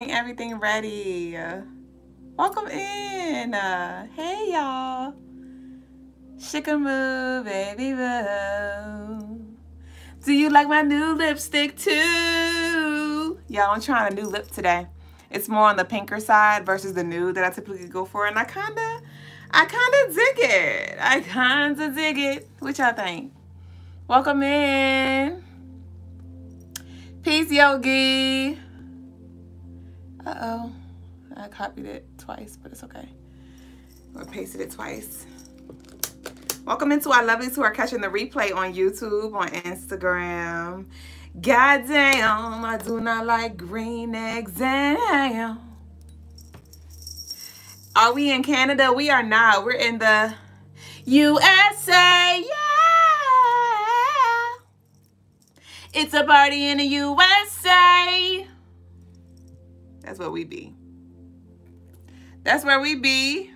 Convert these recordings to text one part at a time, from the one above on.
Everything ready. Welcome in. Hey y'all. Shikamoo, baby boo. Do you like my new lipstick too? Y'all, I'm trying a new lip today. It's more on the pinker side versus the nude that I typically go for, and I kinda dig it. I kinda dig it. What y'all think? Welcome in. Peace, Yogi. Uh-oh. I copied it twice, but it's okay. I pasted it twice. Welcome into our lovelies who are catching the replay on YouTube, on Instagram. Goddamn, I do not like green eggs. Damn. Are we in Canada? We are not. We're in the USA. Yeah. It's a party in the USA. That's what we be. That's where we be.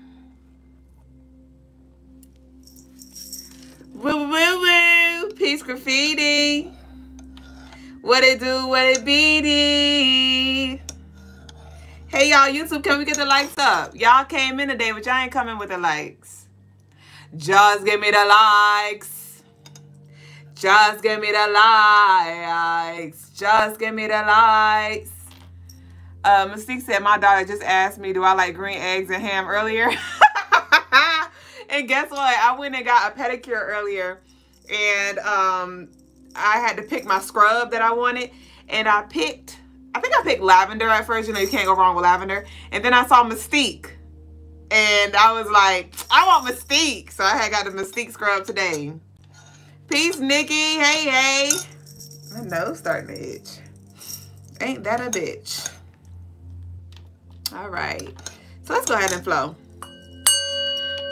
Woo, woo, woo. Peace graffiti. What it do, what it be. Hey, y'all, YouTube, can we get the likes up? Y'all came in today, but y'all ain't coming with the likes. Just give me the likes. Just give me the likes. Just give me the likes. Mystique said, my daughter just asked me, do I like green eggs and ham earlier? And guess what? I went and got a pedicure earlier. And I had to pick my scrub that I wanted. And I think I picked lavender at first. You know, you can't go wrong with lavender. And then I saw Mystique. And I was like, I want Mystique. So I had got the Mystique scrub today. Peace, Nikki. Hey, hey. My nose starting to itch. Ain't that a bitch? All right, so let's go ahead and flow.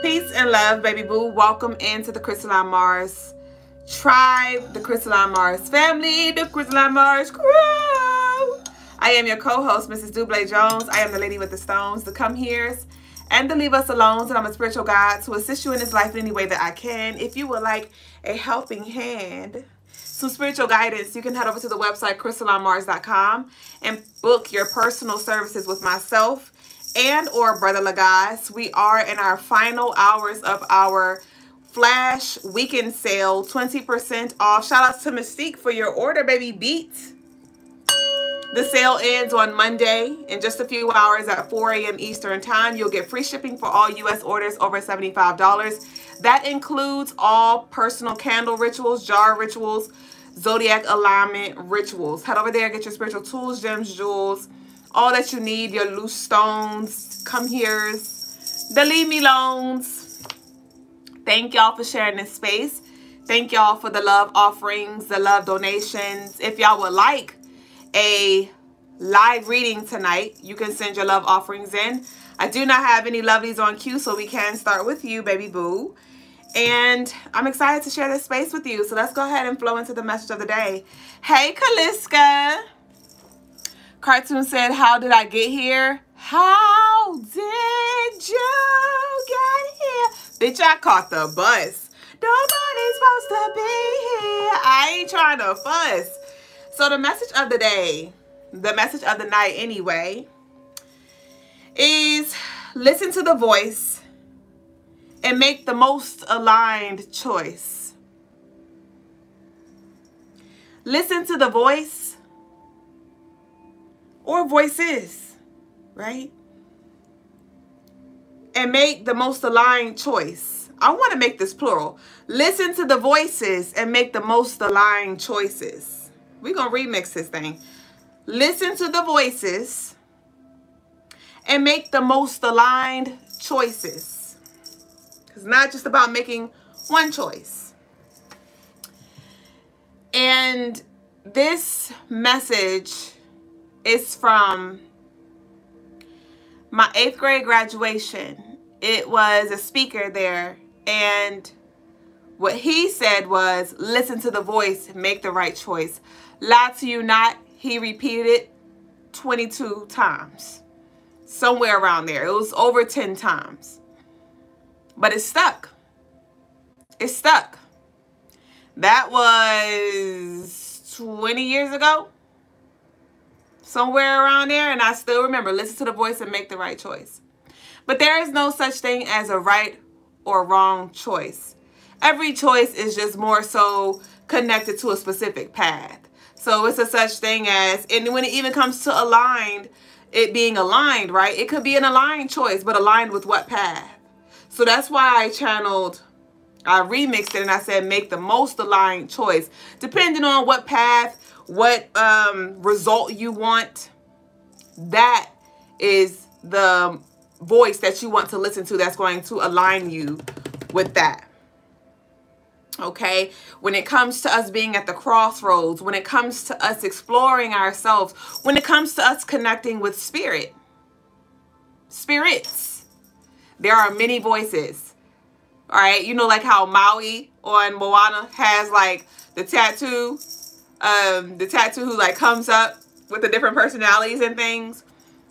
Peace and love, baby boo. Welcome into the Crystaline Mars tribe, the Crystaline Mars family, the Crystaline Mars crew. I am your co-host, Mrs. Dublé Jones. I am the lady with the stones, the come heres, and the leave us alone. And I'm a spiritual guide to assist you in this life in any way that I can. If you would like a helping hand, some spiritual guidance, you can head over to the website crystalinemars.com and book your personal services with myself and or Brother Lagaz. We are in our final hours of our flash weekend sale, 20% off. Shout out to Mystique for your order, baby beat. The sale ends on Monday in just a few hours at 4 a.m. Eastern time. You'll get free shipping for all U.S. orders over $75. That includes all personal candle rituals, jar rituals, zodiac alignment rituals. Head over there, get your spiritual tools, gems, jewels, all that you need, your loose stones, come here's, the leave me loans. Thank y'all for sharing this space. Thank y'all for the love offerings, the love donations. If y'all would like a live reading tonight, you can send your love offerings in. I do not have any lovelies on cue, so we can start with you, baby boo. And I'm excited to share this space with you. So let's go ahead and flow into the message of the day. Hey, Kaliska. Cartoon said, how did I get here? How did you get here? Bitch, I caught the bus. Nobody's supposed to be here. I ain't trying to fuss. So the message of the day, the message of the night anyway, is listen to the voice and make the most aligned choice. Listen to the voice or voices, right? And make the most aligned choice. I want to make this plural. Listen to the voices and make the most aligned choices. We're going to remix this thing. Listen to the voices and make the most aligned choices. It's not just about making one choice. And this message is from my 8th grade graduation. It was a speaker there, and what he said was, listen to the voice, make the right choice. Lie to you not, he repeated it 22 times. Somewhere around there. It was over 10 times. But it stuck. It stuck. That was 20 years ago. somewhere around there, and I still remember, listen to the voice and make the right choice. But there is no such thing as a right or wrong choice. Every choice is just more so connected to a specific path. So it's a such thing as, and when it even comes to aligned, it being aligned, right? It could be an aligned choice, but aligned with what path? So that's why I remixed it and I said, make the most aligned choice. Depending on what path, what result you want, that is the voice that you want to listen to that's going to align you with that. Okay, when it comes to us being at the crossroads, when it comes to us exploring ourselves, when it comes to us connecting with spirits, there are many voices. All right, you know, like how Maui on Moana has like the tattoo who like comes up with the different personalities and things,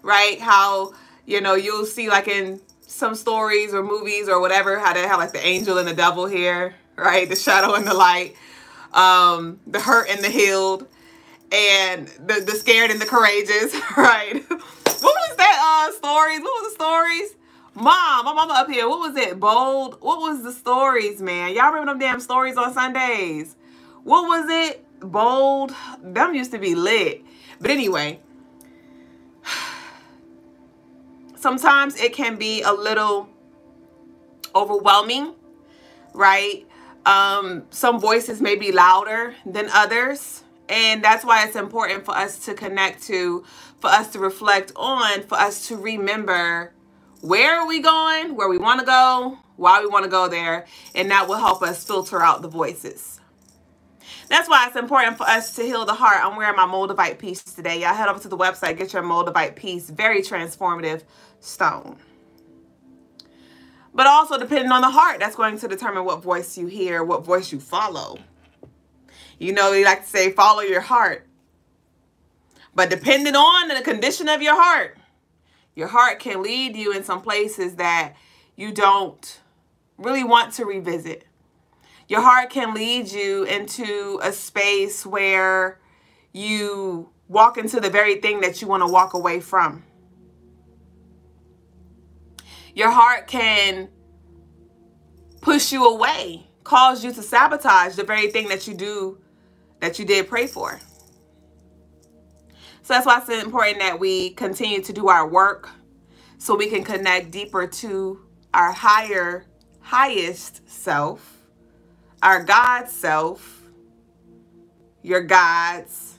right? How, you know, you'll see like in some stories or movies or whatever, how they have like the angel and the devil here. Right, the shadow and the light, the hurt and the healed, and the scared and the courageous. Right. What was that stories? What was the stories? My mama up here. What was it? Bold. What was the stories, man? Y'all remember them damn stories on Sundays? What was it? Bold. Them used to be lit. But anyway, sometimes it can be a little overwhelming, right? Some voices may be louder than others, and that's why it's important for us to connect to, for us to reflect on, for us to remember where are we going, where we want to go, why we want to go there, and that will help us filter out the voices. That's why it's important for us to heal the heart. I'm wearing my Moldavite piece today. Y'all head over to the website, get your Moldavite piece. Very transformative stone. But also, depending on the heart, that's going to determine what voice you hear, what voice you follow. You know, they like to say, follow your heart. But depending on the condition of your heart can lead you in some places that you don't really want to revisit. Your heart can lead you into a space where you walk into the very thing that you want to walk away from. Your heart can push you away, cause you to sabotage the very thing that you did pray for. So that's why it's important that we continue to do our work so we can connect deeper to our highest self, our God self, your gods,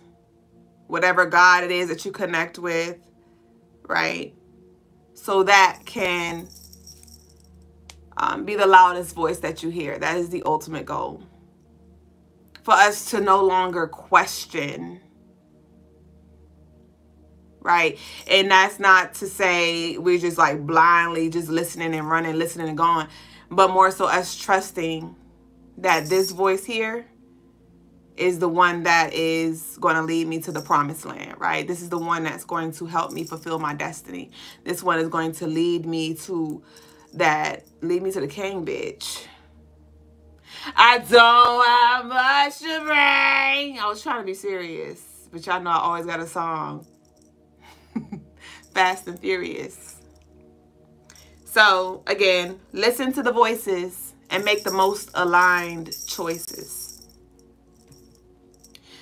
whatever God it is that you connect with, right? So that can be the loudest voice that you hear. That is the ultimate goal. For us to no longer question, right? And that's not to say we're just like blindly just listening and running, listening and going, but more so us trusting that this voice here is the one that is going to lead me to the promised land, right? This is the one that's going to help me fulfill my destiny. This one is going to lead me to the king, bitch. I don't have much to bring. I was trying to be serious, but y'all know I always got a song. Fast and Furious. So again, listen to the voices and make the most aligned choices.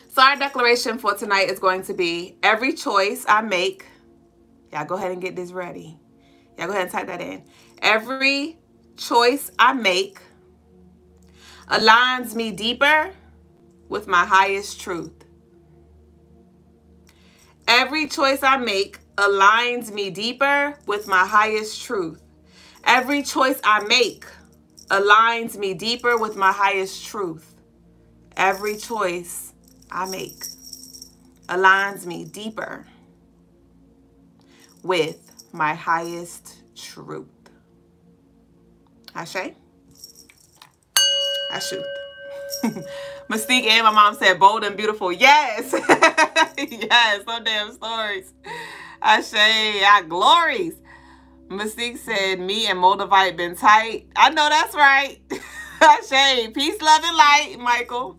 So our declaration for tonight is going to be, every choice I make, y'all go ahead and get this ready. Y'all go ahead and type that in. Every choice I make aligns me deeper with my highest truth. Every choice I make aligns me deeper with my highest truth. Every choice I make aligns me deeper with my highest truth. Every choice I make aligns me deeper with my highest truth. Ashe? Ashe. Mystique and my mom said bold and beautiful. Yes. Yes, some damn stories. Ashe, our glories. Mystique said, me and Moldavite been tight. I know that's right. Ashe, peace, love, and light, Michael.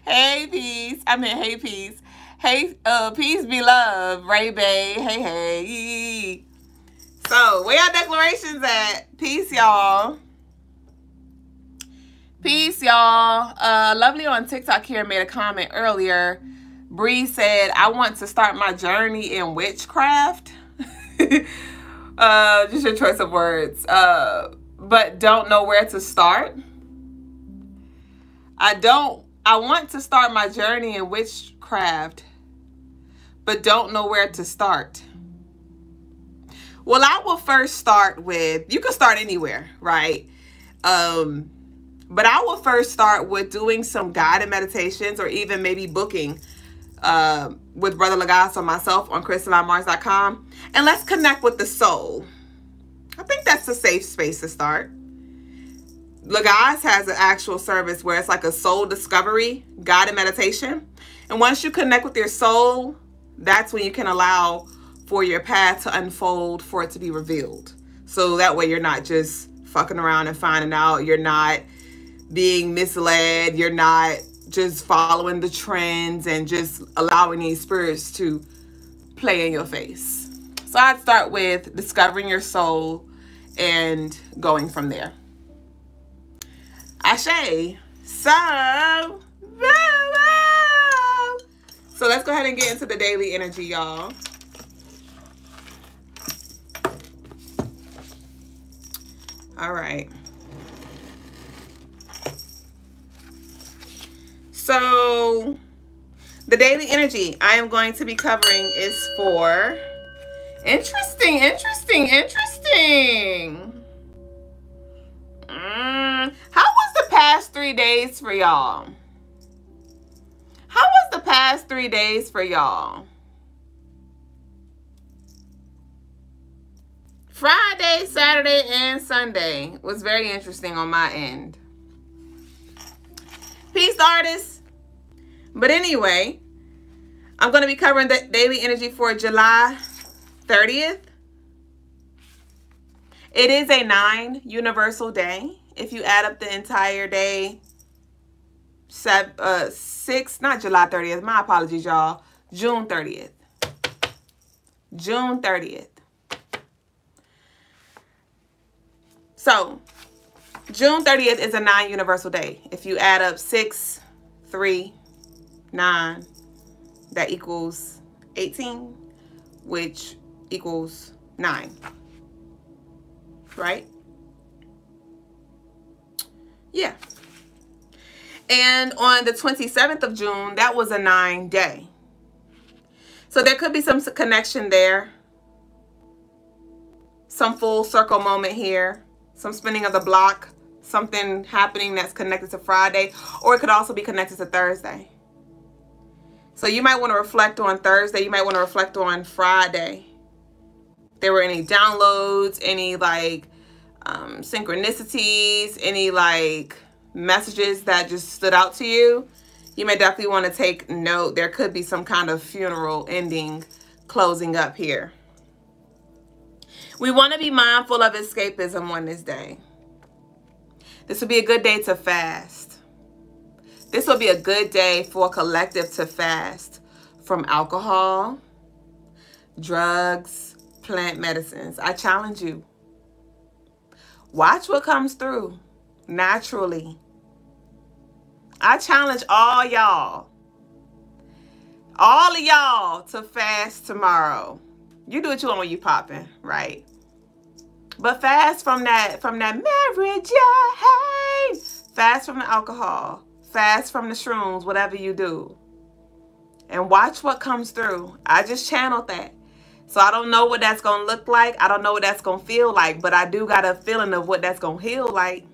Hey, peace. I mean, hey, peace. Hey, peace be love, Ray Bay. Hey, hey. So, where y'all declarations at? Peace, y'all. Peace, y'all. Lovely on TikTok here made a comment earlier. Bree said, I want to start my journey in witchcraft. Just your choice of words. But don't know where to start. I want to start my journey in witchcraft, but don't know where to start. Well, I will first start with, you can start anywhere, right? But I will first start with doing some guided meditations, or even maybe booking with Brother Lagos or myself on CrystalineMars.com. And let's connect with the soul. I think that's a safe space to start. Lagos has an actual service where it's like a soul discovery guided meditation. And once you connect with your soul, that's when you can allow for your path to unfold, for it to be revealed. So that way you're not just fucking around and finding out. You're not being misled. You're not just following the trends and just allowing these spirits to play in your face. So I'd start with discovering your soul and going from there. Ashe. So let's go ahead and get into the daily energy, y'all. All right. So the daily energy I am going to be covering is for interesting. How was the past 3 days for y'all? How was the past 3 days for y'all? Friday, Saturday, and Sunday was very interesting on my end. Peace, artists. But anyway, I'm going to be covering the daily energy for July 30th. It is a 9 universal day. If you add up the entire day, 6, not July 30th. My apologies, y'all. June 30th. June 30th. So, June 30th is a 9 universal day. If you add up 6, 3, 9, that equals 18, which equals 9. Right? Yeah. And on the 27th of June, that was a 9 day. So there could be some connection there. Some full circle moment here. Some spinning of the block. Something happening that's connected to Friday. Or it could also be connected to Thursday. So you might want to reflect on Thursday. You might want to reflect on Friday. If there were any downloads, any like synchronicities, any like messages that just stood out to you, you may definitely want to take note. There could be some kind of funeral ending, closing up here. We want to be mindful of escapism on this day. This would be a good day to fast. This will be a good day for a collective to fast from alcohol, drugs, plant medicines. I challenge you. Watch what comes through naturally. I challenge all y'all, all of y'all, to fast tomorrow. You do what you want when you popping, right? But fast from that marriage, yeah. Fast from the alcohol. Fast from the shrooms, whatever you do. And watch what comes through. I just channeled that. So I don't know what that's going to look like. I don't know what that's going to feel like. But I do got a feeling of what that's going to heal like.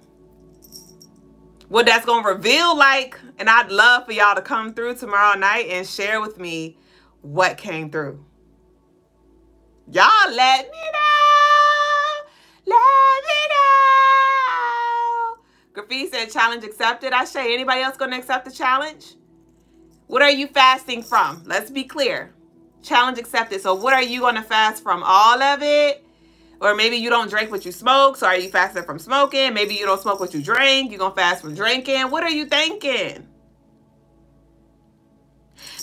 What that's going to reveal like. And I'd love for y'all to come through tomorrow night and share with me what came through. Y'all let me know. Let me know. Graffiti said challenge accepted. I say, anybody else going to accept the challenge? What are you fasting from? Let's be clear. Challenge accepted. So what are you going to fast from? All of it? Or maybe you don't drink what you smoke. So are you fasting from smoking? Maybe you don't smoke what you drink. You're going to fast from drinking. What are you thinking?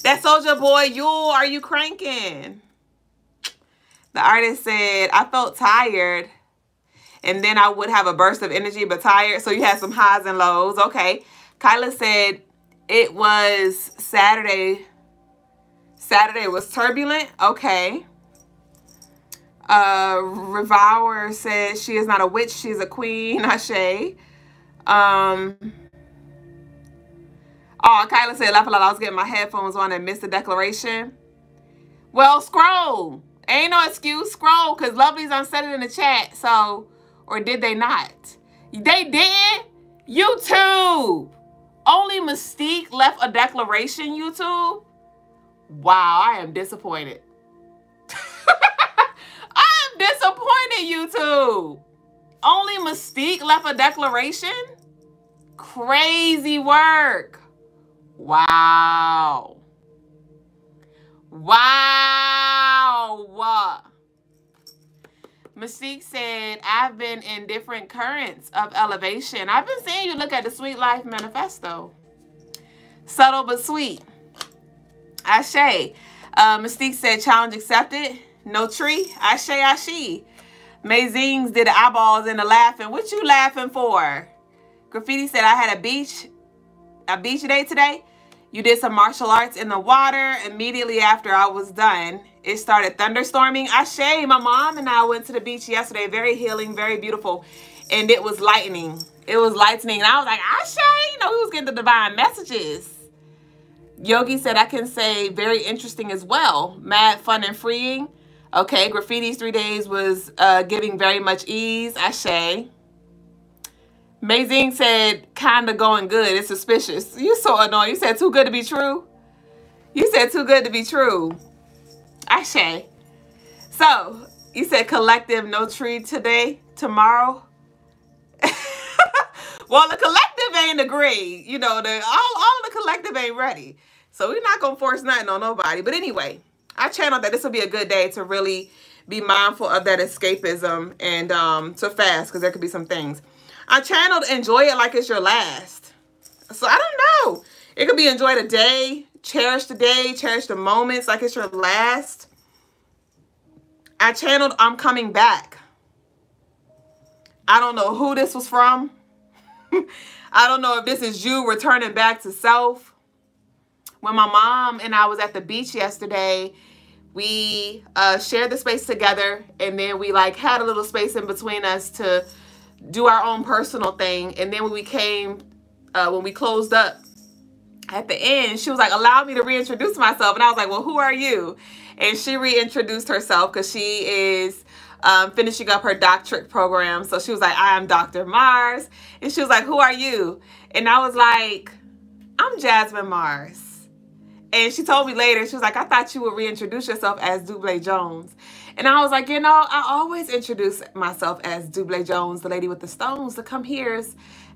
That Soldier Boy, are you cranking? The artist said, I felt tired. And then I would have a burst of energy, but tired. So you had some highs and lows. Okay. Kyla said it was Saturday. Saturday was turbulent. Okay. Revower says she is not a witch. She's a queen. Ashe. Oh, Kyla said, laugh a lot. I was getting my headphones on and missed the declaration. Well, scroll. Ain't no excuse. Scroll, because Lovely's unsaid it in the chat. So, or did they not? They did. YouTube. Only Mystique left a declaration, YouTube. Wow, I am disappointed. I am disappointed, YouTube. Only Mystique left a declaration? Crazy work. Wow. Wow. Mystique said, I've been in different currents of elevation. I've been seeing you look at the Sweet Life Manifesto. Subtle but sweet. Ashe. Mystique said, challenge accepted. No tree. Ashe, ashe. Mazings did the eyeballs and the laughing. What you laughing for? Graffiti said, I had a beach day today. You did some martial arts in the water. Immediately after I was done, it started thunderstorming. Ashe, my mom and I went to the beach yesterday. Very healing, very beautiful. And it was lightning. It was lightning. And I was like, Ashe, you know, we was getting the divine messages. Yogi said, I can say very interesting as well. Mad, fun, and freeing. Okay, Graffiti's 3 days was giving very much ease. Ashe. Mazing said, kind of going good. It's suspicious. You so annoying. You said too good to be true. You said too good to be true. Ashe. So, you said collective, no tree today, tomorrow. Well, the collective ain't agree. You know, all the collective ain't ready. So, we're not going to force nothing on nobody. But anyway, I channeled that this will be a good day to really be mindful of that escapism and to fast, because there could be some things. I channeled enjoy it like it's your last. So I don't know. It could be enjoy the day, cherish the moments like it's your last. I channeled I'm coming back. I don't know who this was from. I don't know if this is you returning back to self. When my mom and I was at the beach yesterday, we shared the space together, and then we like had a little space in between us to do our own personal thing. And then when we closed up at the end, she was like, allow me to reintroduce myself. And I was like, well, who are you? And she reintroduced herself because she is finishing up her doctorate program. So she was like, I am Dr. Mars. And she was like, who are you? And I was like, I'm Jasmine Mars. And she told me later, she was like, I thought you would reintroduce yourself as Double Jones. And I was like, you know, I always introduce myself as Double Jones, the lady with the stones, to come here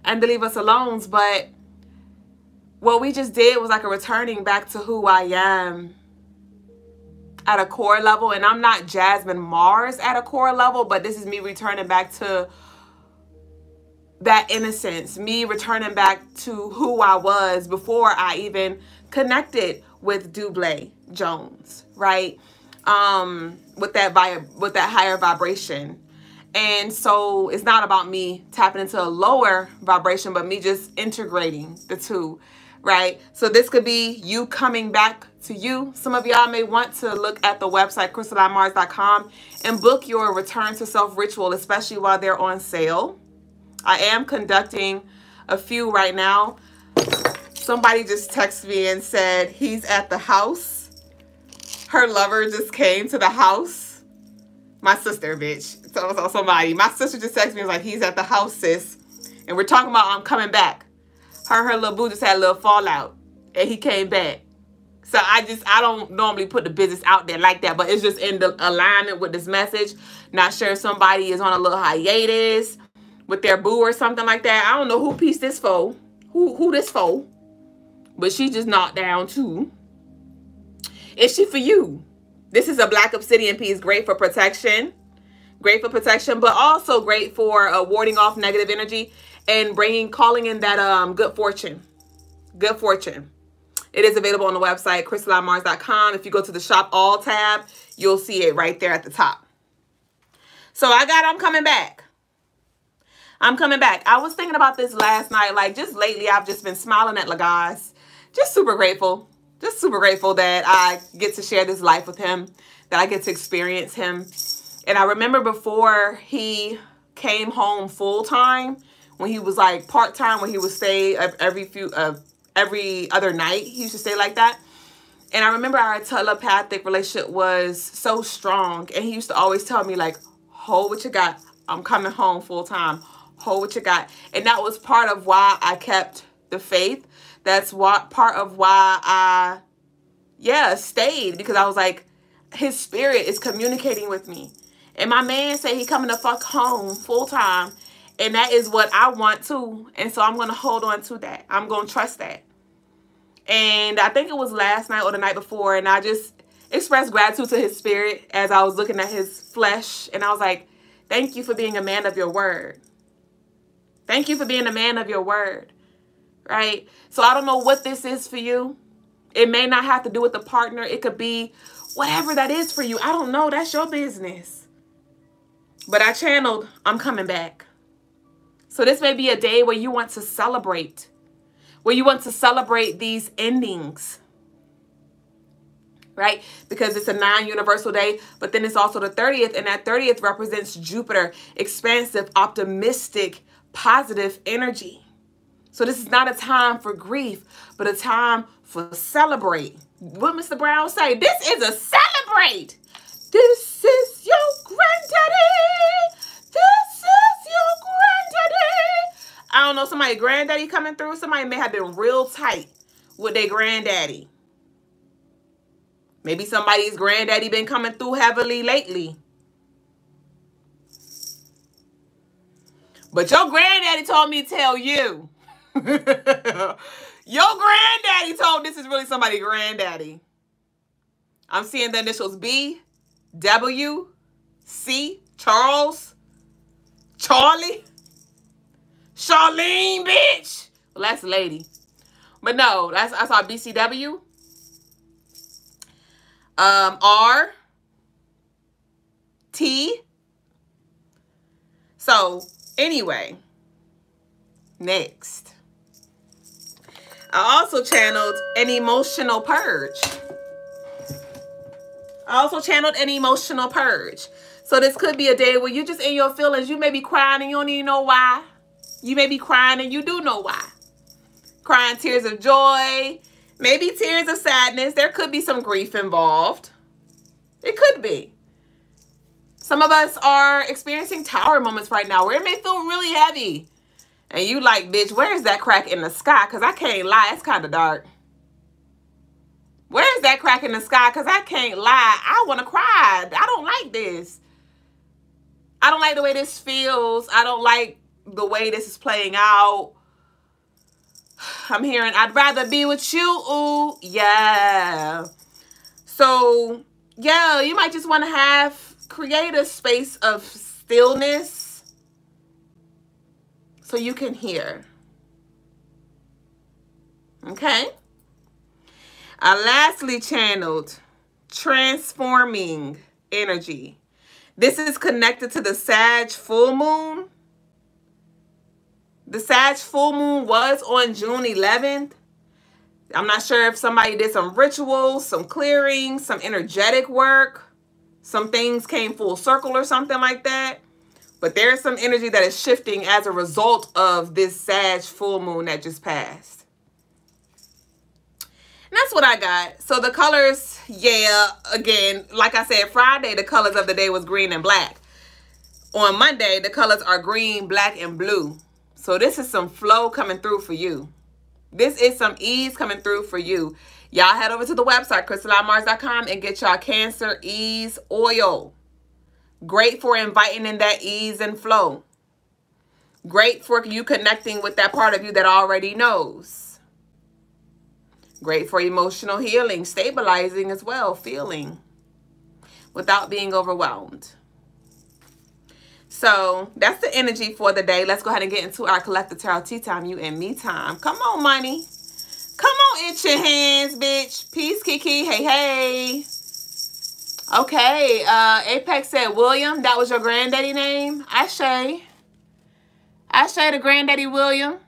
and to leave us alone. But what we just did was like a returning back to who I am at a core level. And I'm not Jasmine Mars at a core level, but this is me returning back to that innocence, me returning back to who I was before I even connected with Double Jones, right? With that higher vibration. And so it's not about me tapping into a lower vibration, but me just integrating the two, right? So this could be you coming back to you. Some of y'all may want to look at the website CrystalineMars.com and book your return to self ritual, especially while they're on sale. I am conducting a few right now. Somebody just texted me and said he's at the house. Her lover just came to the house. My sister, bitch. So somebody. My sister just texted me and was like, he's at the house, sis. And we're talking about I'm coming back. Her little boo just had a little fallout. And he came back. So I don't normally put the business out there like that. But it's just in the alignment with this message. Not sure if somebody is on a little hiatus with their boo or something like that. I don't know who pieced this for. Who this for. But she just knocked down too. Is she for you? This is a black obsidian piece, great for protection. Great for protection, but also great for warding off negative energy and calling in that good fortune. Good fortune. It is available on the website, CrystalineMars.com. If you go to the Shop All tab, you'll see it right there at the top. So I'm coming back. I'm coming back. I was thinking about this last night. Like, just lately, I've just been smiling at guys. Just super grateful. Just super grateful that I get to share this life with him, that I get to experience him. And I remember before he came home full-time, when he was like part-time, when he would stay every other night, he used to stay like that. And I remember our telepathic relationship was so strong. And he used to always tell me, like, hold what you got. I'm coming home full-time. Hold what you got. And that was part of why I kept the faith. That's part of why I, stayed. Because I was like, his spirit is communicating with me. And my man said he coming the fuck home full-time. And that is what I want too. And so I'm going to hold on to that. I'm going to trust that. And I think it was last night or the night before. And I just expressed gratitude to his spirit as I was looking at his flesh. And I was like, thank you for being a man of your word. Thank you for being a man of your word. Right? So I don't know what this is for you. It may not have to do with the partner. It could be whatever that is for you. I don't know. That's your business. But I channeled, I'm coming back. So this may be a day where you want to celebrate. Where you want to celebrate these endings. Right? Because it's a non-universal day. But then it's also the 30th. And that 30th represents Jupiter. Expansive, optimistic, positive energy. So this is not a time for grief, but a time for celebrate. What Mr. Brown say? This is a celebrate. This is your granddaddy. This is your granddaddy. I don't know, somebody granddaddy coming through. Somebody may have been real tight with their granddaddy. Maybe somebody's granddaddy been coming through heavily lately. But your granddaddy told me to tell you. Your granddaddy told this is really somebody's granddaddy. I'm seeing the initials B, W, C, Charles, Charlie, Charlene, bitch. Well, that's a lady. But no, I saw BCW. R, T. So anyway, next. I also channeled an emotional purge. So this could be a day where you're just in your feelings. You may be crying and you don't even know why. You may be crying and you do know why. Crying tears of joy. Maybe tears of sadness. There could be some grief involved. It could be. Some of us are experiencing tower moments right now where it may feel really heavy. And you like, bitch, where's that crack in the sky? Because I can't lie. It's kind of dark. Where's that crack in the sky? Because I can't lie. I want to cry. I don't like this. I don't like the way this feels. I don't like the way this is playing out. I'm hearing, I'd rather be with you. Ooh, yeah. So, yeah, you might just want to create a space of stillness. So you can hear. Okay. I lastly channeled transforming energy. This is connected to the Sag full moon. The Sag full moon was on June 11th. I'm not sure if somebody did some rituals, some clearing, some energetic work. Some things came full circle or something like that. But there's some energy that is shifting as a result of this Sag full moon that just passed. And that's what I got. So the colors, yeah, again, like I said, Friday, the colors of the day was green and black. On Monday, the colors are green, black, and blue. So this is some flow coming through for you. This is some ease coming through for you. Y'all head over to the website, CrystalineMars.com, and get y'all Cancer Ease Oil. Great for inviting in that ease and flow. Great for you connecting with that part of you that already knows. Great for emotional healing, stabilizing as well, feeling without being overwhelmed. So that's the energy for the day. Let's go ahead and get into our collective tarot tea time, you and me time. Come on, money. Come on, itch your hands, bitch. Peace, Kiki. Hey, hey. Okay, Apex said William. That was your granddaddy name? Ashe. Ashe the granddaddy William.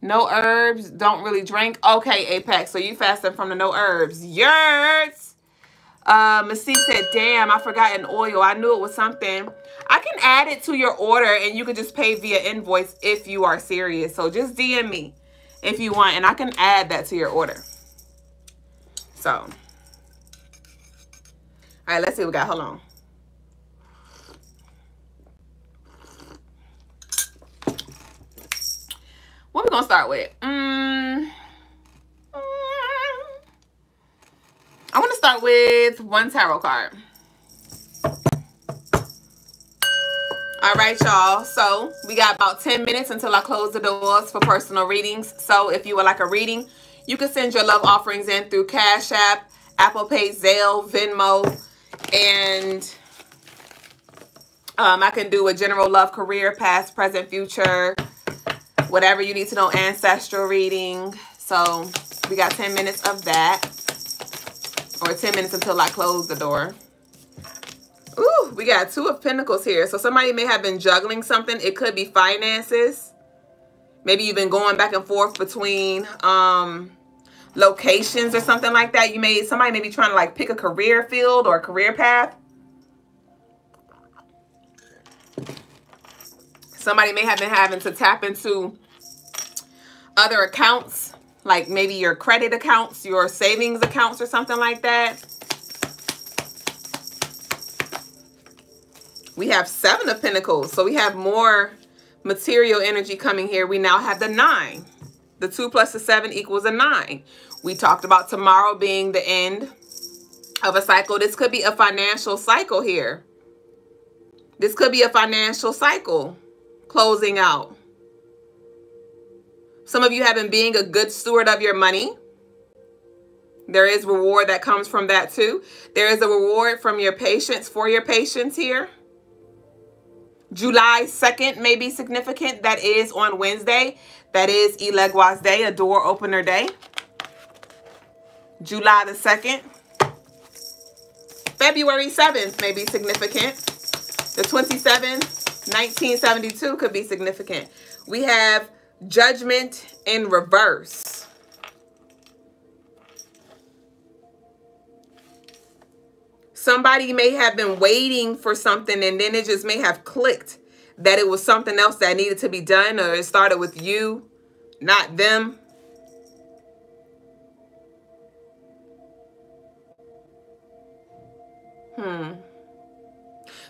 No herbs, don't really drink. Okay, Apex, so you fasting from the no herbs. Yerds. Messi said, damn, I forgot an oil. I knew it was something. I can add it to your order and you can just pay via invoice if you are serious. So just DM me if you want and I can add that to your order. So, all right, let's see what we got. Hold on. What we gonna start with? I want to start with one tarot card. All right, y'all. So we got about 10 minutes until I close the doors for personal readings. So if you would like a reading, you can send your love offerings in through Cash App, Apple Pay, Zelle, Venmo, and I can do a general love, career, past, present, future, whatever you need to know, ancestral reading. So we got 10 minutes of that. Or 10 minutes until I close the door. Ooh, we got 2 of Pentacles here. So somebody may have been juggling something. It could be finances. Maybe you've been going back and forth between locations or something like that. Somebody may be trying to like pick a career field or a career path. Somebody may have been having to tap into other accounts. Like maybe your credit accounts, your savings accounts or something like that. We have 7 of Pentacles. So we have more material energy coming here. We now have the 9. The 2 plus the 7 equals a 9. We talked about tomorrow being the end of a cycle. This could be a financial cycle here. This could be a financial cycle closing out. Some of you have been being a good steward of your money. There is reward that comes from that too. There is a reward from your patience, for your patience here. July 2nd may be significant. That is on Wednesday. That is Ilegua's Day, a door opener day. July the 2nd. February 7th may be significant. The 27th, 1972 could be significant. We have Judgment in reverse. Somebody may have been waiting for something and then it just may have clicked that it was something else that needed to be done, or it started with you, not them.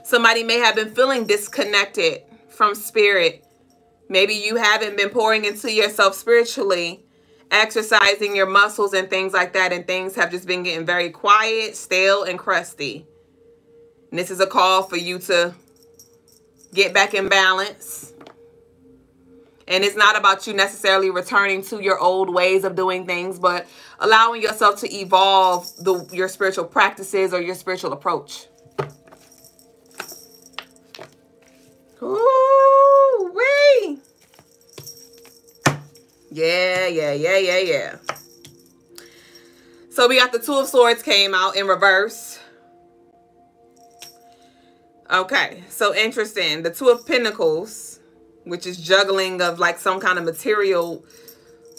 Somebody may have been feeling disconnected from spirit. Maybe you haven't been pouring into yourself spiritually, exercising your muscles and things like that, and things have just been getting very quiet, stale, and crusty. And this is a call for you to get back in balance. And it's not about you necessarily returning to your old ways of doing things, but allowing yourself to evolve your spiritual practices or your spiritual approach. Ooh-wee. Yeah. So we got the 2 of Swords came out in reverse. Okay, so interesting. The 2 of Pentacles, which is juggling of like some kind of material,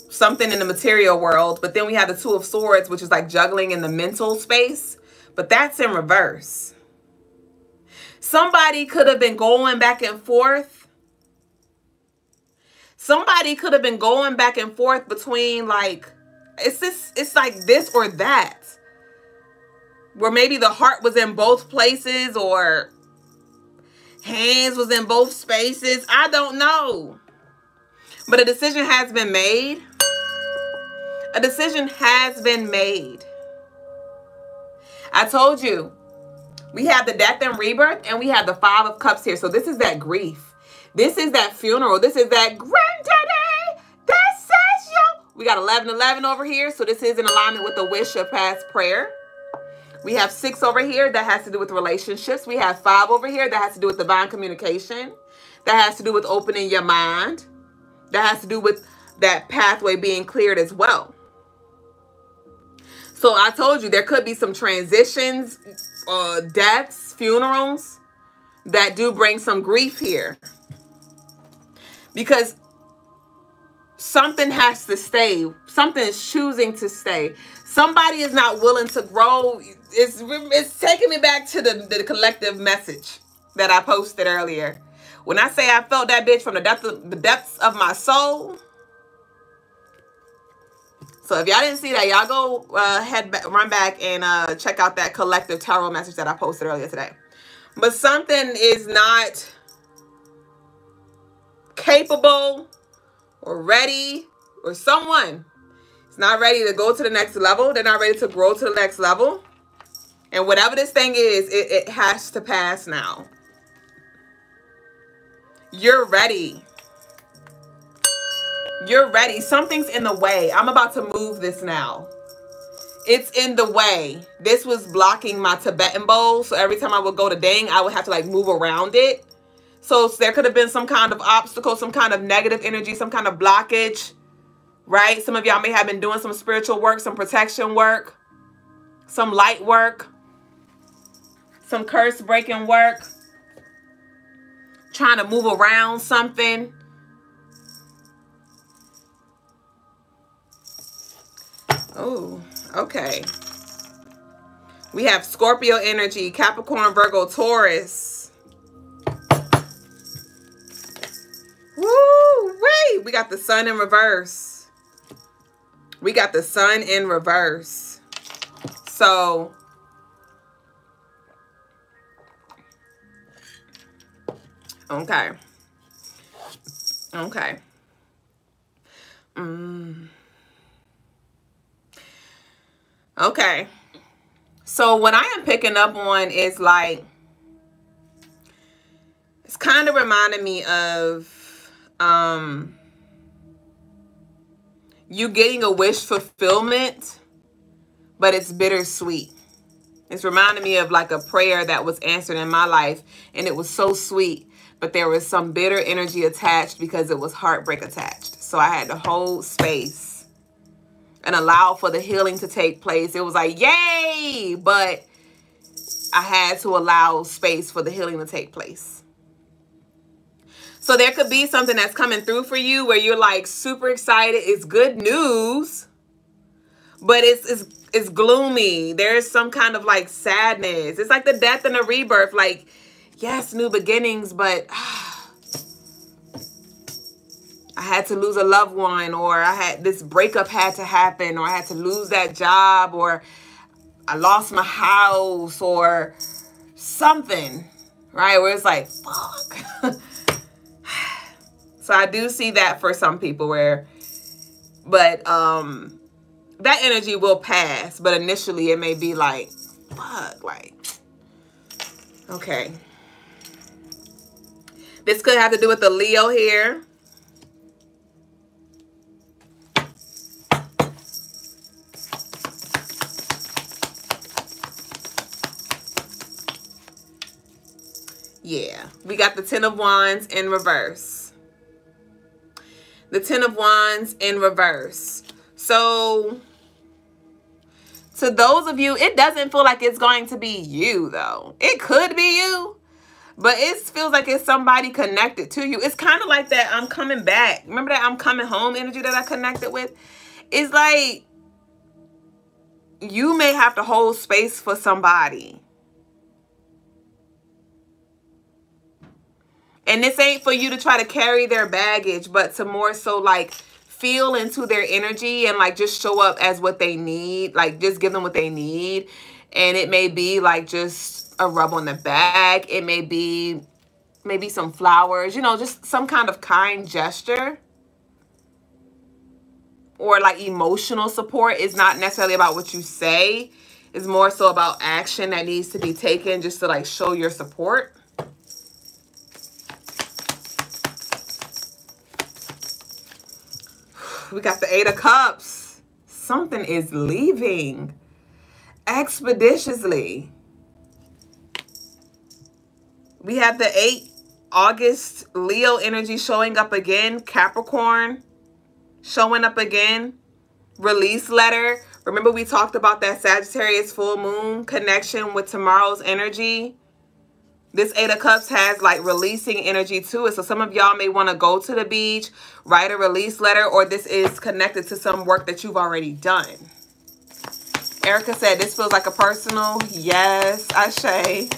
something in the material world. But then we have the 2 of Swords, which is like juggling in the mental space. But that's in reverse. Somebody could have been going back and forth. Somebody could have been going back and forth between like, it's like this or that. Where maybe the heart was in both places or hands was in both spaces. I don't know. But a decision has been made. A decision has been made. I told you. We have the death and rebirth, and we have the 5 of Cups here. So this is that grief. This is that funeral. This is that granddaddy decision. We got 1111 over here. So this is in alignment with the wish of past prayer. We have 6 over here. That has to do with relationships. We have 5 over here. That has to do with divine communication. That has to do with opening your mind. That has to do with that pathway being cleared as well. So I told you there could be some transitions, deaths, funerals that do bring some grief here. Because something has to stay. Something is choosing to stay. Somebody is not willing to grow. It's taking me back to the collective message that I posted earlier. When I say I felt that bitch from the depths of my soul. So if y'all didn't see that, y'all go run back and check out that collective tarot message that I posted earlier today. But something is not capable or ready, or someone is not ready to go to the next level. They're not ready to grow to the next level. And whatever this thing is, it has to pass now. You're ready. You're ready. Something's in the way. I'm about to move this now. It's in the way. This was blocking my Tibetan bowl. So every time I would go to dang, I would have to like move around it. So there could have been some kind of obstacle, some kind of negative energy, some kind of blockage, right? Some of y'all may have been doing some spiritual work, some protection work, some light work, some curse breaking work, trying to move around something. Oh, okay. We have Scorpio energy, Capricorn, Virgo, Taurus. Woo, wait. We got the sun in reverse. We got the sun in reverse. So, okay. Okay. Okay. So what I am picking up on is like, it's kind of reminding me of you getting a wish fulfillment, but it's bittersweet. It's reminding me of like a prayer that was answered in my life, and it was so sweet, but there was some bitter energy attached because it was heartbreak attached. So I had to hold space and allow for the healing to take place. It was like, yay! But I had to allow space for the healing to take place. So there could be something that's coming through for you where you're like super excited. It's good news, but it's gloomy. There's some kind of like sadness. It's like the death and the rebirth. Like, yes, new beginnings, but I had to lose a loved one, or I had this breakup had to happen, or I had to lose that job, or I lost my house, or something, right? Where it's like, fuck. So I do see that for some people but that energy will pass, but initially it may be like, fuck, like, okay. This could have to do with the Leo here. Yeah, we got the Ten of Wands in reverse. The Ten of Wands in reverse. So, to those of you, it doesn't feel like it's going to be you, though. It could be you, but it feels like it's somebody connected to you. It's kind of like that I'm coming back. Remember that I'm coming home energy that I connected with? It's like you may have to hold space for somebody. And this ain't for you to try to carry their baggage, but to more so like feel into their energy and like just show up as what they need. Like just give them what they need. And it may be like just a rub on the back. It may be maybe some flowers, you know, just some kind of kind gesture. Or like emotional support. It's not necessarily about what you say. It's more so about action that needs to be taken just to like show your support. We got the Eight of Cups. Something is leaving expeditiously. We have the 8 August Leo energy showing up again. Capricorn showing up again. Release letter. Remember we talked about that Sagittarius full moon connection with tomorrow's energy. This Eight of Cups has like releasing energy to it. So some of y'all may want to go to the beach, write a release letter, or this is connected to some work that you've already done. Erica said, this feels like a personal. Yes, Ashe.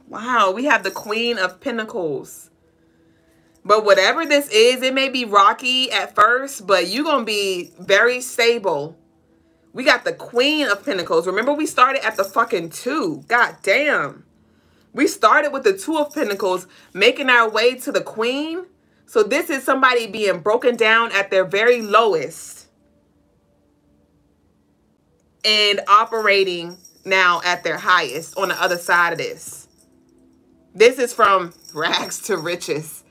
Wow, we have the Queen of Pentacles. But whatever this is, it may be rocky at first, but you're going to be very stable. We got the Queen of Pentacles. Remember, we started at the fucking 2. God damn. We started with the 2 of Pentacles, making our way to the Queen. So this is somebody being broken down at their very lowest and operating now at their highest on the other side of this. This is from rags to riches.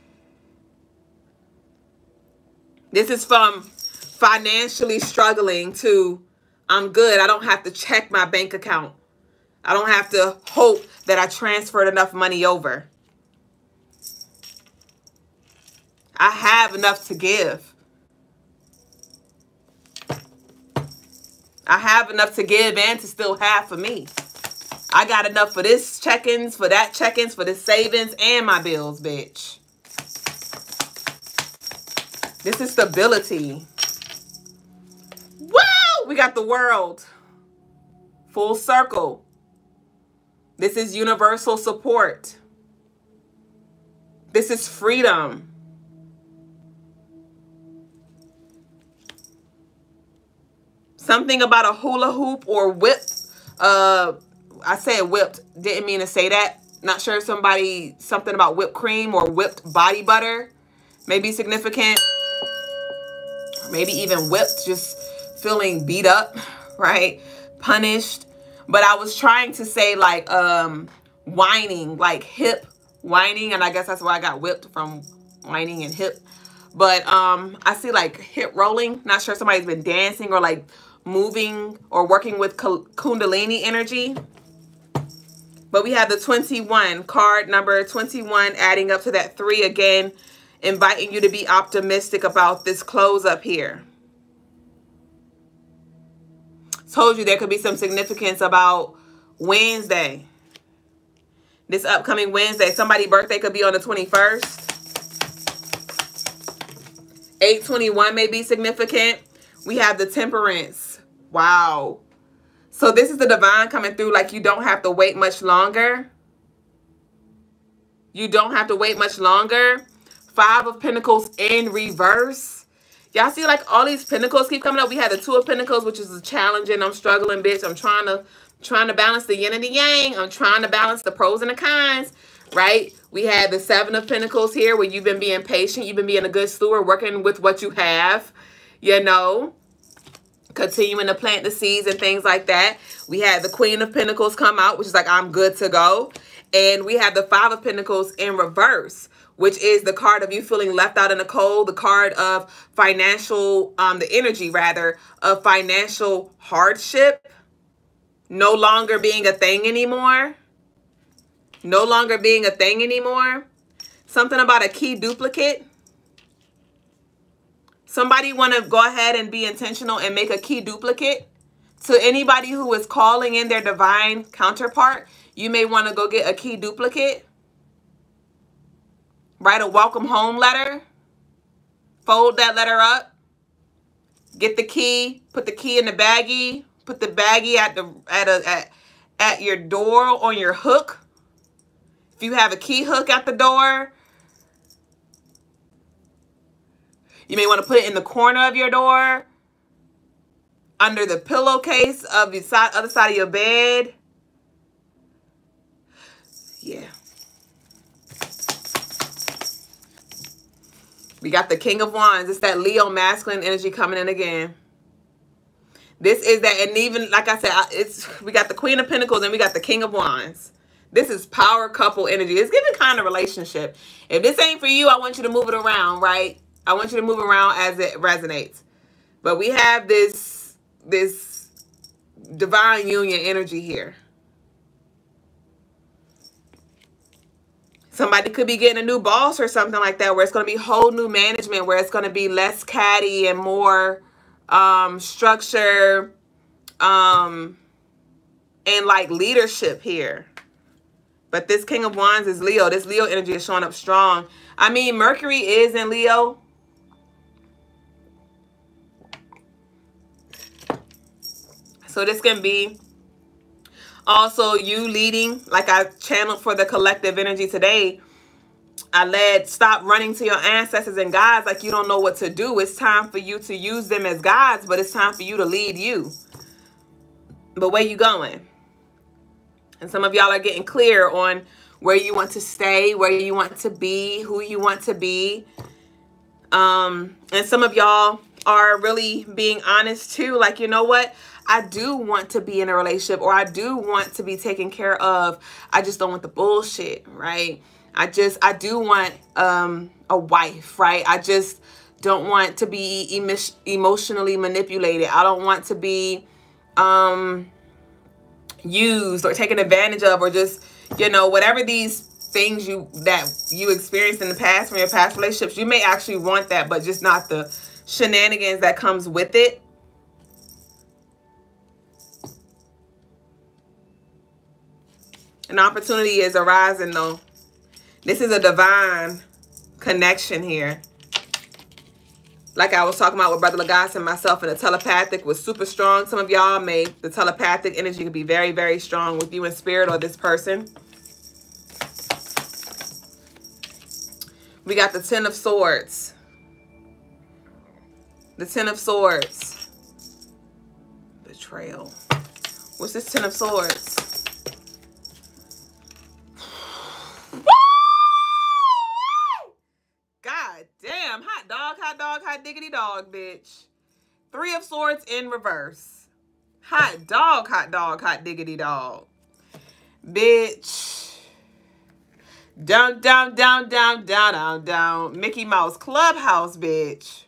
This is from financially struggling to, I'm good. I don't have to check my bank account. I don't have to hope that I transferred enough money over. I have enough to give. I have enough to give and to still have for me. I got enough for this check-ins, for that check-ins, for this savings, and my bills, bitch. This is stability. Woo! We got the World. Full circle. This is universal support. This is freedom. Something about a hula hoop or whip. I said whipped. Didn't mean to say that. Not sure if something about whipped cream or whipped body butter may be significant. Maybe even whipped, just feeling beat up, right? Punished. But I was trying to say like whining, like hip whining. And I guess that's why I got whipped, from whining and hip. But I see like hip rolling. Not sure if somebody's been dancing or like moving or working with Kundalini energy. But we have the 21, card number 21, adding up to that 3 again, inviting you to be optimistic about this close up here. Told you there could be some significance about Wednesday. This upcoming Wednesday. Somebody's birthday could be on the 21st. 8/21 may be significant. We have the Temperance. Wow. So this is the divine coming through, like you don't have to wait much longer. You don't have to wait much longer. 5 of Pentacles in reverse. Y'all see like all these pentacles keep coming up. We had the 2 of Pentacles, which is challenging. I'm struggling, bitch. I'm trying to balance the yin and the yang. I'm trying to balance the pros and the cons, right? We had the 7 of Pentacles here, where you've been being patient. You've been being a good steward, working with what you have, you know, continuing to plant the seeds and things like that. We had the Queen of Pentacles come out, which is like, I'm good to go. And we have the 5 of Pentacles in reverse, which is the card of you feeling left out in the cold, the card of financial, the energy rather, of financial hardship, no longer being a thing anymore. No longer being a thing anymore. Something about a key duplicate. Somebody want to go ahead and be intentional and make a key duplicate. To anybody who is calling in their divine counterpart, you may want to go get a key duplicate. Write a welcome home letter. Fold that letter up. Get the key. Put the key in the baggie. Put the baggie at your door on your hook. If you have a key hook at the door, you may want to put it in the corner of your door, under the pillowcase of the other side of your bed. Yeah. We got the King of Wands. It's that Leo masculine energy coming in again. This is that, and even like I said, we got the Queen of Pentacles and we got the King of Wands. This is power couple energy. It's giving kind of relationship. If this ain't for you, I want you to move it around, right? I want you to move around as it resonates. But we have this divine union energy here. Somebody could be getting a new boss or something like that, where it's going to be whole new management, where it's going to be less catty and more structure and like leadership here. But this King of Wands is Leo. This Leo energy is showing up strong. I mean, Mercury is in Leo. So this can be also you leading, like I channeled for the collective energy today. I led, stop running to your ancestors and guides like you don't know what to do. It's time for you to use them as guides, but it's time for you to lead you. But where you going? And some of y'all are getting clear on where you want to stay, where you want to be, who you want to be. And some of y'all are really being honest too. Like, you know what? I do want to be in a relationship, or I do want to be taken care of. I just don't want the bullshit, right? I do want a wife, right? I just don't want to be emotionally manipulated. I don't want to be used or taken advantage of, or just, you know, whatever these things that you experienced in the past from your past relationships. You may actually want that, but just not the shenanigans that comes with it. An opportunity is arising though. This is a divine connection here. Like I was talking about with Brother Lagasse and myself, and the telepathic was super strong. Some of y'all the telepathic energy could be very, very strong with you in spirit or this person. We got the Ten of Swords. The Ten of Swords. Betrayal. What's this Ten of Swords? God damn. Hot dog, hot diggity dog, bitch. Three of Swords in reverse. Hot dog, hot diggity dog. Bitch. Down, down, down, down, down, down, down. Mickey Mouse Clubhouse, bitch.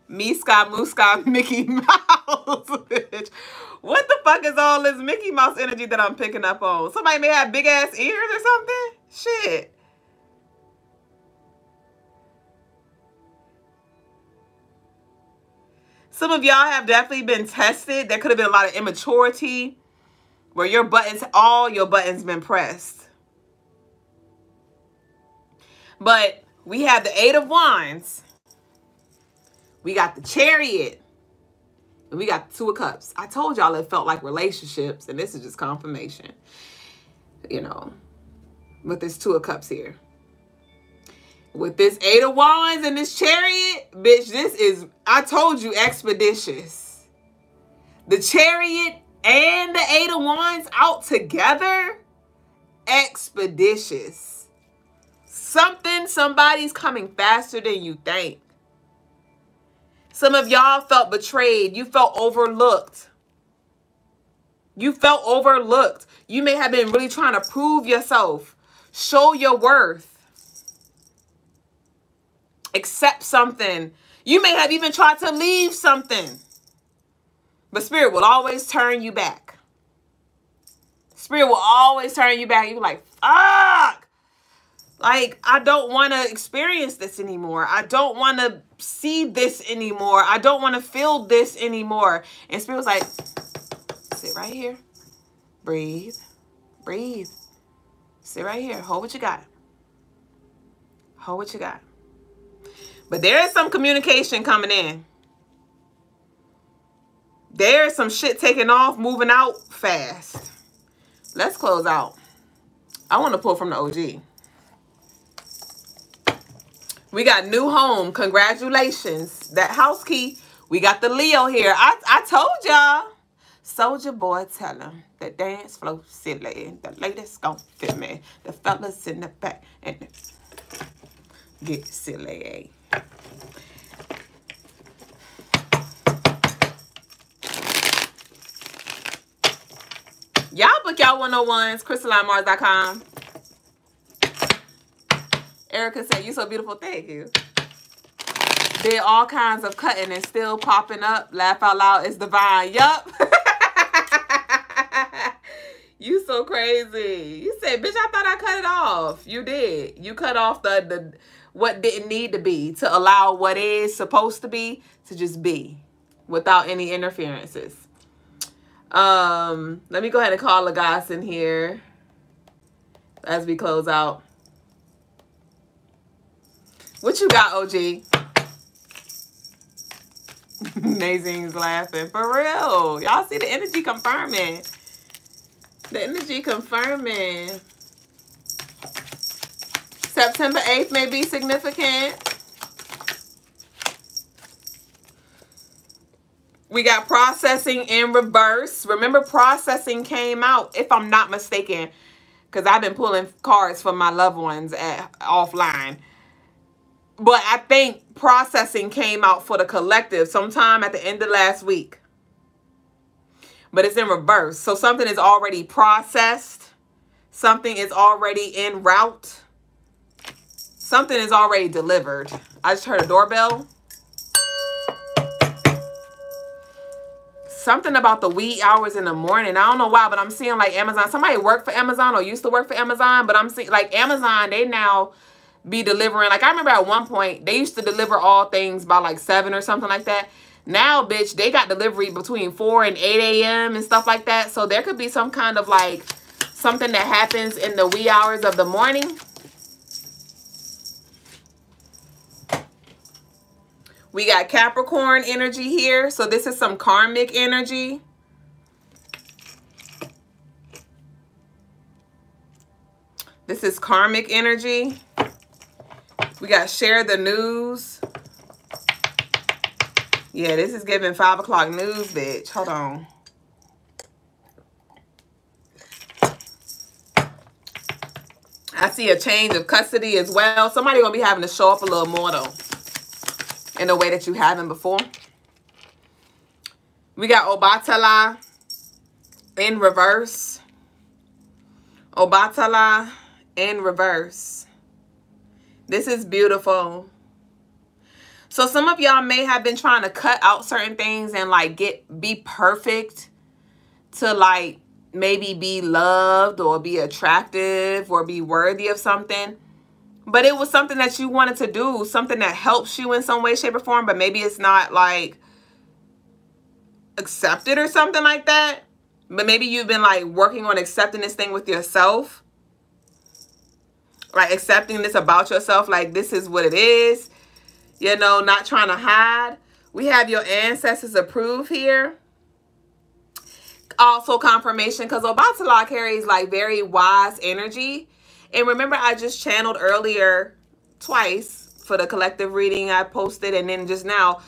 Meeska, Mooska, Mickey Mouse, bitch. What the fuck is all this Mickey Mouse energy that I'm picking up on? Somebody may have big ass ears or something? Shit. Some of y'all have definitely been tested. There could have been a lot of immaturity where your buttons, all your buttons been pressed. But we have the Eight of Wands. We got the Chariot. And we got the Two of Cups. I told y'all it felt like relationships, and this is just confirmation. You know, with this Two of Cups here. With this Eight of Wands and this Chariot, bitch, this is, I told you, expeditious. The Chariot and the Eight of Wands out together, expeditious. Somebody's coming faster than you think. Some of y'all felt betrayed. You felt overlooked. You felt overlooked. You may have been really trying to prove yourself. Show your worth. Accept something. You may have even tried to leave something. But Spirit will always turn you back. Spirit will always turn you back. You're like, fuck. Like, I don't want to experience this anymore. I don't want to see this anymore. I don't want to feel this anymore. And Spirit was like, sit right here. Breathe. Breathe. Sit right here. Hold what you got. Hold what you got. But there is some communication coming in. There's some shit taking off, moving out fast. Let's close out. I want to pull from the OG. We got new home. Congratulations. That house key. We got the Leo here. I told y'all. Soldier boy, tell him the dance flow silly. The ladies gon' fit me. The fellas in the back and get silly. Y'all book y'all 101s. CrystalineMars.com. Erica said, you so beautiful. Thank you. Did all kinds of cutting and still popping up. Laugh out loud. It's divine. Yup. You so crazy. You said, bitch, I thought I cut it off. You did. You cut off the what didn't need to be to allow what is supposed to be to just be without any interferences. Let me go ahead and call the guys in here as we close out. What you got, OG? Amazing's laughing. For real. Y'all see the energy confirming. The energy confirming. September 8th may be significant. We got processing in reverse. Remember, processing came out, if I'm not mistaken, because I've been pulling cards for my loved ones offline. But I think processing came out for the collective sometime at the end of last week. But it's in reverse. So something is already processed. Something is already en route. Something is already delivered. I just heard a doorbell. Something about the wee hours in the morning. I don't know why, but I'm seeing like Amazon. Somebody worked for Amazon or used to work for Amazon. But I'm seeing like Amazon, they now be delivering. Like I remember at one point, they used to deliver all things by like 7 or something like that. Now, bitch, they got delivery between 4 and 8 a.m. and stuff like that. So there could be some kind of like something that happens in the wee hours of the morning. We got Capricorn energy here. So this is some karmic energy. This is karmic energy. We got share the news. Yeah, this is giving 5 o'clock news, bitch. Hold on. I see a change of custody as well. Somebody gonna be having to show up a little more though, in the way that you haven't before. We got Obatala in reverse. Obatala in reverse. This is beautiful. So some of y'all may have been trying to cut out certain things and like be perfect to like maybe be loved or be attractive or be worthy of something. But it was something that you wanted to do, something that helps you in some way, shape, or form, but maybe it's not like accepted or something like that. But maybe you've been like working on accepting this thing with yourself. Like accepting this about yourself, like this is what it is. You know, not trying to hide. We have your ancestors approve here. Also confirmation, because Obatala carries like very wise energy. And remember, I just channeled earlier twice for the collective reading I posted. And then just now,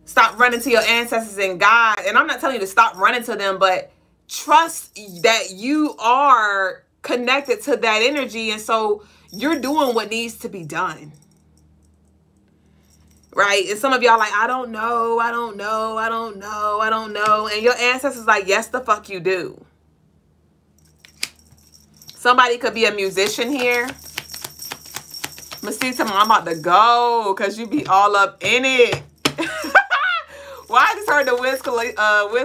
stop running to your ancestors and God. And I'm not telling you to stop running to them, but trust that you are connected to that energy. And so you're doing what needs to be done. Right? And some of y'all like, I don't know, I don't know, I don't know, I don't know. And your ancestors like, yes, the fuck you do. Somebody could be a musician here. Masita, I'm about to go because you be all up in it. Well, I just heard the Wiz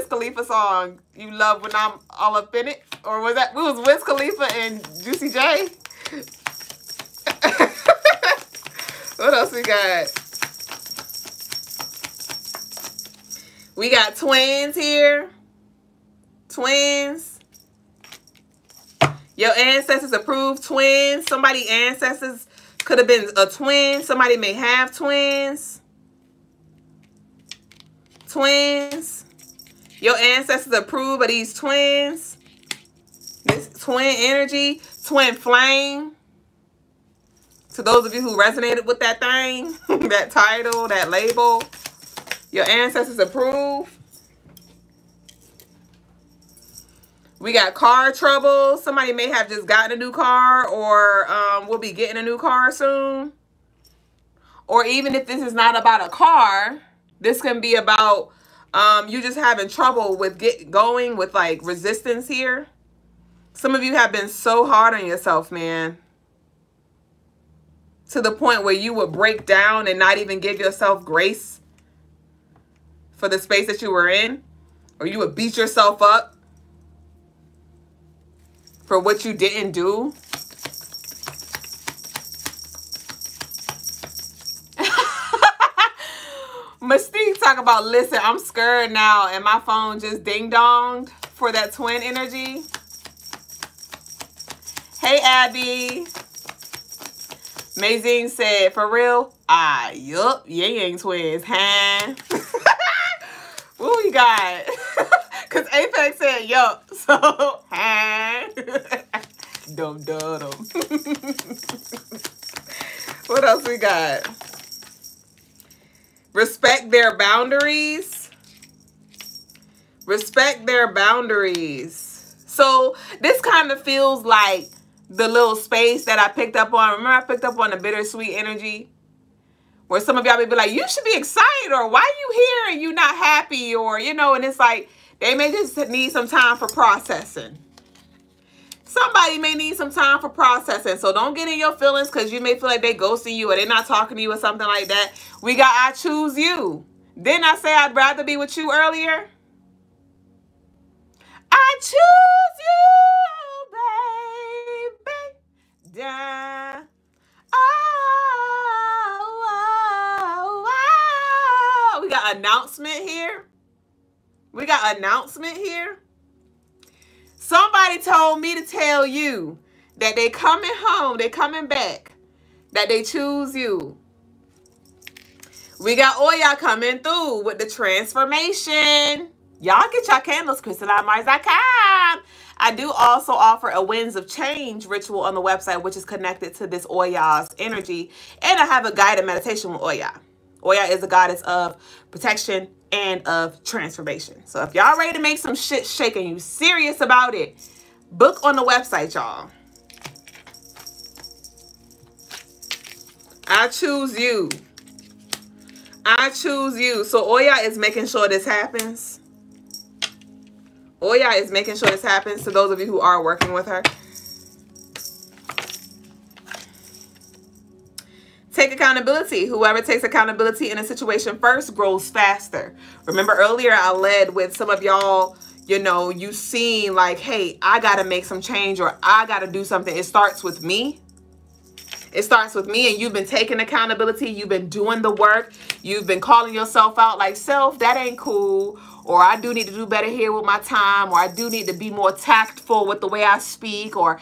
Khalifa song, You Love When I'm All Up In It. Or was that, it was Wiz Khalifa and Juicy J? What else we got? We got twins here. Twins. Your ancestors approved twins. Somebody ancestors could have been a twin. Somebody may have twins. Twins. Your ancestors approve of these twins. This twin energy. Twin flame. To those of you who resonated with that thing, that title, that label. Your ancestors approve. We got car trouble. Somebody may have just gotten a new car or will be getting a new car soon. Or even if this is not about a car, this can be about you just having trouble with going with like resistance here. Some of you have been so hard on yourself, man. To the point where you would break down and not even give yourself grace for the space that you were in, or you would beat yourself up. for what you didn't do. Mystique talk about, listen, I'm scared now, and my phone just ding-donged for that twin energy. Hey, Abby. Mazine said, for real? Ah, yup. Yang Yang twins, huh? What we got? Because Apex said, yup. So, huh? Dum dum. What else we got? Respect their boundaries. Respect their boundaries. So this kind of feels like the little space that I picked up on. Remember I picked up on the bittersweet energy? Where some of y'all may be like, you should be excited, or why you here and you not happy, or, you know, and it's like, they may just need some time for processing. Somebody may need some time for processing. So don't get in your feelings because you may feel like they ghosting you or they're not talking to you or something like that. We got I choose you. Didn't I say I'd rather be with you earlier? I choose you, baby. Da. Oh. We got announcement here. We got announcement here. Somebody told me to tell you that they coming home, they coming back, that they choose you. We got Oya coming through with the transformation. Y'all get your candles, CrystalineMars.com. I do also offer a Winds of Change ritual on the website, which is connected to this Oya's energy. And I have a guided meditation with Oya. Oya is a goddess of protection and of transformation. So if y'all ready to make some shit shake and you serious about it, book on the website, y'all. I choose you. I choose you. So Oya is making sure this happens. Oya is making sure this happens to those of you who are working with her. Take accountability. Whoever takes accountability in a situation first grows faster. Remember earlier I led with some of y'all, you know, you seen like, hey, I got to make some change or I got to do something. It starts with me. It starts with me, and you've been taking accountability. You've been doing the work. You've been calling yourself out like, self, that ain't cool. Or I do need to do better here with my time. Or I do need to be more tactful with the way I speak. Or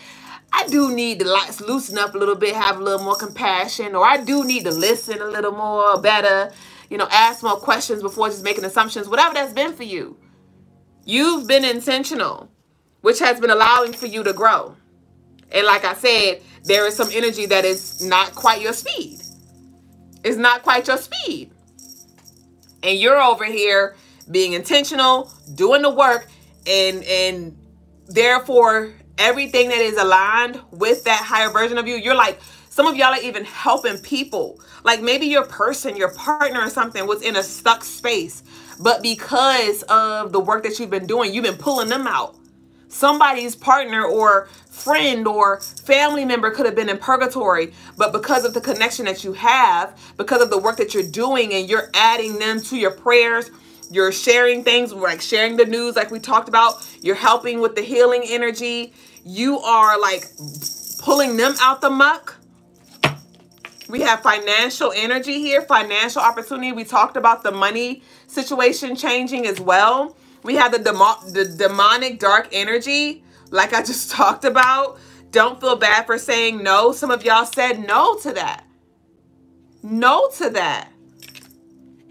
I do need to loosen up a little bit, have a little more compassion, or I do need to listen a little more better, you know, ask more questions before just making assumptions, whatever that's been for you. You've been intentional, which has been allowing for you to grow. And like I said, there is some energy that is not quite your speed. It's not quite your speed. And you're over here being intentional, doing the work, and therefore everything that is aligned with that higher version of you, you're like, some of y'all are even helping people. Like maybe your person, your partner or something was in a stuck space, but because of the work that you've been doing, you've been pulling them out. Somebody's partner or friend or family member could have been in purgatory, but because of the connection that you have, because of the work that you're doing and you're adding them to your prayers, you're sharing things like sharing the news like we talked about, you're helping with the healing energy, you are like pulling them out the muck. We have financial energy here, financial opportunity. We talked about the money situation changing as well. We have the demonic dark energy, like I just talked about. Don't feel bad for saying no. Some of y'all said no to that. No to that.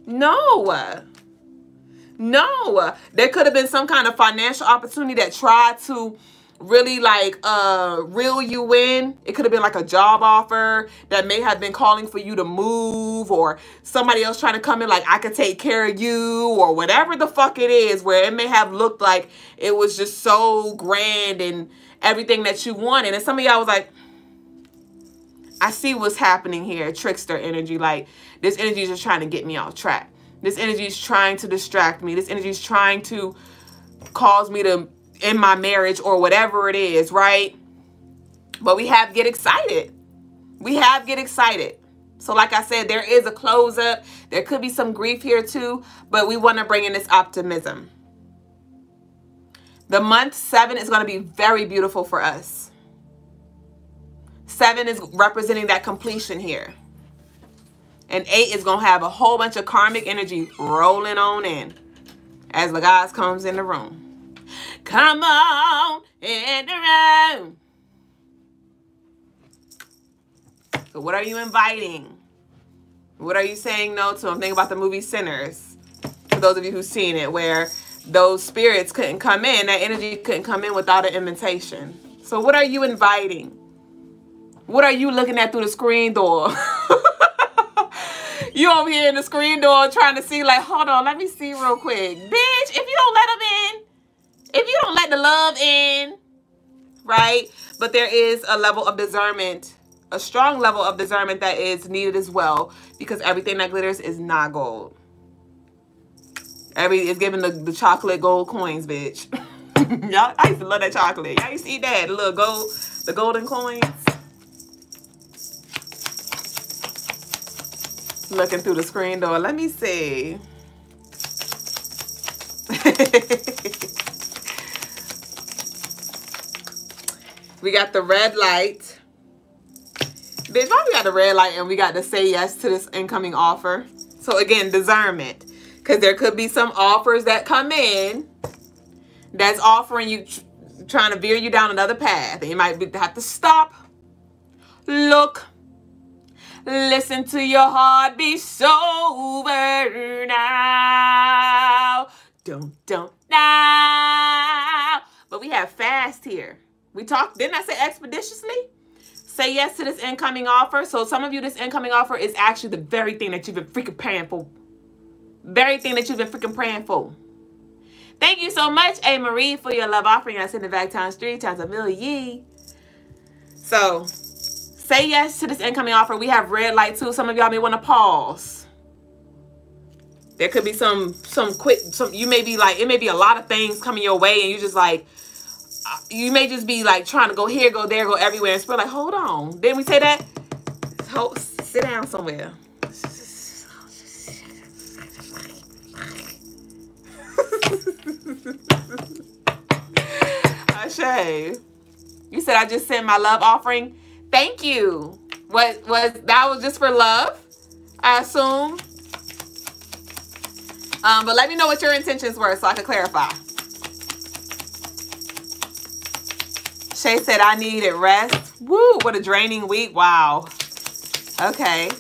No. No. There could have been some kind of financial opportunity that tried to really like reel you in. It could have been like a job offer that may have been calling for you to move, or somebody else trying to come in like, I could take care of you, or whatever the fuck it is, where it may have looked like it was just so grand and everything that you wanted. And some of y'all was like, I see what's happening here. Trickster energy. Like this energy is just trying to get me off track. This energy is trying to distract me. This energy is trying to cause me to end my marriage or whatever it is, right? But we have to get excited. We have to get excited. So like I said, there is a close up. There could be some grief here too, but we want to bring in this optimism. The month 7 is going to be very beautiful for us. 7 is representing that completion here. And 8 is going to have a whole bunch of karmic energy rolling on in as the guys comes in the room. Come on in the room. So what are you inviting? What are you saying no to? I'm thinking about the movie Sinners. For those of you who've seen it, where those spirits couldn't come in, that energy couldn't come in without an invitation. So what are you inviting? What are you looking at through the screen door? You over here in the screen door trying to see, like, hold on, let me see real quick. Bitch, if you don't let them in, if you don't let the love in, right? But there is a level of discernment, a strong level of discernment that is needed as well, because everything that glitters is not gold. It's giving the chocolate gold coins, bitch. Y'all, I used to love that chocolate. Y'all used to eat that, the little gold, the golden coins. Looking through the screen door. Let me see. We got the red light. Bitch, why we got the red light and we got to say yes to this incoming offer? So again, discernment. Because there could be some offers that come in that's offering you, trying to veer you down another path. And you might have to stop, look, listen to your heart be sober now. Don't now. But we have fast here. We talked, didn't I say expeditiously? Say yes to this incoming offer. So some of you, this incoming offer is actually the very thing that you've been freaking praying for. Very thing that you've been freaking praying for. Thank you so much, A. Marie, for your love offering. I send it back times 3 times a million. So say yes to this incoming offer. We have red light too. Some of y'all may want to pause. There could be some you may be like, it may be a lot of things coming your way and you just like, you may just be like trying to go here, go there, go everywhere. And it's like, hold on. Didn't we say that? Sit down somewhere. Ashay, you said I just sent my love offering. Thank you. That was just for love, I assume. But let me know what your intentions were so I can clarify. Shay said I needed rest. Woo, what a draining week. Wow. Okay.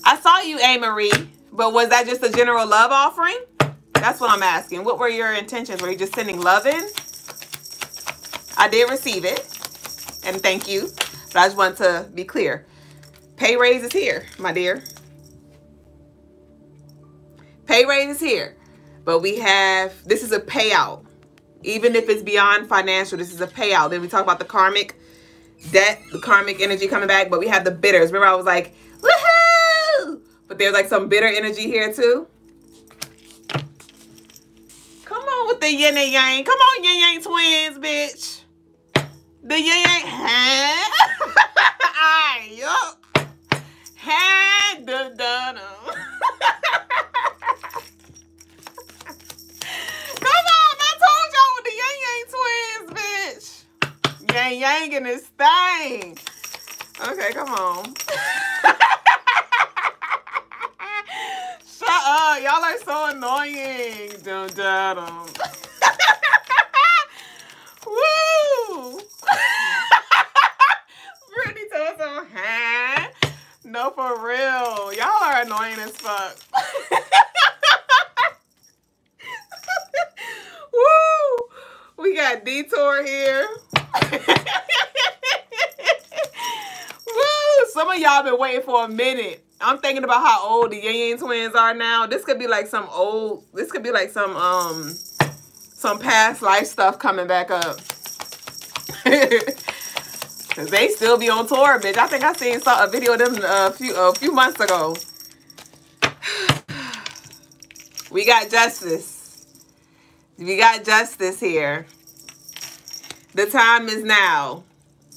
I saw you, A. Marie, but was that just a general love offering? That's what I'm asking. What were your intentions? Were you just sending love in? I did receive it, and thank you. But I just want to be clear. Pay raise is here, my dear. Pay raise is here. But we have, this is a payout. Even if it's beyond financial, this is a payout. Then we talk about the karmic debt, the karmic energy coming back. But we have the bitters. Remember I was like, woohoo! But there's like some bitter energy here too. Come on with the yin and yang. Come on, yin yang twins, bitch. The yin yang. Yup. Had the done. Come on, I told y'all with the yin yang twins, bitch. Yang yang in this thing. Okay, come on. Shut up. Y'all are so annoying. Dum-dum. Woo! Brittany told some huh? No, for real. Y'all are annoying as fuck. Woo! We got Detour here. Woo! Some of y'all been waiting for a minute. I'm thinking about how old the Yin Yang twins are now. This could be like some old, this could be like some past life stuff coming back up. Cause they still be on tour, bitch. I think I saw a video of them a few months ago. We got justice. We got justice here. The time is now.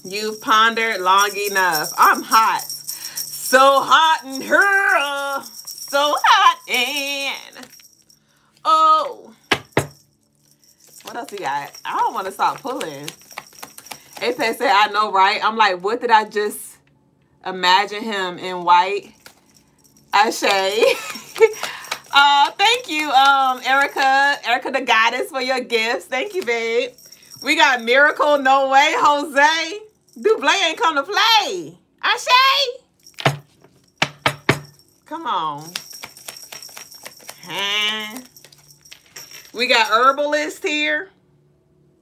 You've pondered long enough. I'm hot. So hot in her. So hot and Oh. What else we got? I don't want to stop pulling. Apex said, I know, right? I'm like, what did I just imagine him in white? Ashe. Thank you, Erica. Erica the goddess for your gifts. Thank you, babe. We got Miracle, No Way, Jose. Dublé ain't come to play. Ashe. Come on. We got Herbalist here.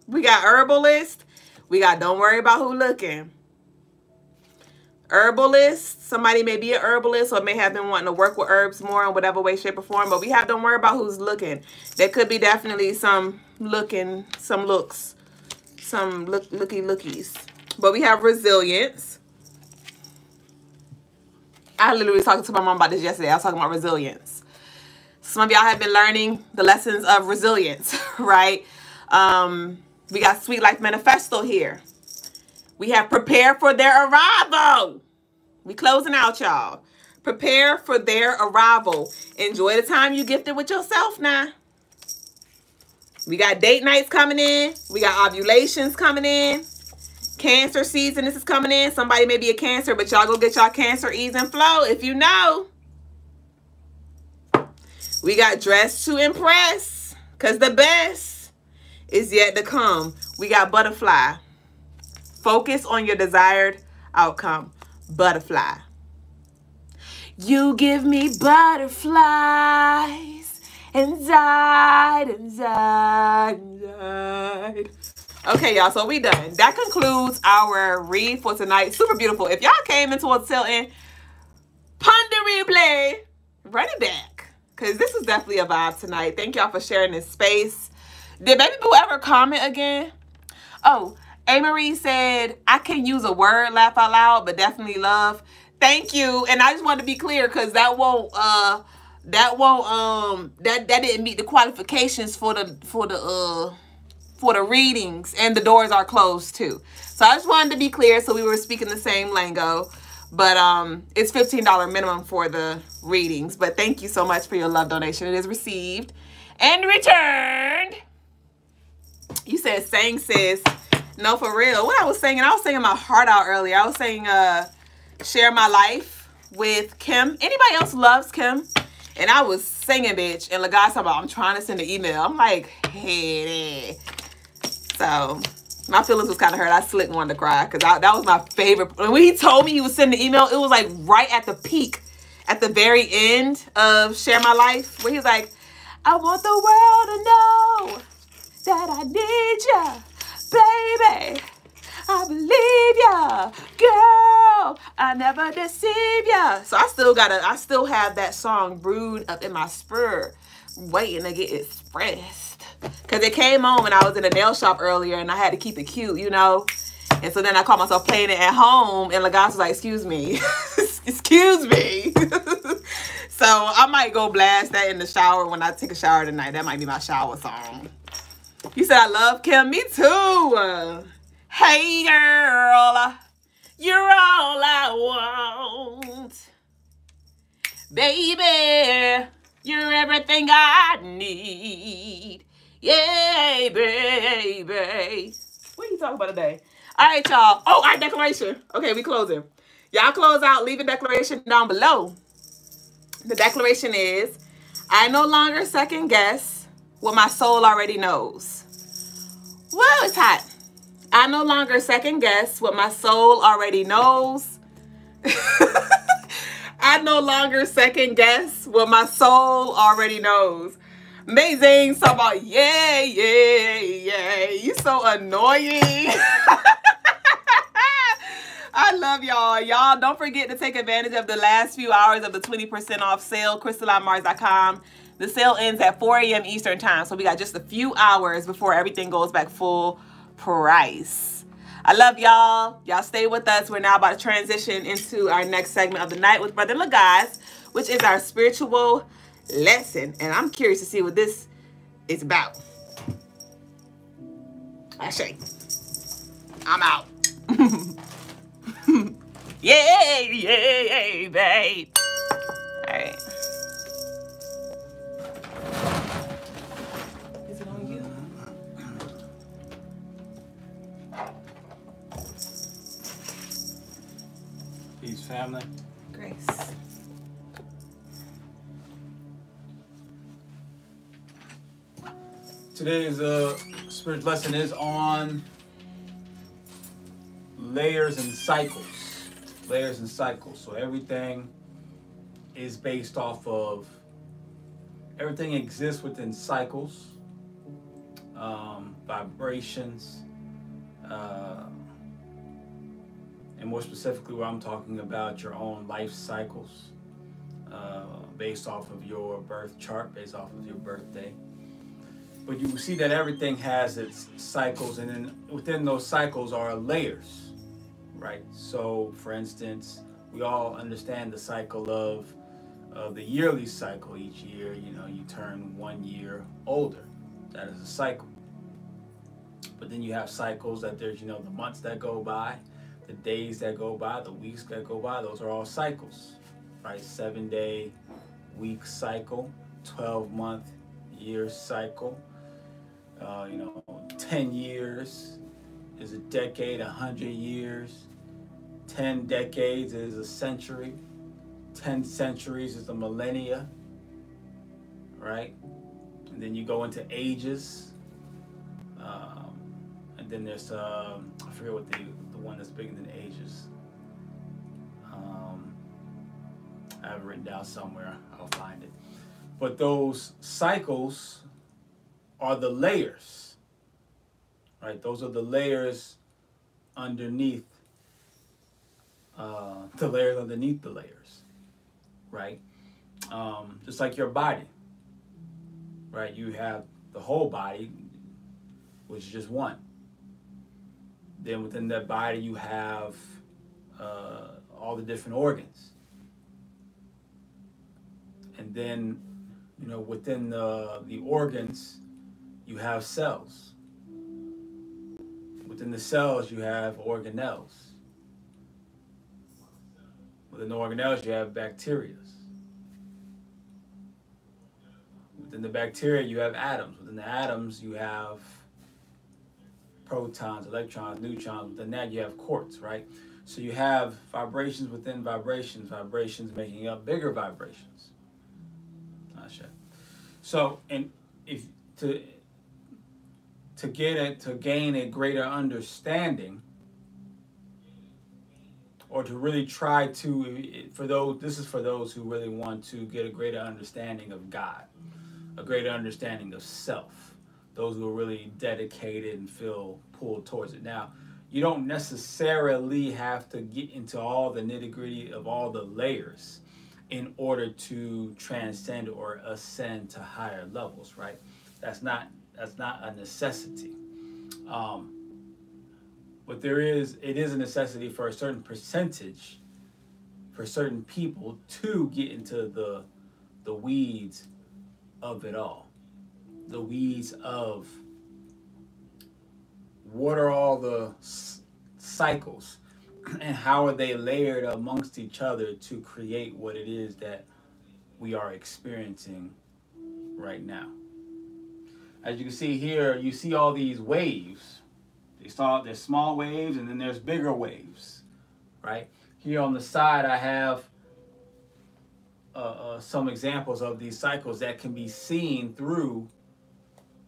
We got Herbalist. We got Don't Worry About Who Looking. Herbalist. Somebody may be an herbalist or may have been wanting to work with herbs more in whatever way, shape, or form. But we have Don't Worry About Who's Looking. There could be definitely some looking, some looks, some lookies. But we have Resilience. I literally was talking to my mom about this yesterday. I was talking about resilience. Some of y'all have been learning the lessons of resilience, right? We got Sweet Life Manifesto here. We have Prepare for Their Arrival. We closing out, y'all. Prepare for their arrival. Enjoy the time you gifted with yourself now. We got date nights coming in. We got ovulations coming in. Cancer season, this is coming in. Somebody may be a Cancer, but y'all go get y'all Cancer ease and flow if you know. We got Dress to Impress, because the best is yet to come. We got Butterfly. Focus on your desired outcome. Butterfly. You give me butterflies inside. Okay, y'all, so we done. That concludes our read for tonight. Super beautiful. If y'all came into a tilting, ponder replay, run it back, because this was definitely a vibe tonight. Thank y'all for sharing this space. Did baby boo ever comment again? Oh, A. Marie said, I can use a word, laugh out loud, but definitely love. Thank you. And I just want to be clear, because that didn't meet the qualifications for the readings, and the doors are closed too. So I just wanted to be clear, so we were speaking the same lingo. But it's $15 minimum for the readings. But thank you so much for your love donation. It is received and returned. You said sang, sis. No, for real. What I was singing my heart out earlier. I was saying Share My Life with Kim. Anybody else loves Kim? And I was singing, bitch. And the guy talking about, I'm trying to send an email. I'm like, hey. So my feelings was kind of hurt. I slick wanted to cry, because that was my favorite. When he told me he was sending the email, it was like right at the peak, at the very end of Share My Life, where he's like, I want the world to know that I need ya, baby. I believe ya, girl. I never deceive ya. So I still have that song brewed up in my spirit, waiting to get expressed. Because it came on when I was in a nail shop earlier, and I had to keep it cute, you know. And so then I caught myself playing it at home, and Lagos was like, excuse me. Excuse me. So I might go blast that in the shower when I take a shower tonight. That might be my shower song. You said I love Kim. Me too. Hey, girl. You're all I want. Baby, you're everything I need. Yay, baby. What are you talking about today? All right, y'all. Oh, our declaration. Okay, we closing. Y'all close out. Leave a declaration down below. The declaration is, I no longer second guess what my soul already knows. Whoa, it's hot. I no longer second guess what my soul already knows. I no longer second guess what my soul already knows. Amazing. So about yay. You so annoying. I love y'all. Y'all don't forget to take advantage of the last few hours of the 20% off sale, CrystalineMars.com. The sale ends at 4 a.m. Eastern time. So we got just a few hours before everything goes back full price. I love y'all. Y'all stay with us. We're now about to transition into our next segment of the night with Brother Lagos, which is our spiritual lesson. And I'm curious to see what this is about. Ashe. I'm out. Yay, babe. All right. Greetings, family. Grace. Today's spiritual lesson is on layers and cycles. Layers and cycles. So everything is based off of, everything exists within cycles, vibrations, and more specifically where I'm talking about your own life cycles, based off of your birth chart, based off of your birthday. But you will see that everything has its cycles, and then within those cycles are layers, right? So for instance, we all understand the cycle of the yearly cycle. Each year, you know, you turn 1 year older. That is a cycle. But then you have cycles that there's, you know, the months that go by, the days that go by, the weeks that go by. Those are all cycles, right? 7-day week cycle, 12-month year cycle. 10 years is a decade, 100 years. 10 decades is a century. 10 centuries is a millennia, right? And then you go into ages. And then there's, I forget what the one that's bigger than ages. I have it written down somewhere. I'll find it. But those cycles are the layers, right? Those are the layers underneath, the layers, right? Just like your body, right? You have the whole body, which is just one. Then within that body, you have all the different organs. And then, you know, within the organs, you have cells. Within the cells, you have organelles. Within the organelles, you have bacteria. Within the bacteria, you have atoms. Within the atoms, you have protons, electrons, neutrons. Within that, you have quarks, right? So you have vibrations within vibrations, vibrations making up bigger vibrations. So, and if to gain a greater understanding, or to really try to, this is for those who really want to get a greater understanding of God, a greater understanding of self, those who are really dedicated and feel pulled towards it. Now, you don't necessarily have to get into all the nitty-gritty of all the layers in order to transcend or ascend to higher levels, right? That's not a necessity. But it is a necessity for a certain percentage, for certain people to get into the weeds of it all. The weeds of what are all the cycles and how are they layered amongst each other to create what it is that we are experiencing right now. As you can see here, you see all these waves. There's small waves and then there's bigger waves, right? Here on the side, I have some examples of these cycles that can be seen through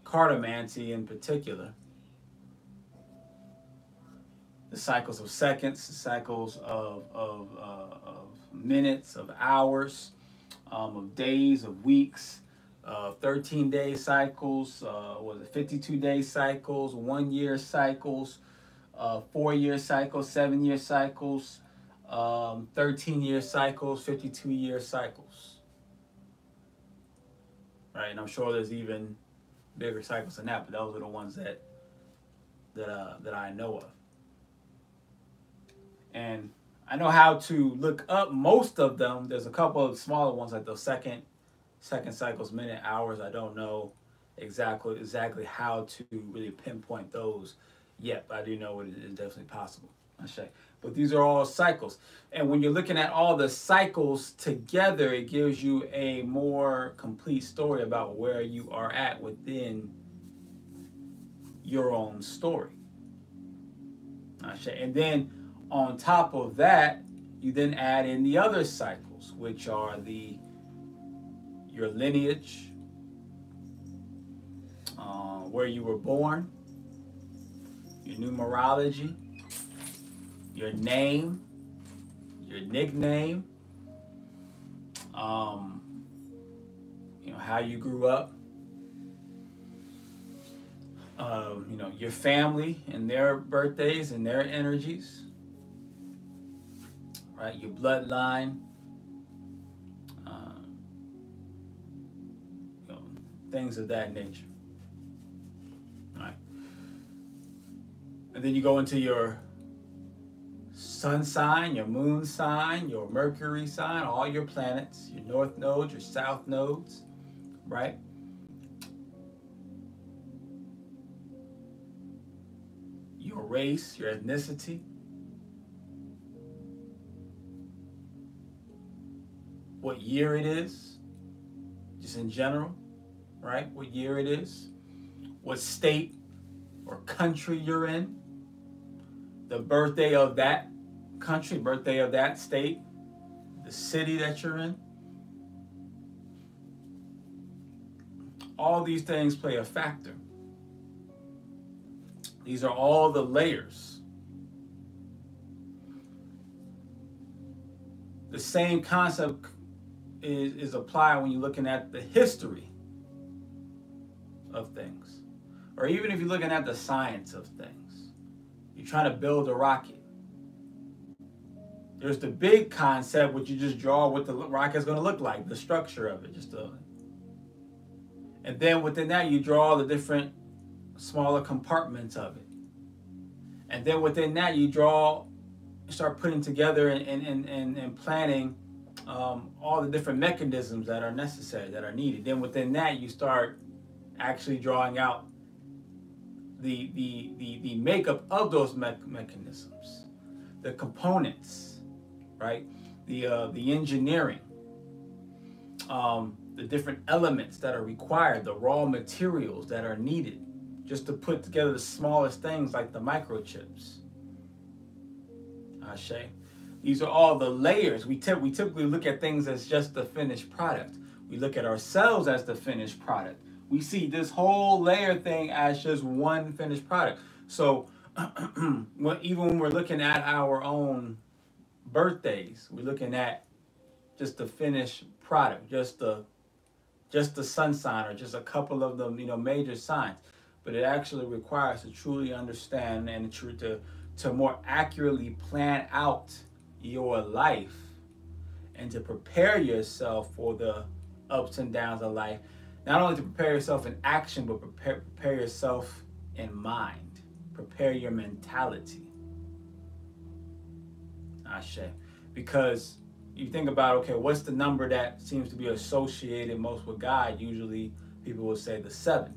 cartomancy in particular. The cycles of seconds, the cycles of minutes, of hours, of days, of weeks, 13-day cycles, 52-day cycles, 1 year cycles, 4-year cycles, 7-year cycles, 13-year cycles, 52-year cycles. Right, and I'm sure there's even bigger cycles than that, but those are the ones that I know of. And I know how to look up most of them. There's a couple of smaller ones like those second cycles, minute, hours. I don't know exactly how to really pinpoint those yet, but I do know it is definitely possible. But these are all cycles. And when you're looking at all the cycles together, it gives you a more complete story about where you are at within your own story. And then on top of that, you then add in the other cycles, which are your lineage, where you were born, your numerology, your name, your nickname, how you grew up, your family and their birthdays and their energies, right? Your bloodline, things of that nature, right? And then you go into your sun sign, your moon sign, your Mercury sign, all your planets, your north nodes, your south nodes, right? Your race, your ethnicity, what year it is, just in general, right? What year it is, what state or country you're in, the birthday of that country, birthday of that state, the city that you're in. All these things play a factor. These are all the layers. The same concept is applied when you're looking at the history of things. Or even if you're looking at the science of things. You're trying to build a rocket. There's the big concept, which you just draw what the rocket's going to look like, the structure of it. And then within that, you draw the different smaller compartments of it. And then within that, you start putting together and planning all the different mechanisms that are necessary, that are needed. Then within that, you start actually drawing out the makeup of those mechanisms, the components, right? The engineering, the different elements that are required, the raw materials that are needed just to put together the smallest things like the microchips. Ashe. These are all the layers. We typically look at things as just the finished product. We look at ourselves as the finished product. We see this whole layer thing as just one finished product. So even when we're looking at our own birthdays, we're looking at just the finished product, just the sun sign, or just a couple of the major signs. But it actually requires to truly understand and to more accurately plan out your life and to prepare yourself for the ups and downs of life. Not only to prepare yourself in action, but prepare yourself in mind. Prepare your mentality. Ashe. Because you think about, okay, what's the number that seems to be associated most with God? Usually people will say the 7.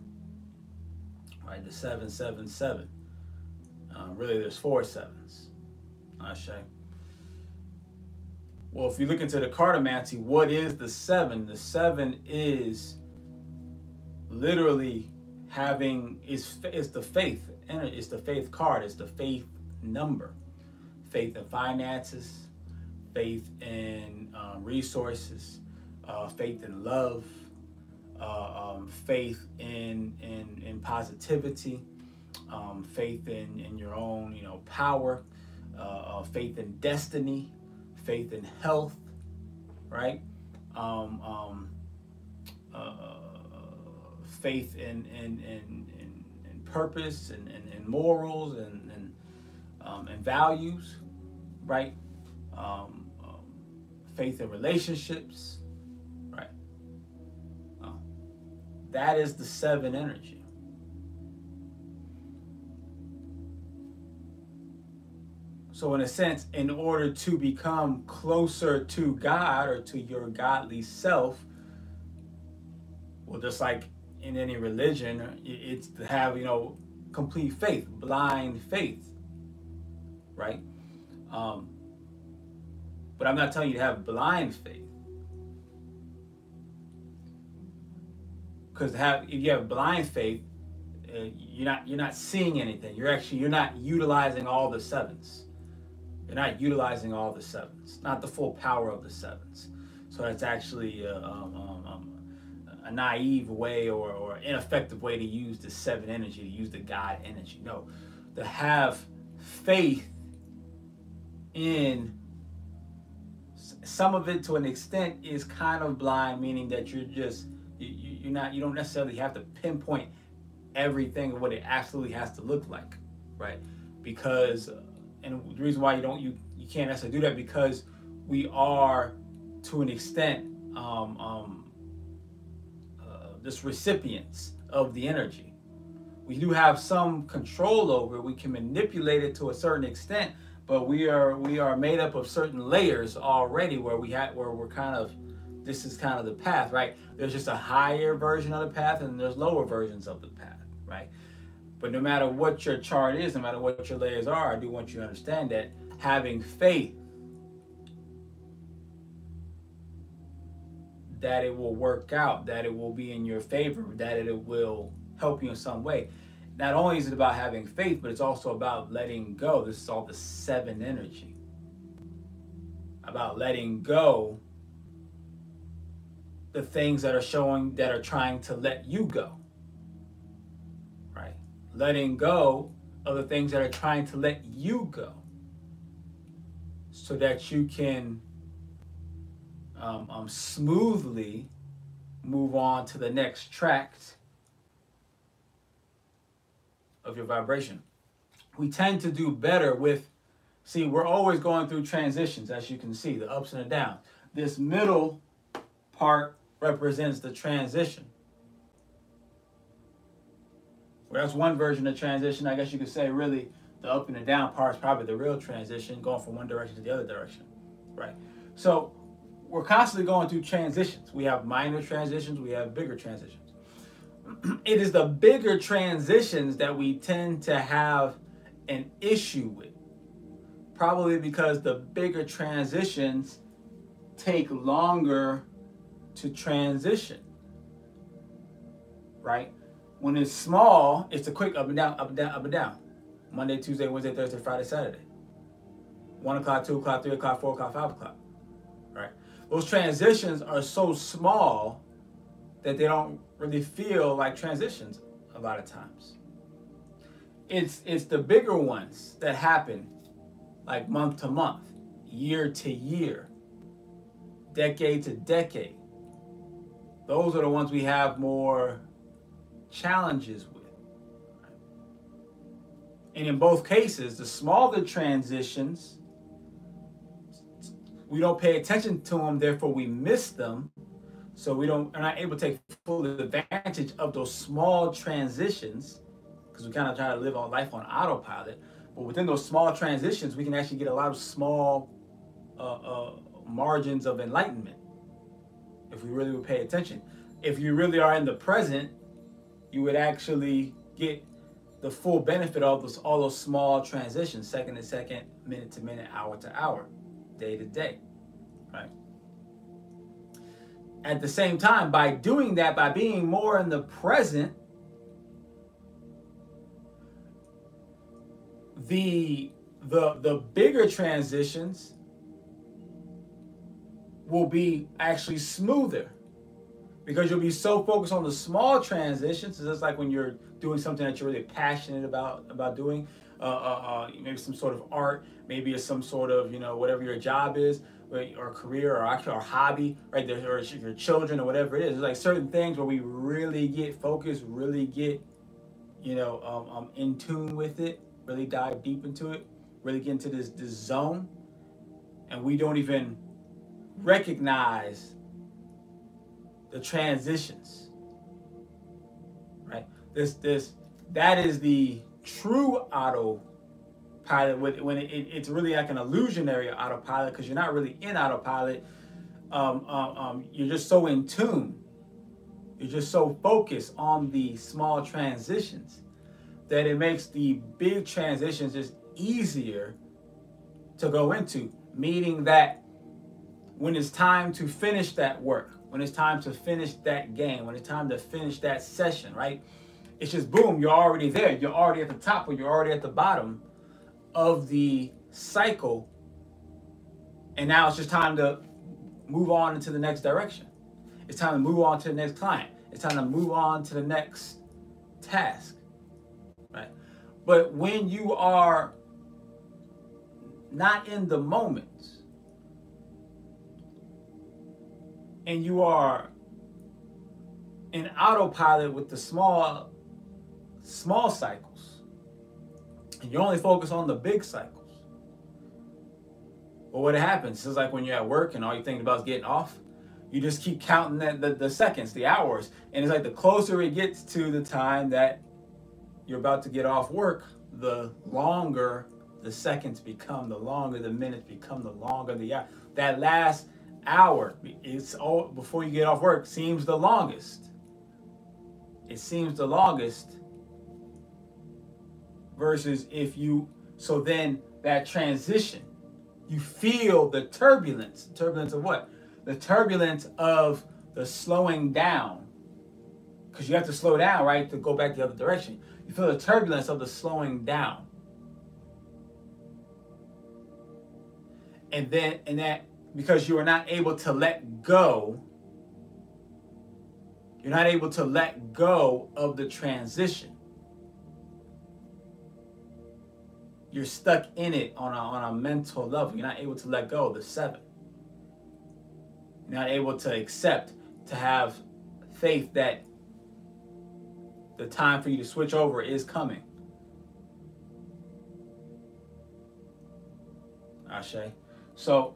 Right, the 777. Really, there's 4 7s. Ashe. Well, if you look into the cartomancy, what is the 7? The 7 is literally is the faith. It's the faith card. It's the faith number. Faith in finances, faith in resources, faith in love, faith in positivity, faith in your own power, faith in destiny, faith in health, right? Faith in purpose and morals and values, right? Faith in relationships, right? That is the 7 energy. So in a sense, in order to become closer to God or to your godly self, well, just like in any religion, it's to have, complete faith, blind faith, right? But I'm not telling you to have blind faith. Because if you have blind faith, you're not seeing anything. You're not utilizing all the 7s. You're not utilizing all the sevens, not the full power of the sevens. So that's actually a naive way or ineffective way to use the seven energy, to use the God energy. No, to have faith in some of it to an extent is kind of blind, meaning that you're just you don't necessarily have to pinpoint everything of what it absolutely has to look like, right? Because and the reason why you can't necessarily do that, because we are to an extent just recipients of the energy. We do have some control over it. We can manipulate it to a certain extent, but we are made up of certain layers already where we're kind of, this is kind of the path, right? There's just a higher version of the path and there's lower versions of the path, right? But no matter what your chart is, no matter what your layers are, I do want you to understand that having faith that it will work out, that it will be in your favor, that it will help you in some way. Not only is it about having faith, but it's also about letting go. This is all the seven energy. About letting go the things that are trying to let you go. Right? Letting go of the things that are trying to let you go. So that you can smoothly move on to the next tract of your vibration. We tend to do better with, see, we're always going through transitions, as you can see, the ups and the downs. This middle part represents the transition. Well, that's one version of transition. I guess you could say really the up and the down part is probably the real transition, going from one direction to the other direction, right? So we're constantly going through transitions. We have minor transitions, we have bigger transitions. It is the bigger transitions that we tend to have an issue with. Probably because the bigger transitions take longer to transition, right? When it's small, it's a quick up and down, up and down, up and down. Monday, Tuesday, Wednesday, Thursday, Friday, Saturday. 1 o'clock, 2 o'clock, 3 o'clock, 4 o'clock, 5 o'clock, right? Those transitions are so small that they don't really feel like transitions a lot of times. It's the bigger ones that happen like month to month, year to year, decade to decade. Those are the ones we have more challenges with. And in both cases, the smaller transitions, we don't pay attention to them, therefore we miss them. So are not able to take full advantage of those small transitions because we kind of try to live our life on autopilot. But within those small transitions, we can actually get a lot of small margins of enlightenment if we really would pay attention. If you really are in the present, you would actually get the full benefit of all those small transitions, second to second, minute to minute, hour to hour, day to day, right? At the same time, by doing that, by being more in the present, the bigger transitions will be actually smoother because you'll be so focused on the small transitions. It's just like when you're doing something that you're really passionate about doing, maybe some sort of art, maybe it's some sort of, whatever your job is, or career, or actually our hobby, right? Or your children, or whatever it is. There's like certain things where we really get focused, really get, in tune with it, really dive deep into it, really get into this zone, and we don't even recognize the transitions, right? That is the true autopilot, when it's really like an illusionary autopilot, because you're not really in autopilot. You're just so in tune, you're just so focused on the small transitions that it makes the big transitions just easier to go into, meaning that when it's time to finish that work, when it's time to finish that game, when it's time to finish that session, right? It's just boom, you're already there. You're already at the top, or you're already at the bottom of the cycle And now it's just time to move on into the next direction. It's time to move on to the next client. It's time to move on to the next task, right? But when you are not in the moment and you are in autopilot with the small cycles, and you only focus on the big cycles, well, what happens is like when you're at work and all you're thinking about is getting off, you just keep counting the seconds, the hours, and it's like the closer it gets to the time that you're about to get off work, the longer the seconds become, the longer the minutes become, the longer the hour. That last hour, it's all before you get off work, seems the longest. It seems the longest versus if you, so then that transition, you feel the turbulence. Turbulence of what? The turbulence of the slowing down. Because you have to slow down, right, to go back the other direction. You feel the turbulence of the slowing down. And that, because you are not able to let go, you're not able to let go of the transition. You're stuck in it on a mental level. You're not able to let go of the 7. You're not able to accept, to have faith that the time for you to switch over is coming. Ashe. So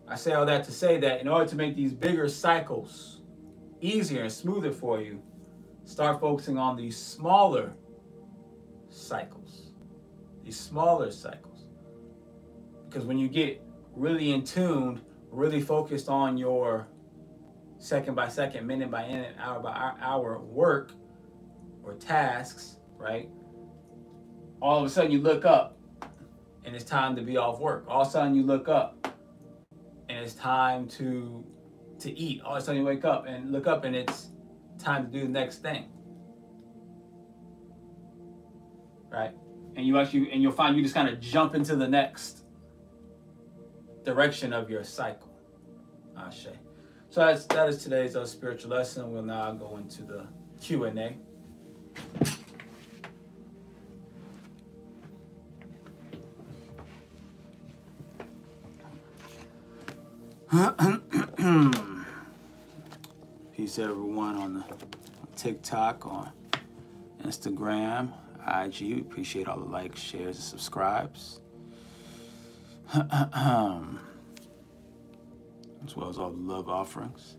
I say all that to say that in order to make these bigger cycles easier and smoother for you, start focusing on these smaller cycles. These smaller cycles. Because when you get really in tune, really focused on your second by second, minute by minute, hour by hour work or tasks, right? All of a sudden you look up and it's time to be off work. All of a sudden you look up and it's time to eat. All of a sudden you wake up and look up and it's time to do the next thing. Right? And you'll find you just kind of jump into the next direction of your cycle. Ashe. So that is today's spiritual lesson. We'll now go into the Q&A. Peace everyone on TikTok, on Instagram, IG. We appreciate all the likes, shares, and subscribes. As well as all the love offerings.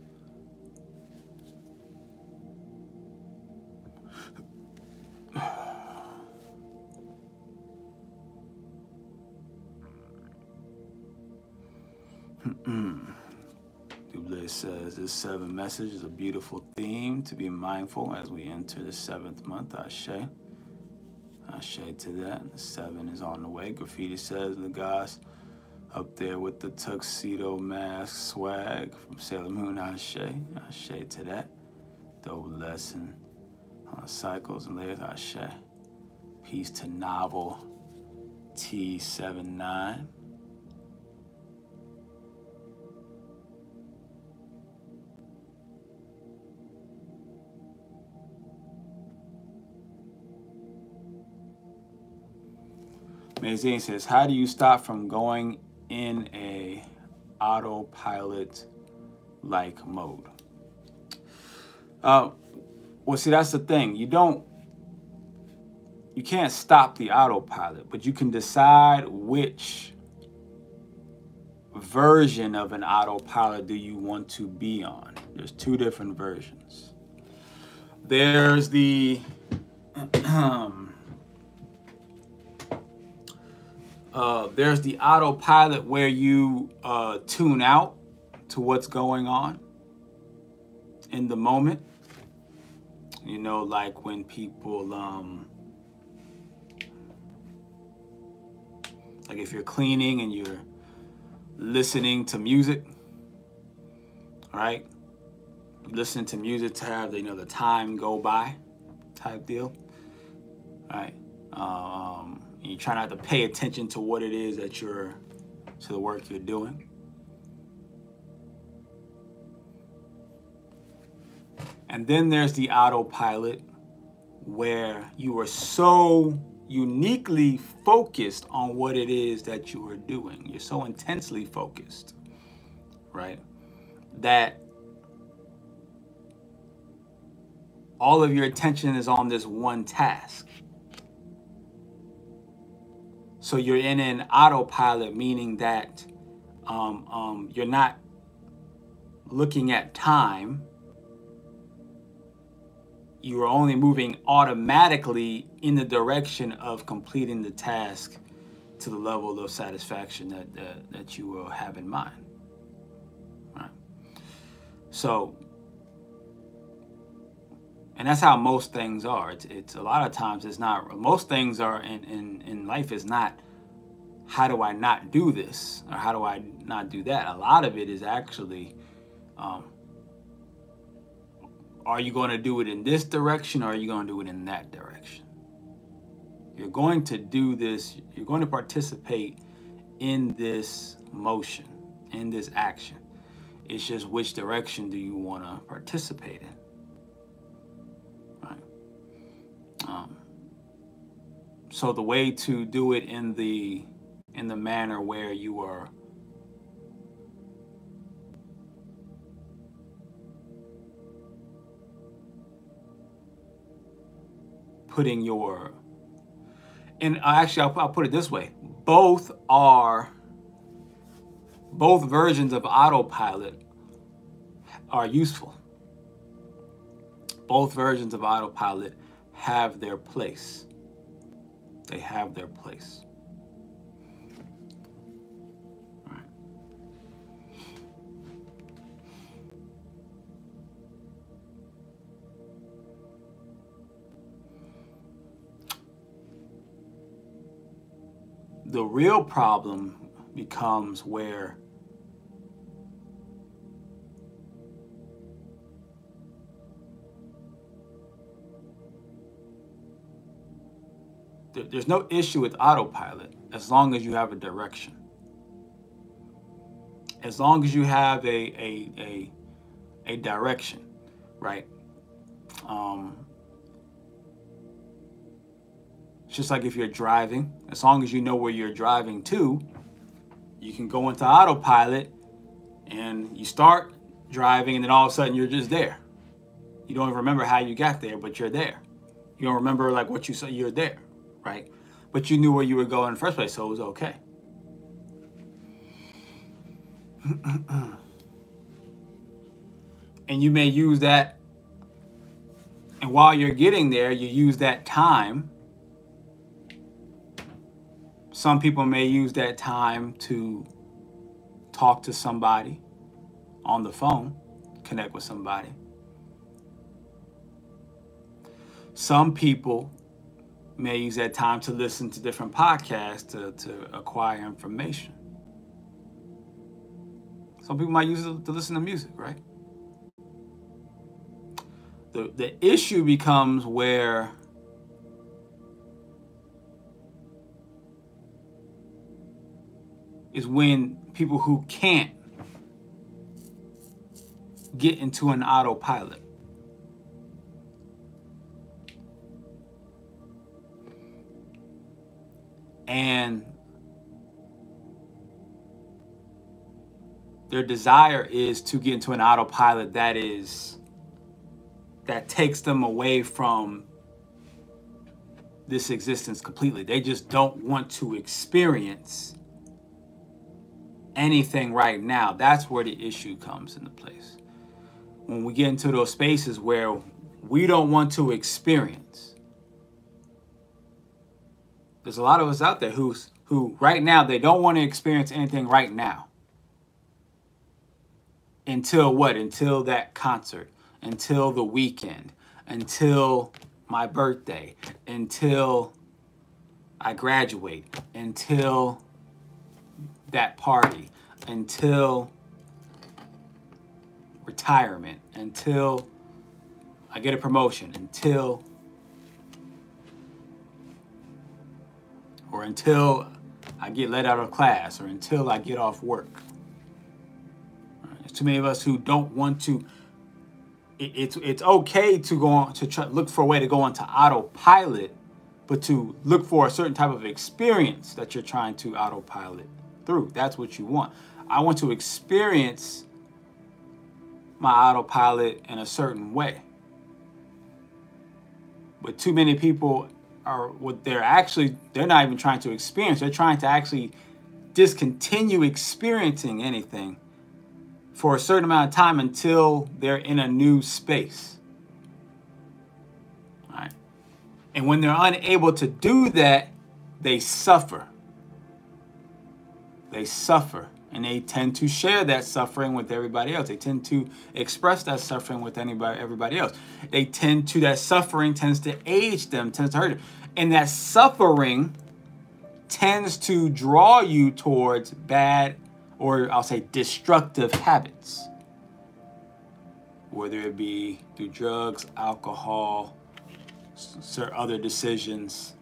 Dublé says, this 7 message is a beautiful theme to be mindful as we enter the 7th month. Ashe. Ashe to that. The 7 is on the way. Graffiti says, the guys up there with the tuxedo mask swag from Sailor Moon. Ashe. Ashe to that. Dope lesson on cycles and layers. Ashe. Peace to Novel T79. Mazine says, how do you stop from going in a autopilot-like mode? Well, see, that's the thing. You can't stop the autopilot, but you can decide which version of an autopilot do you want to be on. There's 2 different versions. There's the there's the autopilot where you tune out to what's going on in the moment. You know, like when people, like if you're cleaning and you're listening to music, right? Listen to music to have the, the time go by type deal, right? You try not to pay attention to what it is to the work you're doing, And then there's the autopilot, where you are so uniquely focused on what it is that you are doing. You're so intensely focused, right? That all of your attention is on this one task. So you're in an autopilot, meaning that you're not looking at time. You are only moving automatically in the direction of completing the task to the level of satisfaction that you will have in mind. Right? So, and that's how most things are. It's a lot of times it's not. Most things are in life is not, how do I not do this, or how do I not do that? A lot of it is actually, are you going to do it in this direction, or are you going to do it in that direction? You're going to do this, you're going to participate in this motion, in this action. It's just which direction do you want to participate in? Right. So the way to do it in the manner where you are putting your, and actually I'll put it this way, both versions of autopilot are useful. Both versions of autopilot have their place. They have their place. All right. The real problem becomes where there's no issue with autopilot as long as you have a direction. As long as you have a direction, right? It's just like if you're driving, as long as you know where you're driving to, you can go into autopilot and you start driving and then all of a sudden you're just there. You don't even remember how you got there, but you're there. You don't remember like what you saw, you're there, right? But you knew where you were going in the first place, so it was okay. And you may use that, and while you're getting there, you use that time. Some people may use that time to talk to somebody on the phone, connect with somebody. Some people may use that time to listen to different podcasts to acquire information. Some people might use it to listen to music, right? The issue becomes where is when people who can't get into an autopilot. And their desire is to get into an autopilot that takes them away from this existence completely. They just don't want to experience anything right now. That's where the issue comes into place. When we get into those spaces where we don't want to experience. There's a lot of us out there who right now, they don't want to experience anything right now. Until what? Until that concert, until the weekend, until my birthday, until I graduate, until that party, until retirement, until I get a promotion, until I get let out of class, or until I get off work. There's too many of us who don't want to it's okay to go on to look for a way to go onto autopilot, but to look for a certain type of experience that you're trying to autopilot through. That's what you want. I want to experience my autopilot in a certain way. But too many people are what they're not even trying to experience. They're trying to actually discontinue experiencing anything for a certain amount of time until they're in a new space. All right. And when they're unable to do that, they suffer. They suffer. And they tend to share that suffering with everybody else. They tend to express that suffering with everybody else. That suffering tends to age them, tends to hurt them. And that suffering tends to draw you towards bad, or I'll say destructive habits. Whether it be through drugs, alcohol, other decisions,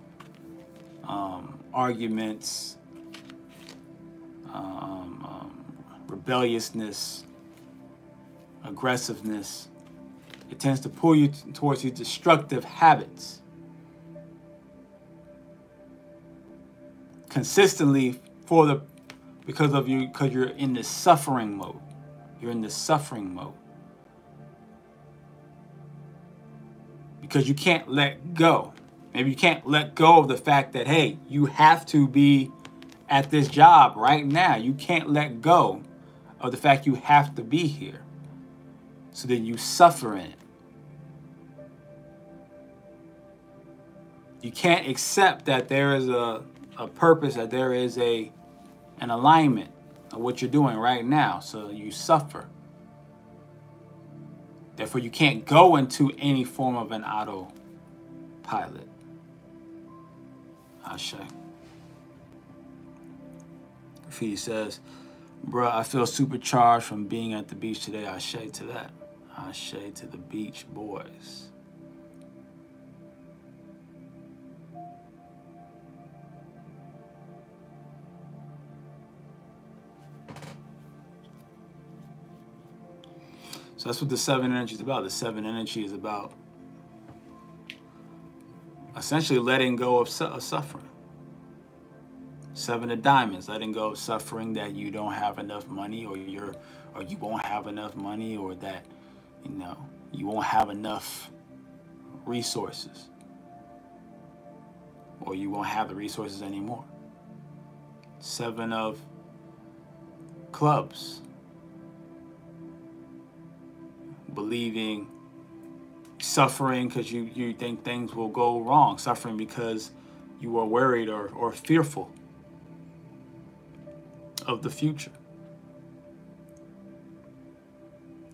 arguments, rebelliousness, aggressiveness. It tends to pull you towards these destructive habits. Consistently because you're in the suffering mode. You're in the suffering mode. Because you can't let go. Maybe you can't let go of the fact that, hey, you have to be at this job right now. You can't let go of the fact you have to be here. So then you suffer in it. You can't accept that there is a purpose, that there is an alignment of what you're doing right now. So you suffer. Therefore, you can't go into any form of an autopilot. Ashe. He says, bruh, I feel supercharged from being at the beach today. Ashe to that. Ashe to the beach boys. So that's what the 7 energy is about. The 7 energy is about essentially letting go of suffering. 7 of diamonds, letting go of suffering that you don't have enough money, or you won't have enough money, or that you won't have enough resources, or you won't have the resources anymore. 7 of clubs, believing, suffering because you think things will go wrong, suffering because you are worried or fearful of the future.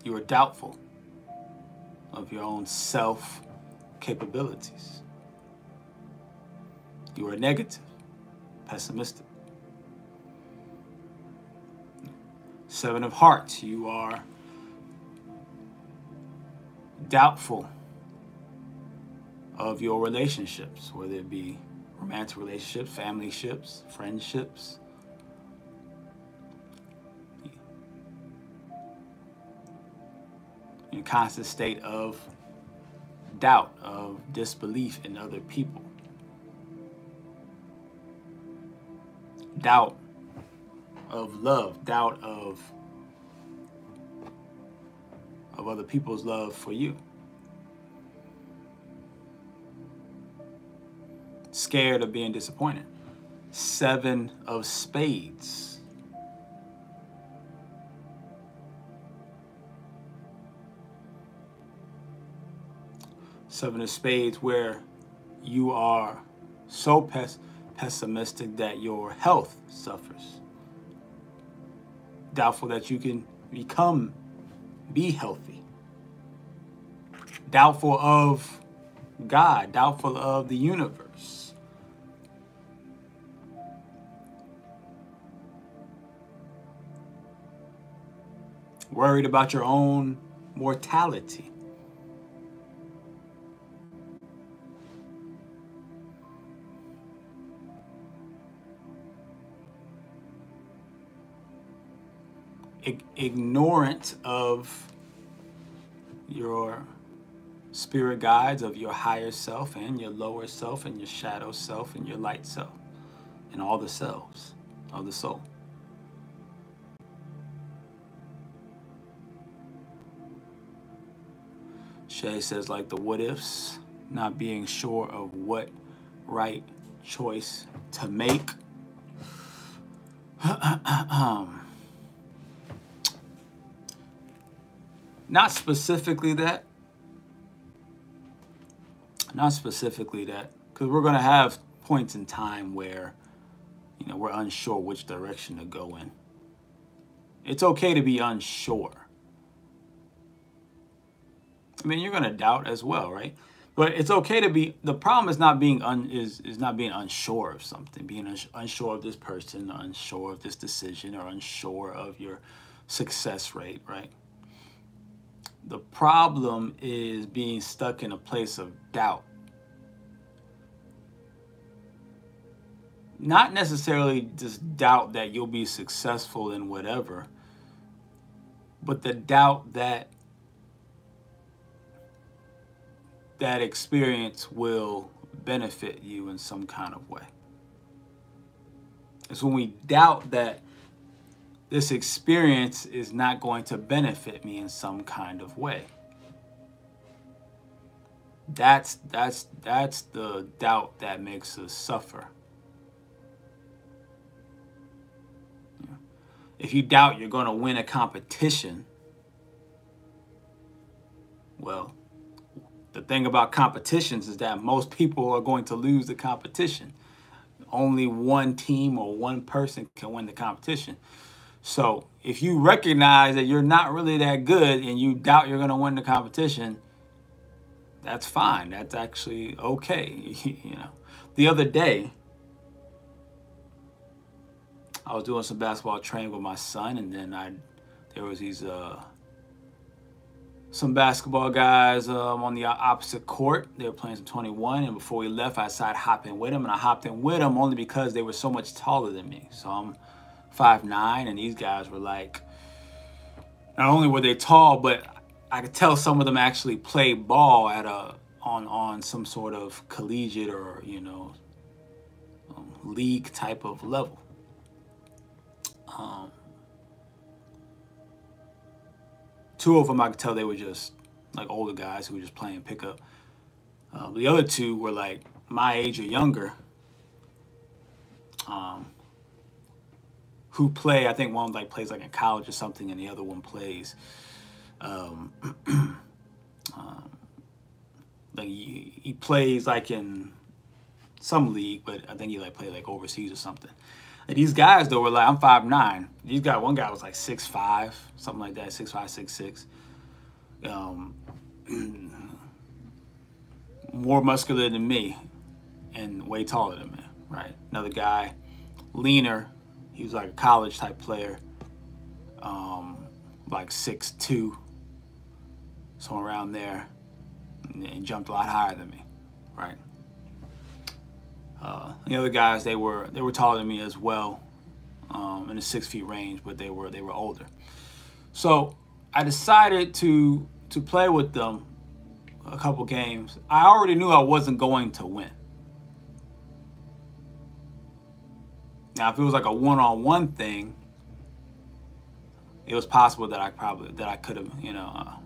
You are doubtful of your own self capabilities. You are negative, pessimistic. 7 of hearts, you are doubtful of your relationships, whether it be romantic relationships, family ships, friendships. In a constant state of doubt, of disbelief in other people. Doubt of love, doubt of other people's love for you. Scared of being disappointed. 7 of spades. Seven of spades, where you are so pessimistic that your health suffers. Doubtful that you can be healthy. Doubtful of God, doubtful of the universe. Worried about your own mortality. Ignorant of your spirit guides of your higher self and your lower self and your shadow self and your light self and all the selves of the soul. Shay says, like the what ifs, not being sure of what right choice to make. Not specifically that. Not specifically that. Because we're going to have points in time where, you know, we're unsure which direction to go in. It's okay to be unsure. I mean, you're going to doubt as well, right? But it's okay to be. The problem is not being not being unsure of something, being unsure of this person, unsure of this decision, or unsure of your success rate, right? The problem is being stuck in a place of doubt. Not necessarily just doubt that you'll be successful in whatever, but the doubt that that experience will benefit you in some kind of way. It's when we doubt that this experience is not going to benefit me in some kind of way. That's the doubt that makes us suffer. If you doubt you're going to win a competition, well, the thing about competitions is that most people are going to lose the competition. Only one team or one person can win the competition. So if you recognize that you're not really that good and you doubt you're going to win the competition, that's fine. That's actually okay. You know, the other day, I was doing some basketball training with my son, and then there was these some basketball guys on the opposite court. They were playing some 21, and before we left, I decided to hop in with them, and I hopped in with them only because they were so much taller than me. So I'm 5'9", and these guys were like, not only were they tall, but I could tell some of them actually played ball at on some sort of collegiate or, you know, league type of level. Two of them, I could tell they were just like older guys who were just playing pickup. The other two were like my age or younger, who play. I think one like plays like in college or something, and the other one plays like he plays like in some league, but I think he like played like overseas or something. And these guys though were like, I'm 5'9". These guys, one guy was like 6'5", something like that, 6'5", 6'6". More muscular than me and way taller than me, right? Another guy, leaner, he was like a college type player, like 6'2", somewhere around there, and jumped a lot higher than me, right? The other guys, they were taller than me as well, in the 6 feet range, but they were older. So I decided to play with them a couple games. I already knew I wasn't going to win. Now, if it was like a one-on-one thing, it was possible that I could have, you know,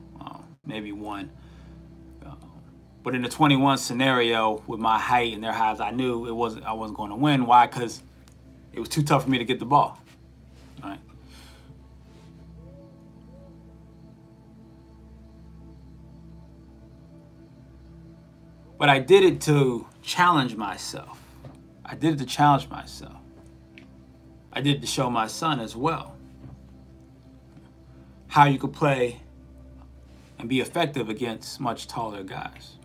maybe won. But in the 21 scenario, with my height and their heights, I knew I wasn't going to win. Why? Because it was too tough for me to get the ball. All right. But I did it to challenge myself. I did it to challenge myself. I did it to show my son as well how you could play and be effective against much taller guys.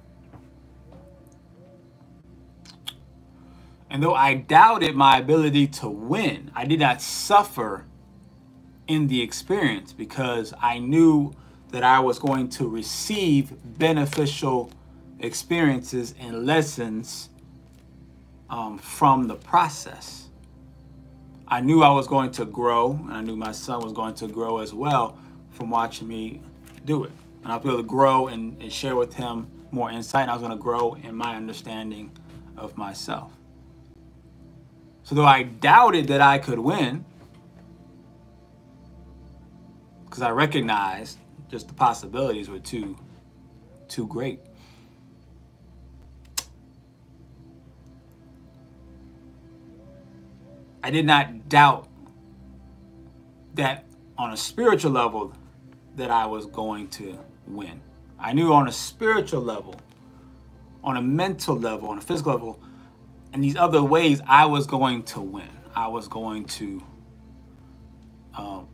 And though I doubted my ability to win, I did not suffer in the experience because I knew that I was going to receive beneficial experiences and lessons from the process. I knew I was going to grow, and I knew my son was going to grow as well from watching me do it. And I'll be able to grow and share with him more insight. And I was going to grow in my understanding of myself. So though I doubted that I could win, because I recognized just the possibilities were too great. I did not doubt that on a spiritual level that I was going to win. I knew on a spiritual level, on a mental level, on a physical level, and these other ways I was going to win. I was going to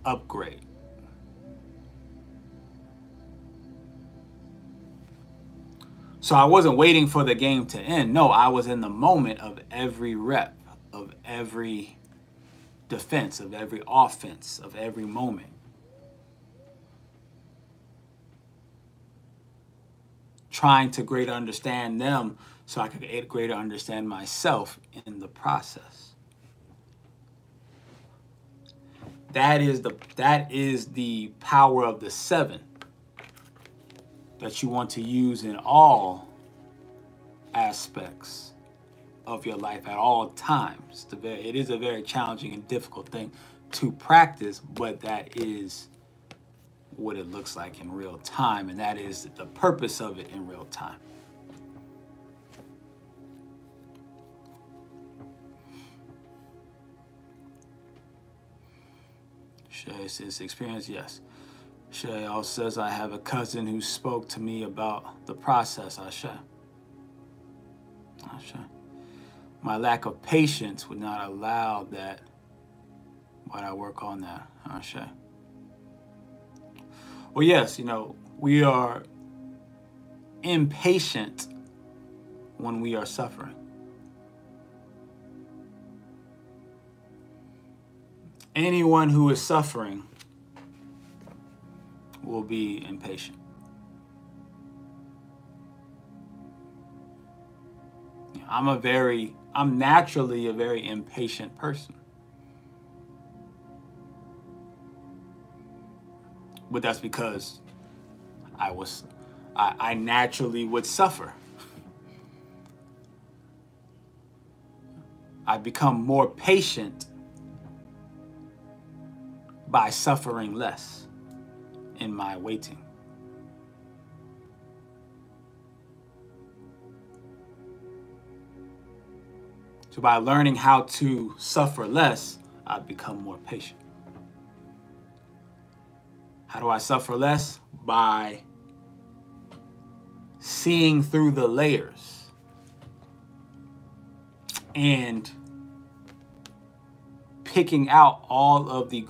upgrade. So I wasn't waiting for the game to end. No, I was in the moment of every rep, of every defense, of every offense, of every moment. Trying to greater understand them so I could greater understand myself in the process. That is the power of the 7 that you want to use in all aspects of your life at all times. It is a very challenging and difficult thing to practice, but that is what it looks like in real time, and that is the purpose of it in real time. Shay says, experience, yes. Shay also says, I have a cousin who spoke to me about the process. Ashe. My lack of patience would not allow that, but I work on that. Ashe. Well, yes, we are impatient when we are suffering. Anyone who is suffering will be impatient. I'm naturally a very impatient person. But that's because I naturally would suffer. I become more patient by suffering less in my waiting. So by learning how to suffer less, I become more patient. How do I suffer less? By seeing through the layers and picking out all of the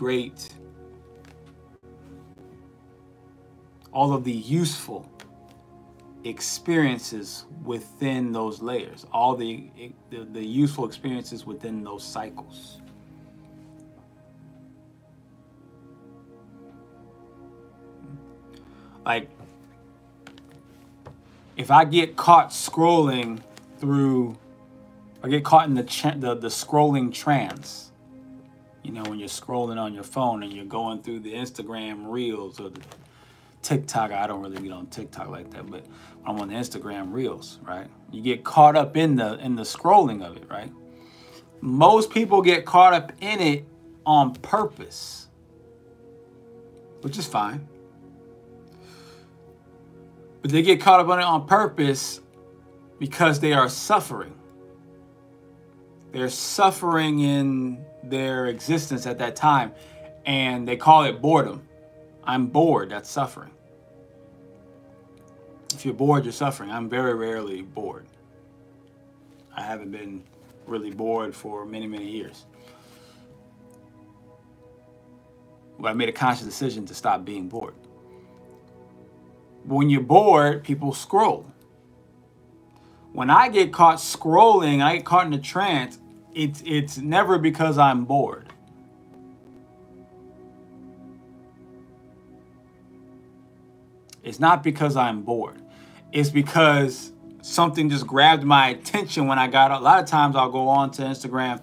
useful experiences within those layers, all the useful experiences within those cycles. Like, if I get caught scrolling through, I get caught in the scrolling trance, when you're scrolling on your phone and you're going through the Instagram Reels or the TikTok. I don't really get on TikTok like that, but I'm on the Instagram Reels, right? You get caught up in the scrolling of it, right? Most people get caught up in it on purpose, which is fine. But they get caught up on it on purpose because they are suffering. They're suffering in their existence at that time, and they call it boredom. I'm bored, that's suffering. If you're bored, you're suffering. I'm very rarely bored. I haven't been really bored for many, many years. Well, I made a conscious decision to stop being bored. But when you're bored, people scroll. When I get caught scrolling, I get caught in a trance, it's never because I'm bored. It's not because I'm bored. It's because something just grabbed my attention when I got a lot of times I'll go on to Instagram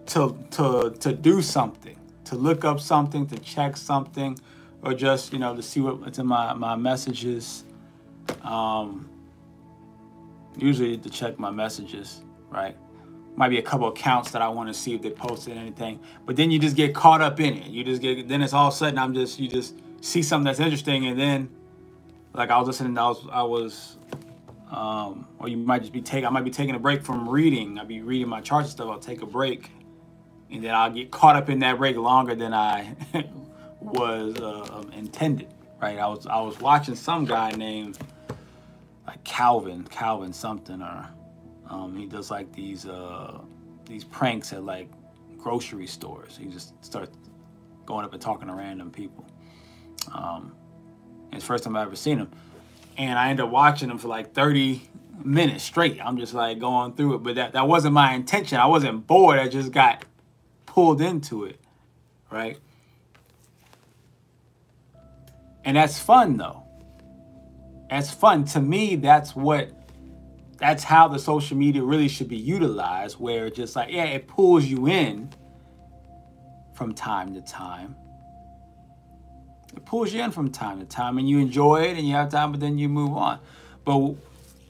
to do something, to look up something, to check something, or just, you know, to see what's in my messages. Usually to check my messages, right? Might be a couple accounts that I want to see if they posted anything, but then you just get caught up in it. Then it's all of a sudden you just see something that's interesting, and then like I was listening, or you might just be I might be taking a break from reading. I'll be reading my charts and stuff. I'll take a break, and then I'll get caught up in that break longer than I was intended, right? I was watching some guy named like Calvin something, or he does like these pranks at like grocery stores. He just starts going up and talking to random people. It's the first time I've ever seen him, and I ended up watching him for like 30 minutes straight. I'm just like going through it, but that wasn't my intention. I wasn't bored. I just got pulled into it, right? And that's fun though. That's fun. To me, that's how the social media really should be utilized, where it's just like, yeah, it pulls you in from time to time. It pulls you in from time to time, and you enjoy it and you have time, but then you move on. But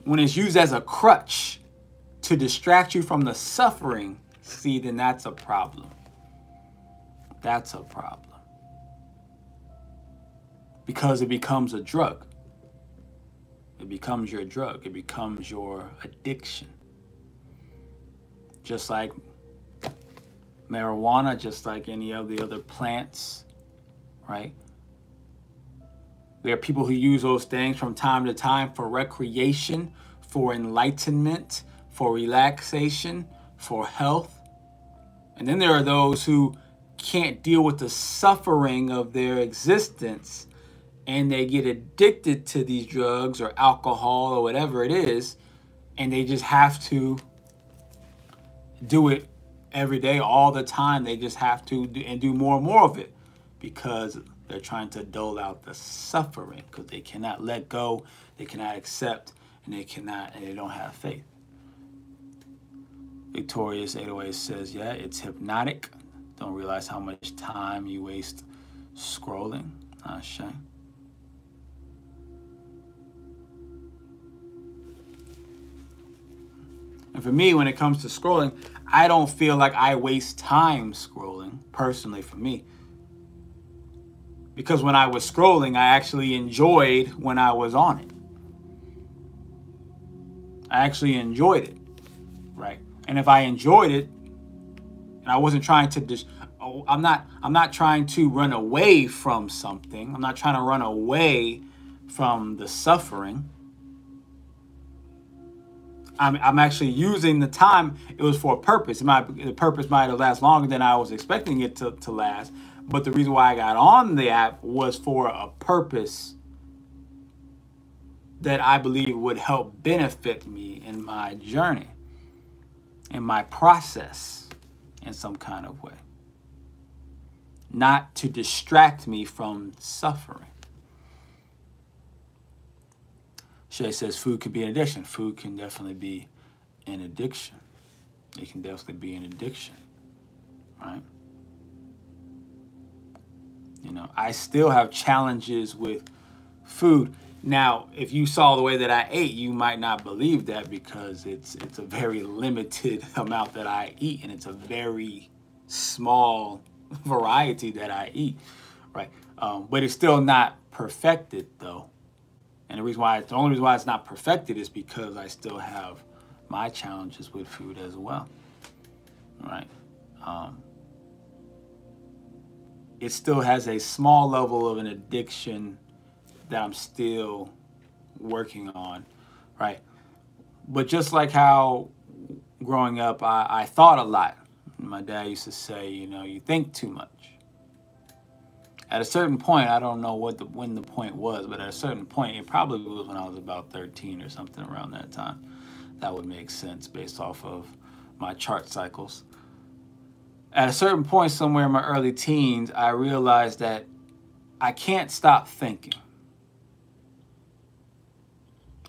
when it's used as a crutch to distract you from the suffering, see, then that's a problem. That's a problem. Because it becomes a drug. It becomes your drug. It becomes your addiction. Just like marijuana, just like any of the other plants, right? There are people who use those things from time to time for recreation, for enlightenment, for relaxation, for health. And then there are those who can't deal with the suffering of their existence, and they get addicted to these drugs or alcohol or whatever it is, and they just have to do it every day, all the time. They just have to do more and more of it because they're trying to dole out the suffering, because they cannot let go, they cannot accept, and they don't have faith. Victorious 808 says, yeah, it's hypnotic. Don't realize how much time you waste scrolling. Shame. And for me, when it comes to scrolling, I don't feel like I waste time scrolling, personally for me. Because when I was scrolling, I actually enjoyed when I was on it. I actually enjoyed it, right? And if I enjoyed it, and I wasn't trying to I'm not trying to run away from something. I'm not trying to run away from the suffering. I'm actually using the time. It was for a purpose. The purpose might have lasted longer than I was expecting it to last. But the reason why I got on the app was for a purpose that I believe would help benefit me in my journey, in my process, in some kind of way. Not to distract me from suffering. Shay says food can be an addiction. Food can definitely be an addiction. It can definitely be an addiction, right? You know, I still have challenges with food. Now, if you saw the way that I ate, you might not believe that, because it's a very limited amount that I eat, and it's a very small variety that I eat, right? But it's still not perfected, though. And the only reason why it's not perfected is because I still have my challenges with food as well, right? It still has a small level of an addiction that I'm still working on, right? But just like how growing up, I thought a lot. My dad used to say, you know, you think too much. At a certain point, I don't know when the point was, but at a certain point, it probably was when I was about 13 or something around that time. That would make sense based off of my chart cycles. At a certain point, somewhere in my early teens, I realized that I can't stop thinking.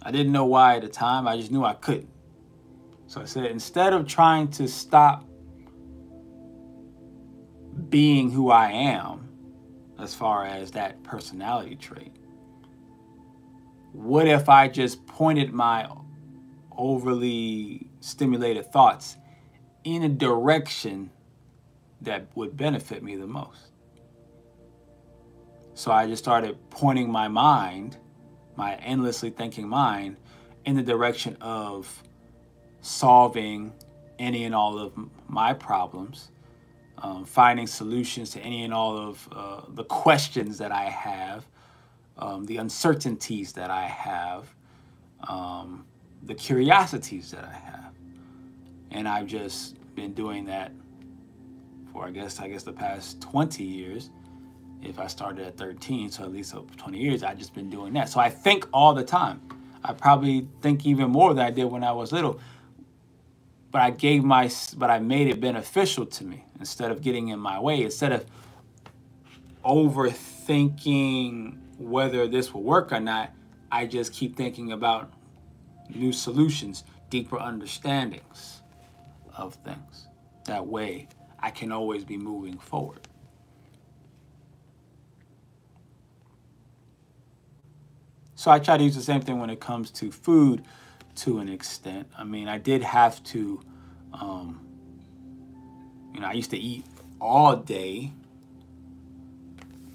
I didn't know why at the time. I just knew I couldn't. So I said, instead of trying to stop being who I am, as far as that personality trait. What if I just pointed my overly stimulated thoughts in a direction that would benefit me the most? So I just started pointing my mind, my endlessly thinking mind, in the direction of solving any and all of my problems, finding solutions to any and all of the questions that I have, the uncertainties that I have, the curiosities that I have. And I've just been doing that for, I guess the past 20 years. If I started at 13, so at least 20 years, I've just been doing that. So I think all the time. I probably think even more than I did when I was little. But I made it beneficial to me instead of getting in my way. Instead of overthinking whether this will work or not, I just keep thinking about new solutions, deeper understandings of things. That way, I can always be moving forward. So I try to use the same thing when it comes to food to an extent. I mean, I did have to, I used to eat all day,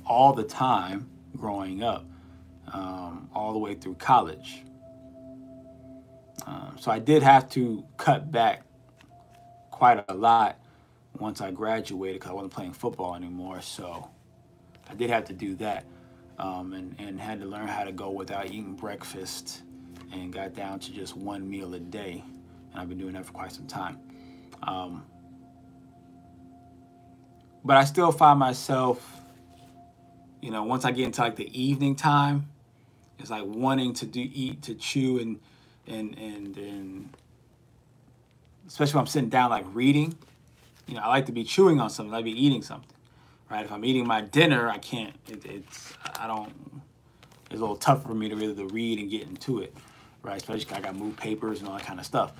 all the time growing up, all the way through college. So I did have to cut back quite a lot once I graduated because I wasn't playing football anymore. So I did have to do that. And had to learn how to go without eating breakfast, and got down to just one meal a day. And I've been doing that for quite some time. But I still find myself, once I get into like the evening time, it's like wanting to eat, to chew, and especially when I'm sitting down like reading, I like to be chewing on something, I like to be eating something. Right? If I'm eating my dinner, I can't. It's a little tougher for me to really read and get into it, right? Especially because I got moved papers and all that kind of stuff,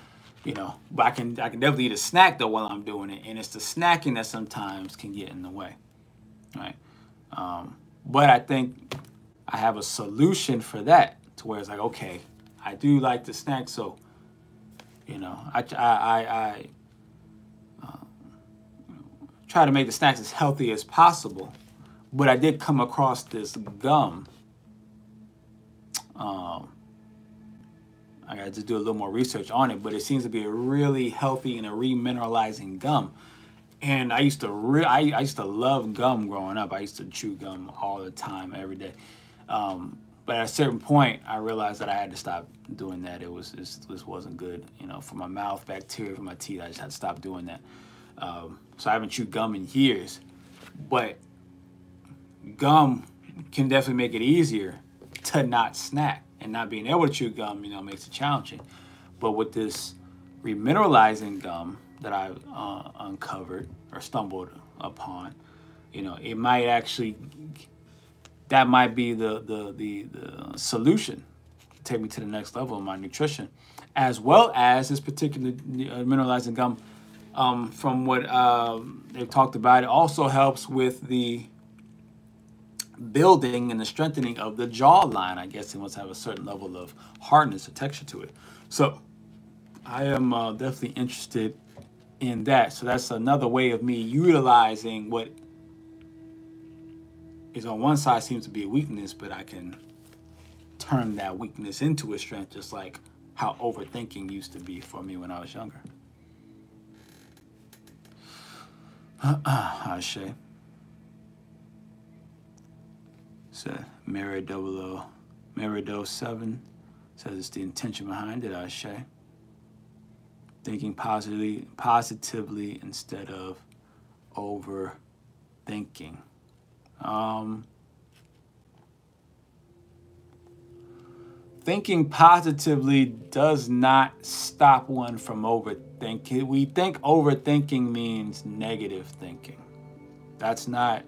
But I can definitely eat a snack though while I'm doing it, and it's the snacking that sometimes can get in the way, right? But I think I have a solution for that, to where it's like, okay, I do like to snack, so I try to make the snacks as healthy as possible. But I did come across this gum. I got to just do a little more research on it, but it seems to be a really healthy and a remineralizing gum. And I used to love gum growing up. I used to chew gum all the time, every day. But at a certain point, I realized that I had to stop doing that. This wasn't good, for my mouth, bacteria, for my teeth. I just had to stop doing that. So I haven't chewed gum in years, but gum can definitely make it easier to not snack, and not being able to chew gum, makes it challenging. But with this remineralizing gum that I've uncovered or stumbled upon, it might actually, that might be the solution to take me to the next level of my nutrition, as well as this particular mineralizing gum. From what they've talked about, it also helps with the building and the strengthening of the jawline. I guess it must have a certain level of hardness or texture to it. So I am definitely interested in that. So that's another way of me utilizing what is on one side seems to be a weakness, but I can turn that weakness into a strength, just like how overthinking used to be for me when I was younger. Ashe. So Merido 7 says it's the intention behind it. Ashe. Thinking positively instead of overthinking. Thinking positively does not stop one from overthinking. We think overthinking means negative thinking. That's not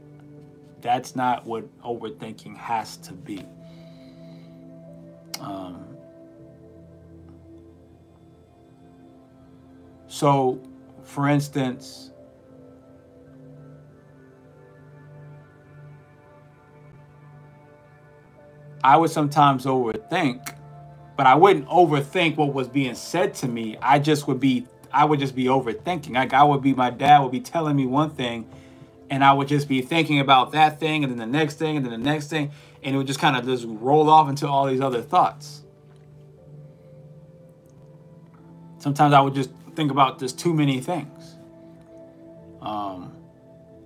what overthinking has to be. So, for instance, I would sometimes overthink, but I wouldn't overthink what was being said to me. I would just be overthinking. Like my dad would be telling me one thing, and I would just be thinking about that thing, and then the next thing, and then the next thing, and it would just kind of just roll off into all these other thoughts. Sometimes I would just think about just too many things.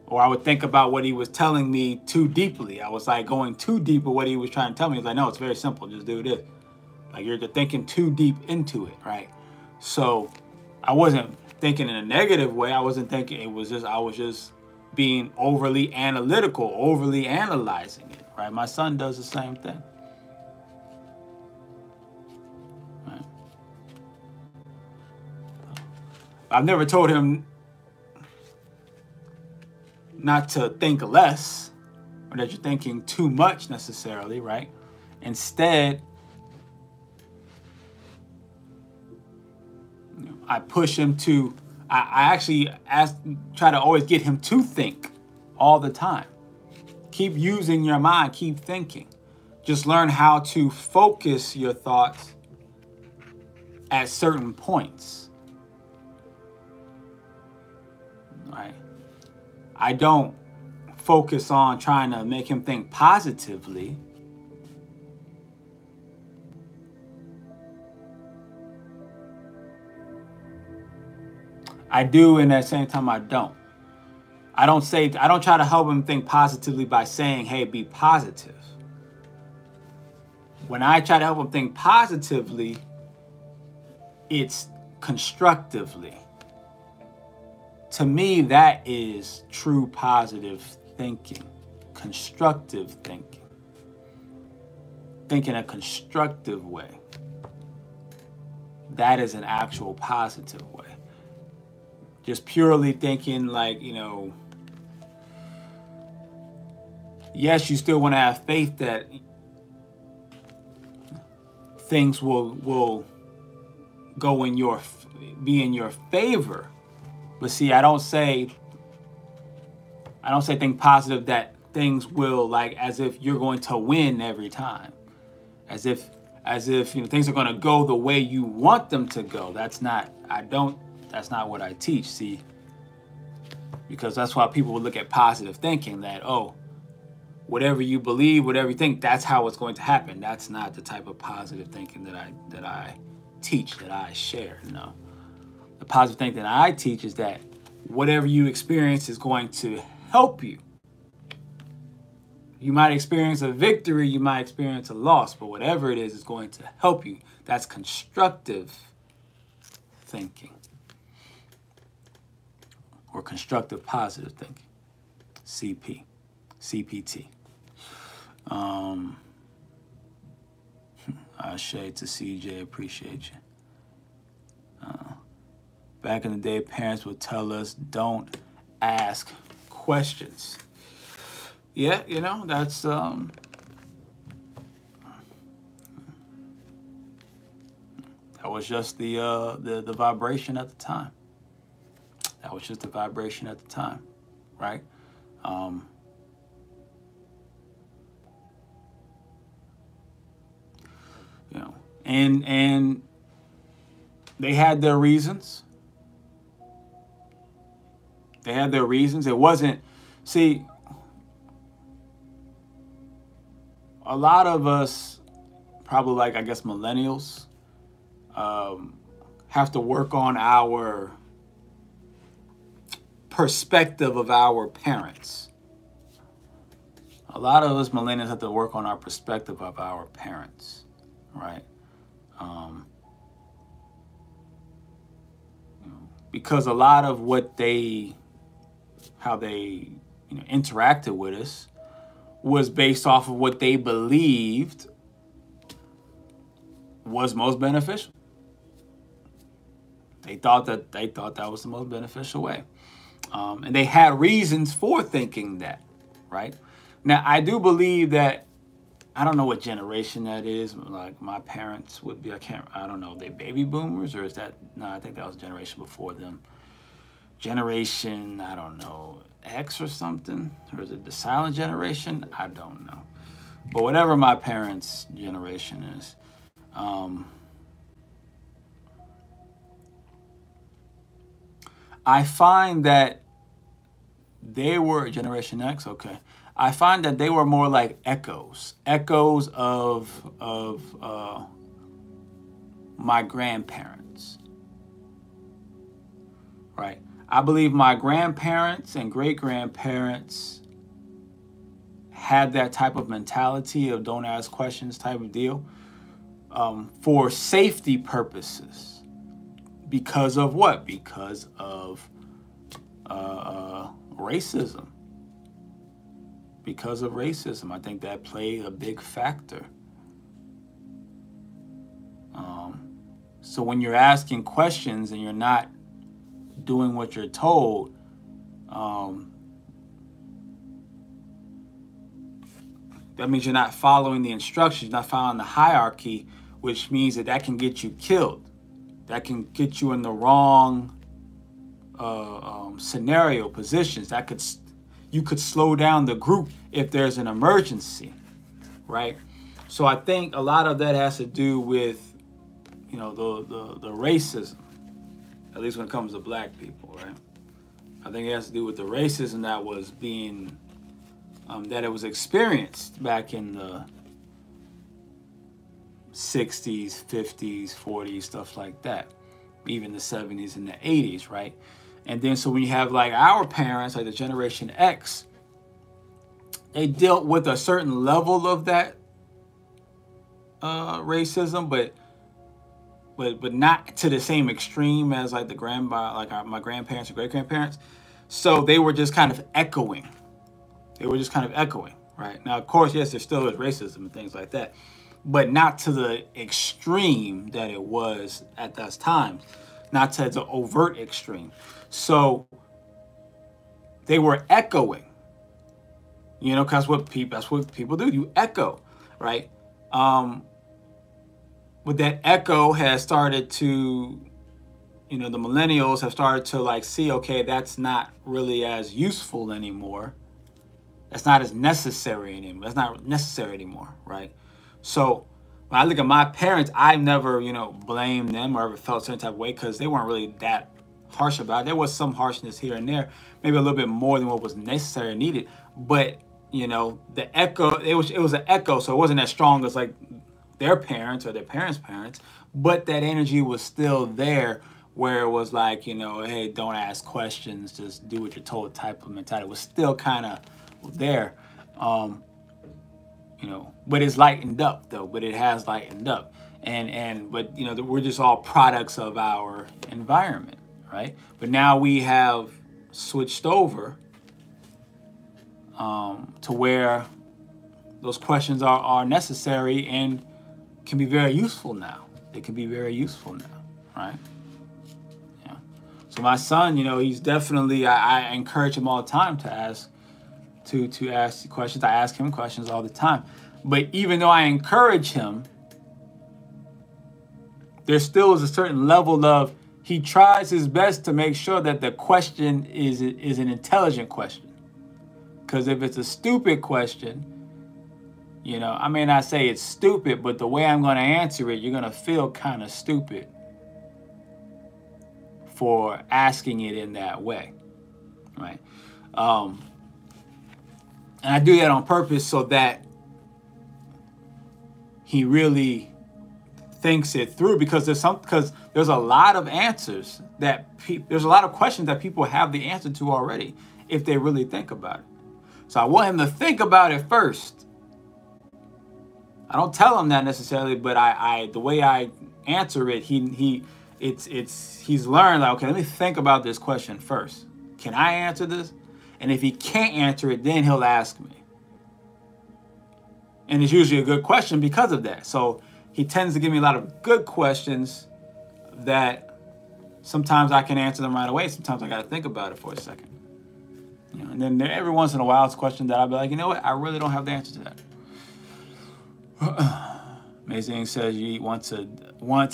Or I would think about what he was telling me too deeply. I was like going too deep with what he was trying to tell me. He's like, no, it's very simple. Just do this. Like you're thinking too deep into it, right? So I wasn't thinking in a negative way. I wasn't thinking, I was just being overly analytical, overly analyzing it, right? My son does the same thing. Right? I've never told him not to think less, or that you're thinking too much necessarily, right? Instead, I push him to, I actually try to always get him to think all the time. Keep using your mind, keep thinking. Just learn how to focus your thoughts at certain points. Right? I don't focus on trying to make him think positively. I do, and at the same time I don't. I don't try to help him think positively by saying, hey, be positive. When I try to help him think positively, it's constructively. To me, that is true positive thinking, constructive thinking. Think in a constructive way. That is an actual positive way. Just purely thinking like, yes, you still want to have faith that things will go be in your favor. But see, I don't say think positive that things will, like, as if you're going to win every time. As if things are going to go the way you want them to go. That's not what I teach, see? Because that's why people will look at positive thinking that, oh, whatever you believe, whatever you think, that's how it's going to happen. That's not the type of positive thinking that I teach, that I share. No. The positive thinking that I teach is that whatever you experience is going to help you. You might experience a victory, you might experience a loss, but whatever it is going to help you. That's constructive thinking. Or constructive positive thinking. CPT. Shade to CJ, appreciate you. Back in the day, parents would tell us, don't ask questions. Yeah, that's that was just the vibration at the time. That was just the vibration at the time, right? And they had their reasons. They had their reasons. It wasn't, see, a lot of us, probably like, I guess, millennials, have to work on our perspective of our parents. A lot of us millennials have to work on our perspective of our parents, right? Because a lot of how they interacted with us was based off of what they believed was most beneficial. They thought that was the most beneficial way. And they had reasons for thinking that, right? Now, I do believe that, I don't know what generation that is. Like, my parents would be, I don't know, they baby boomers, or is that, no, I think that was a generation before them. Generation, I don't know, X or something? Or is it the silent generation? I don't know. But whatever my parents' generation is, I find that they were Generation X. Okay, I find that they were more like echoes of my grandparents. Right. I believe my grandparents and great grandparents had that type of mentality of don't ask questions type of deal, for safety purposes. Because of what? Because of racism. Because of racism. I think that played a big factor. So when you're asking questions and you're not doing what you're told, that means you're not following the instructions, not following the hierarchy, which means that can get you killed. That can get you in the wrong scenario positions. You could slow down the group if there's an emergency, right? So I think a lot of that has to do with, the racism, at least when it comes to black people, right? I think it has to do with the racism that was being, that it was experienced back in the 60s, 50s, 40s, stuff like that. Even the 70s and the 80s, right? And then so when you have like our parents, like the Generation X, they dealt with a certain level of that racism, but not to the same extreme as like my grandparents or great grandparents. So they were just kind of echoing. Right? Now, of course, yes, there still is racism and things like that, but not to the extreme that it was at those times, not to the overt extreme. So they were echoing, because that's what people do. You echo, right? But that echo has started to, the millennials have started to like see, okay, that's not really as useful anymore. That's not as necessary anymore. That's not necessary anymore, right? So when I look at my parents, I never, blamed them or ever felt a certain type of way because they weren't really that harsh about it. There was some harshness here and there, maybe a little bit more than what was necessary and needed. But, the echo, it was an echo, so it wasn't as strong as like their parents or their parents' parents, but that energy was still there where it was like, hey, don't ask questions, just do what you're told type of mentality. It was still kind of there. But it's lightened up though. But it has lightened up, but we're just all products of our environment, right? But now we have switched over to where those questions are necessary and can be very useful now. They can be very useful now, right? Yeah. So my son, he's definitely. I encourage him all the time to ask. To ask questions. I ask him questions all the time. But even though I encourage him, there still is a certain level of he tries his best to make sure that the question is an intelligent question. Because if it's a stupid question, I may not say it's stupid, but the way I'm going to answer it, you're going to feel kind of stupid for asking it in that way, right? And I do that on purpose so that he really thinks it through, because there's a lot of answers there's a lot of questions that people have the answer to already if they really think about it. So I want him to think about it first. I don't tell him that necessarily, but the way I answer it, he's learned like, okay, let me think about this question first. Can I answer this? And if he can't answer it, then he'll ask me. And it's usually a good question because of that. So he tends to give me a lot of good questions that sometimes I can answer them right away. Sometimes I got to think about it for a second. And then every once in a while, it's a question that I'll be like, you know what? I really don't have the answer to that. Amazing says you eat once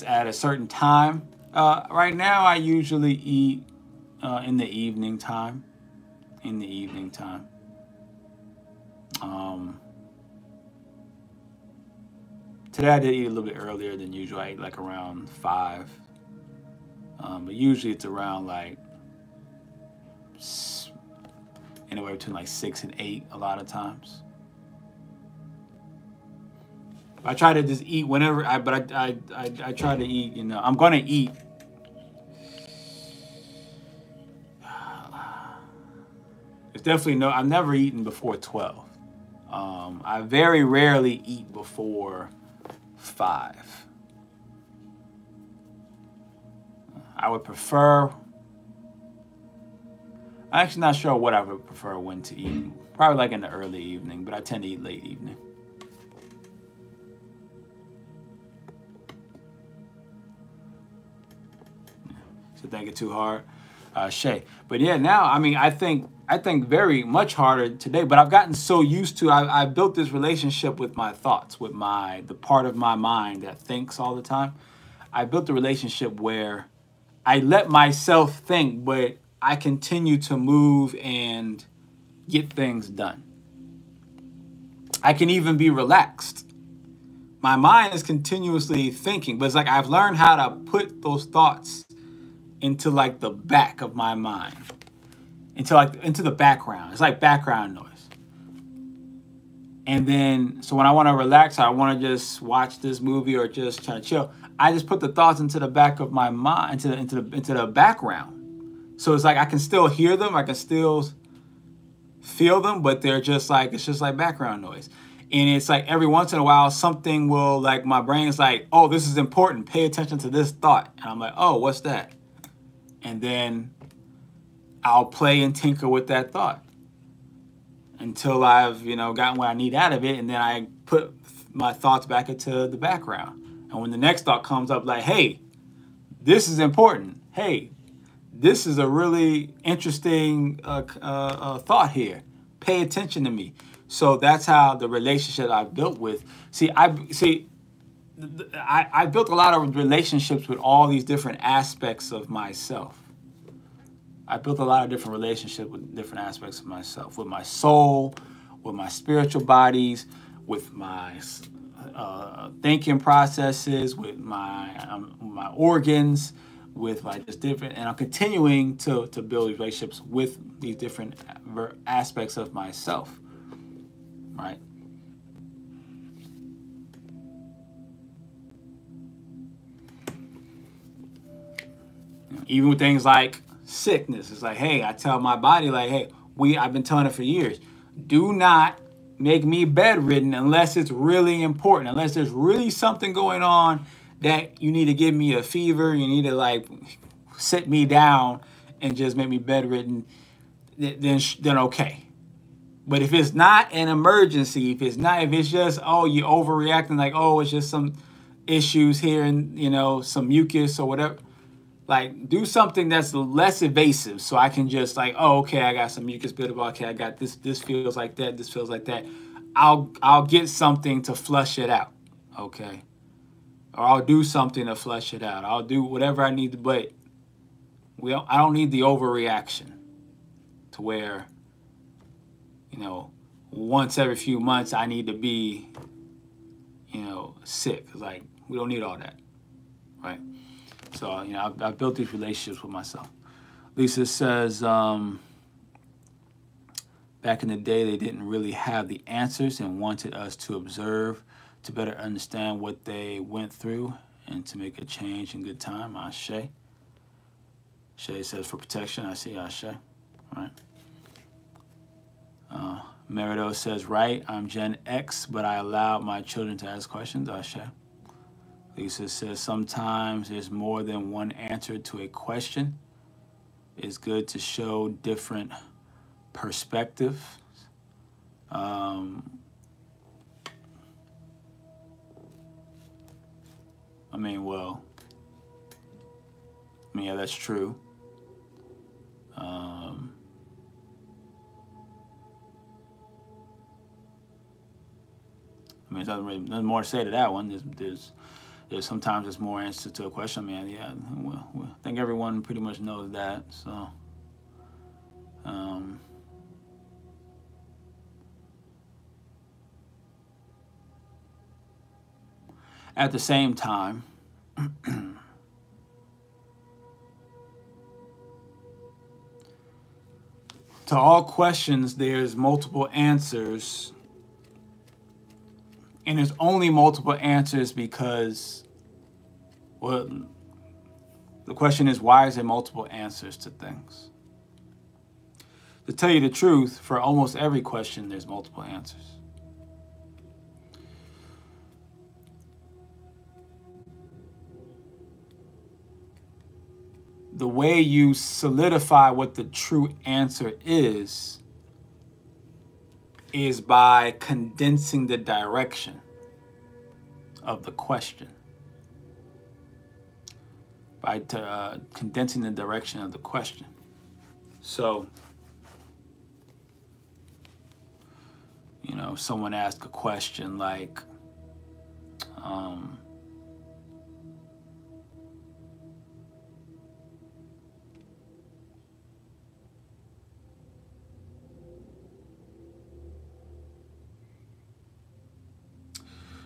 at a certain time. Right now, I usually eat in the evening time. Today I did eat a little bit earlier than usual. I ate like around 5. But usually it's around like anywhere between like 6 and 8 a lot of times. I try to just eat whenever I try to eat, you know, I'm gonna eat. It's definitely no, I've never eaten before 12. I very rarely eat before 5. I would prefer, I'm actually not sure what I would prefer when to eat. Probably like in the early evening, but I tend to eat late evening. So think it too hard, Shay. But yeah, now I mean, I think very much harder today. But I've gotten so used to. I built this relationship with my thoughts, with the part of my mind that thinks all the time. I built a relationship where I let myself think, but I continue to move and get things done. I can even be relaxed. My mind is continuously thinking, but it's like I've learned how to put those thoughts into like the back of my mind, into the background. It's like background noise. And then, so when I want to relax, I want to just watch this movie or just try to chill, I just put the thoughts into the back of my mind, into the background. So it's like I can still hear them, I can still feel them, but they're just like, it's just like background noise. And it's like every once in a while, something will, like, my brain's like, oh, this is important, pay attention to this thought. And I'm like, oh, what's that? And then I'll play and tinker with that thought until I've, you know, gotten what I need out of it. And then I put my thoughts back into the background. And when the next thought comes up, like, hey, this is important. Hey, this is a really interesting thought here. Pay attention to me. So that's how the relationship I built with. I built a lot of relationships with all these different aspects of myself. I built a lot of different relationships with different aspects of myself, with my soul, with my spiritual bodies, with my thinking processes, with my organs, with like just different, and I'm continuing to build relationships with these different aspects of myself, right? Even with things like sickness, it's like, hey, I tell my body, like, hey, I've been telling it for years, do not make me bedridden unless it's really important, unless there's really something going on that you need to give me a fever, you need to like sit me down and just make me bedridden, then okay. But if it's not an emergency, if it's just, oh, you're overreacting, like, oh, it's just some issues here and, you know, some mucus or whatever, like, do something that's less invasive so I can just like, oh, okay, I got some mucus buildup. Okay, I got this feels like that, this feels like that. I'll get something to flush it out, okay? Or I'll do something to flush it out. I'll do whatever I need to, but I don't need the overreaction to where, you know, once every few months I need to be, you know, sick. It's like, we don't need all that, right? So, you know, I've built these relationships with myself. Lisa says, back in the day, they didn't really have the answers and wanted us to observe to better understand what they went through and to make a change in good time. Ashe. Shay says, for protection. I see Ashe. All right. Merido says, right, I'm Gen X, but I allowed my children to ask questions. Ashe. Lisa says, sometimes there's more than one answer to a question. It's good to show different perspectives. I mean, yeah, that's true. I mean, nothing more to say to that one. There's sometimes there's more answers to a question. I mean, yeah, well, I think everyone pretty much knows that. So, At the same time, to all questions, there's multiple answers. And there's only multiple answers because, well, the question is, why is there multiple answers to things? To tell you the truth, for almost every question, there's multiple answers. The way you solidify what the true answer is by condensing the direction of the question. By condensing the direction of the question. So, you know, someone asked a question like,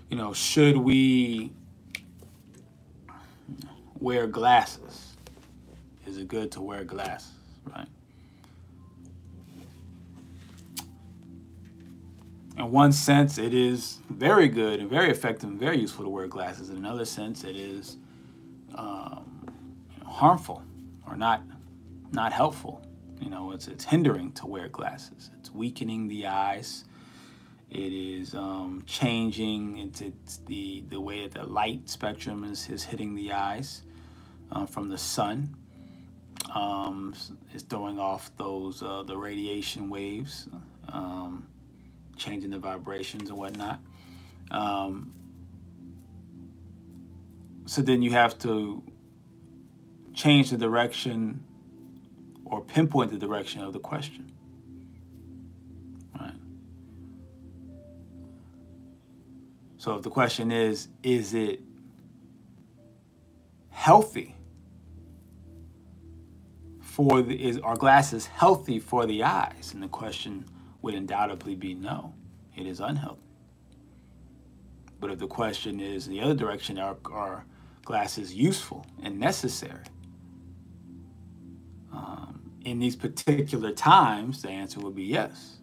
you know, should we wear glasses? Is it good to wear glasses, right? In one sense, it is very good and very effective and very useful to wear glasses. In another sense, it is harmful or not helpful. You know, it's hindering to wear glasses. It's weakening the eyes. It is changing into the way that the light spectrum is hitting the eyes from the sun. It's throwing off those the radiation waves, changing the vibrations and whatnot. So then you have to change the direction or pinpoint the direction of the question. So if the question is it healthy for are glasses healthy for the eyes? And the question would undoubtedly be no, it is unhealthy. But if the question is in the other direction, are glasses useful and necessary? In these particular times, the answer would be yes.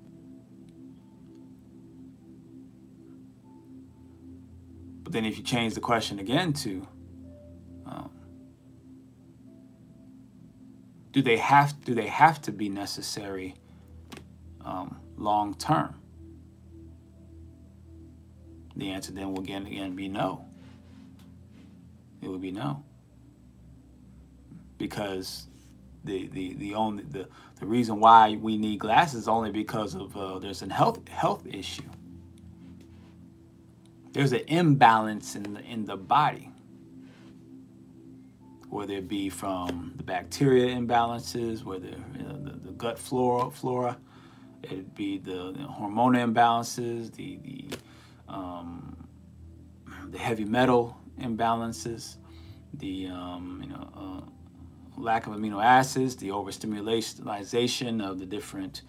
But then if you change the question again to, do they have to be necessary long term? The answer then will again be no. It would be no. Because the reason why we need glasses is only because of there's a health issue. There's an imbalance in the body, whether it be from the bacteria imbalances, whether the gut flora, it'd be the hormonal imbalances, the heavy metal imbalances, the lack of amino acids, the overstimulation of the different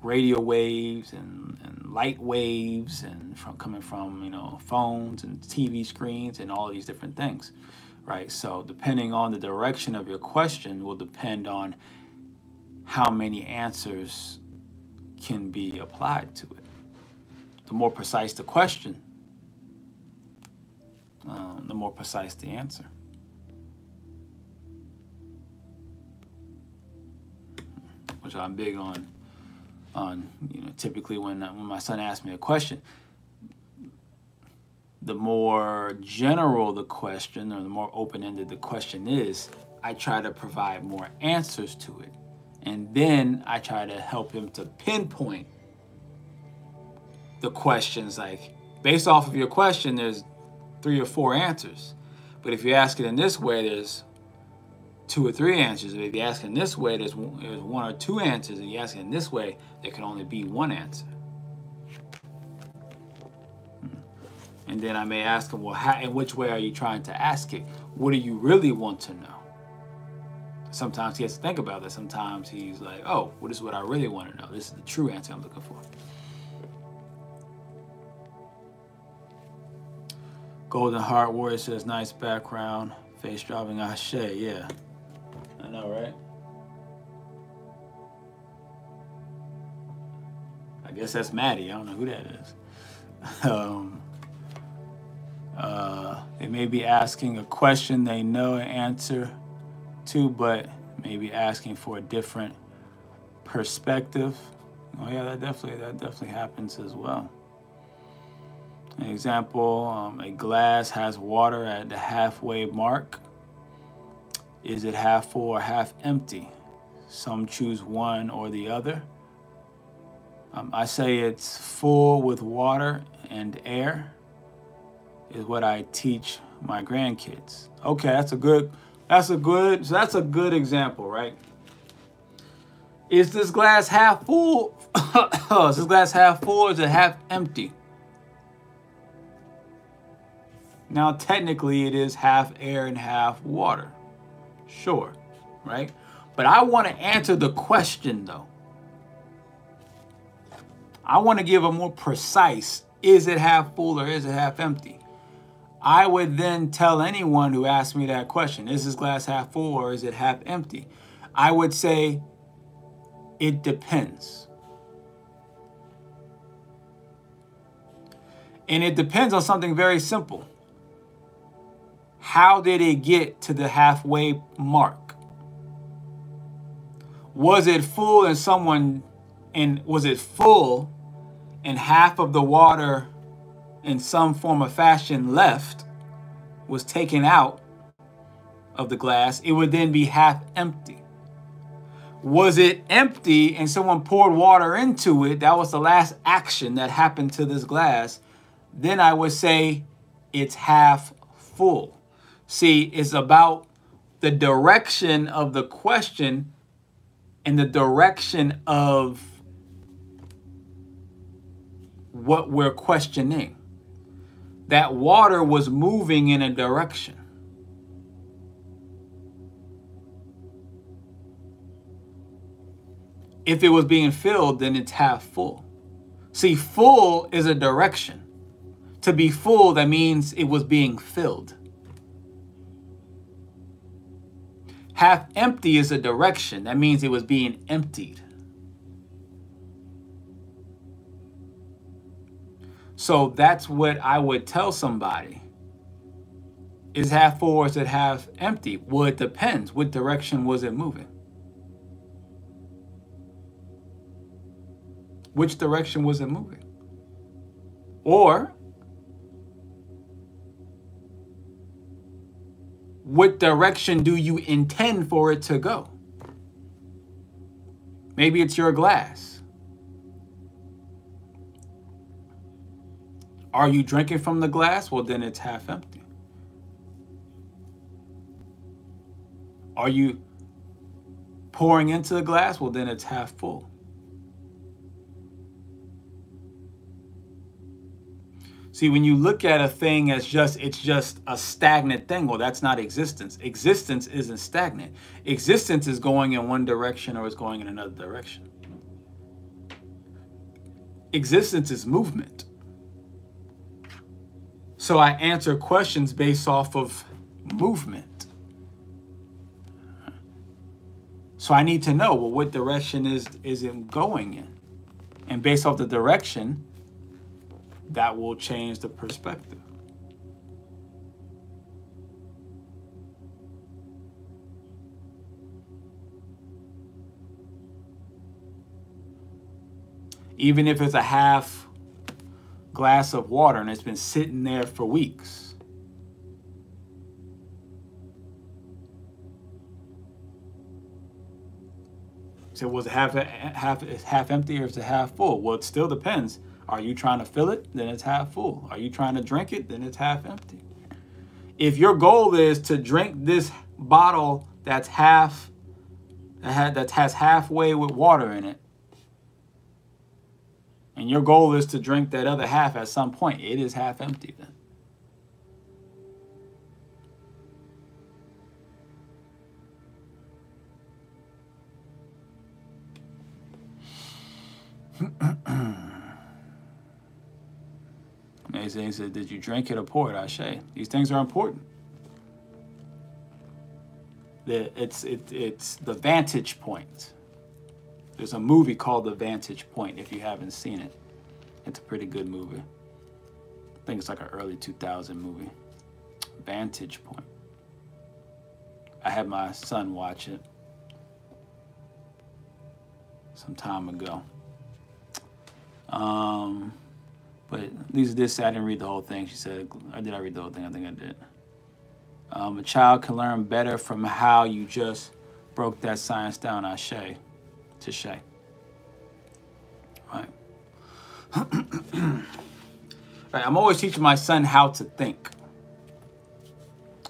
radio waves and light waves and coming from phones and TV screens and all of these different things, right? So depending on the direction of your question will depend on how many answers can be applied to it. The more precise the question, the more precise the answer. Which I'm big on typically when my son asks me a question, the more general the question or the more open-ended the question is, I try to provide more answers to it. And then I try to help him to pinpoint the questions. Like, based off of your question, there's 3 or 4 answers. But if you ask it in this way, there's 2 or 3 answers. If you ask it in this way, there's 1 or 2 answers. And you ask it in this way, there can only be 1 answer. And then I may ask him, well, in which way are you trying to ask it? What do you really want to know? Sometimes he has to think about that. Sometimes he's like, oh, well, this is what I really want to know. This is the true answer I'm looking for. Golden Heart Warrior says, nice background. Face dropping Ashe. Yeah. I know, right? I guess that's Maddie. I don't know who that is. They may be asking a question they know an answer to, but maybe asking for a different perspective. Oh yeah, that definitely happens as well. An example, a glass has water at the halfway mark. Is it half full or half empty? Some choose one or the other. I say it's full with water and air is what I teach my grandkids. Okay, that's a good example, right? Is this glass half full? Is this glass half full or is it half empty? Now, technically, it is half air and half water. Sure, right? But I want to answer the question, though. I want to give a more precise, is it half full or is it half empty? I would then tell anyone who asks me that question, is this glass half full or is it half empty? I would say, it depends. And it depends on something very simple. How did it get to the halfway mark? Was it full was it full and half of the water in some form of fashion left, was taken out of the glass? It would then be half empty. Was it empty and someone poured water into it? That was the last action that happened to this glass. Then I would say it's half full. See, it's about the direction of the question and the direction of what we're questioning. That water was moving in a direction. If it was being filled, then it's half full. See, full is a direction. To be full, that means it was being filled. Half empty is a direction. That means it was being emptied. So that's what I would tell somebody. Is half full or is it half empty? Well, it depends. What direction was it moving? Which direction was it moving? Or what direction do you intend for it to go? Maybe it's your glass. Are you drinking from the glass? Well, then it's half empty. Are you pouring into the glass? Well, then it's half full. See, when you look at a thing as it's just a stagnant thing, well, that's not existence. Existence isn't stagnant. Existence is going in one direction or it's going in another direction. Existence is movement. So I answer questions based off of movement. So I need to know, well, what direction is it going in? And based off the direction, that will change the perspective. Even if it's a half glass of water and it's been sitting there for weeks. So was it half empty or is it half full? Well, it still depends. Are you trying to fill it? Then it's half full. Are you trying to drink it? Then it's half empty. If your goal is to drink this bottle that has halfway with water in it, and your goal is to drink that other half at some point, it is half empty then. They He said, did you drink it or pour it? Ashe. These things are important. It's the vantage point. There's a movie called The Vantage Point, if you haven't seen it. It's a pretty good movie. I think it's like an early 2000 movie. Vantage Point. I had my son watch it some time ago. But Lisa did say I didn't read the whole thing. She said, did I read the whole thing? I think I did. A child can learn better from how you just broke that science down, Ashe. Touche. Right. Right. I'm always teaching my son how to think.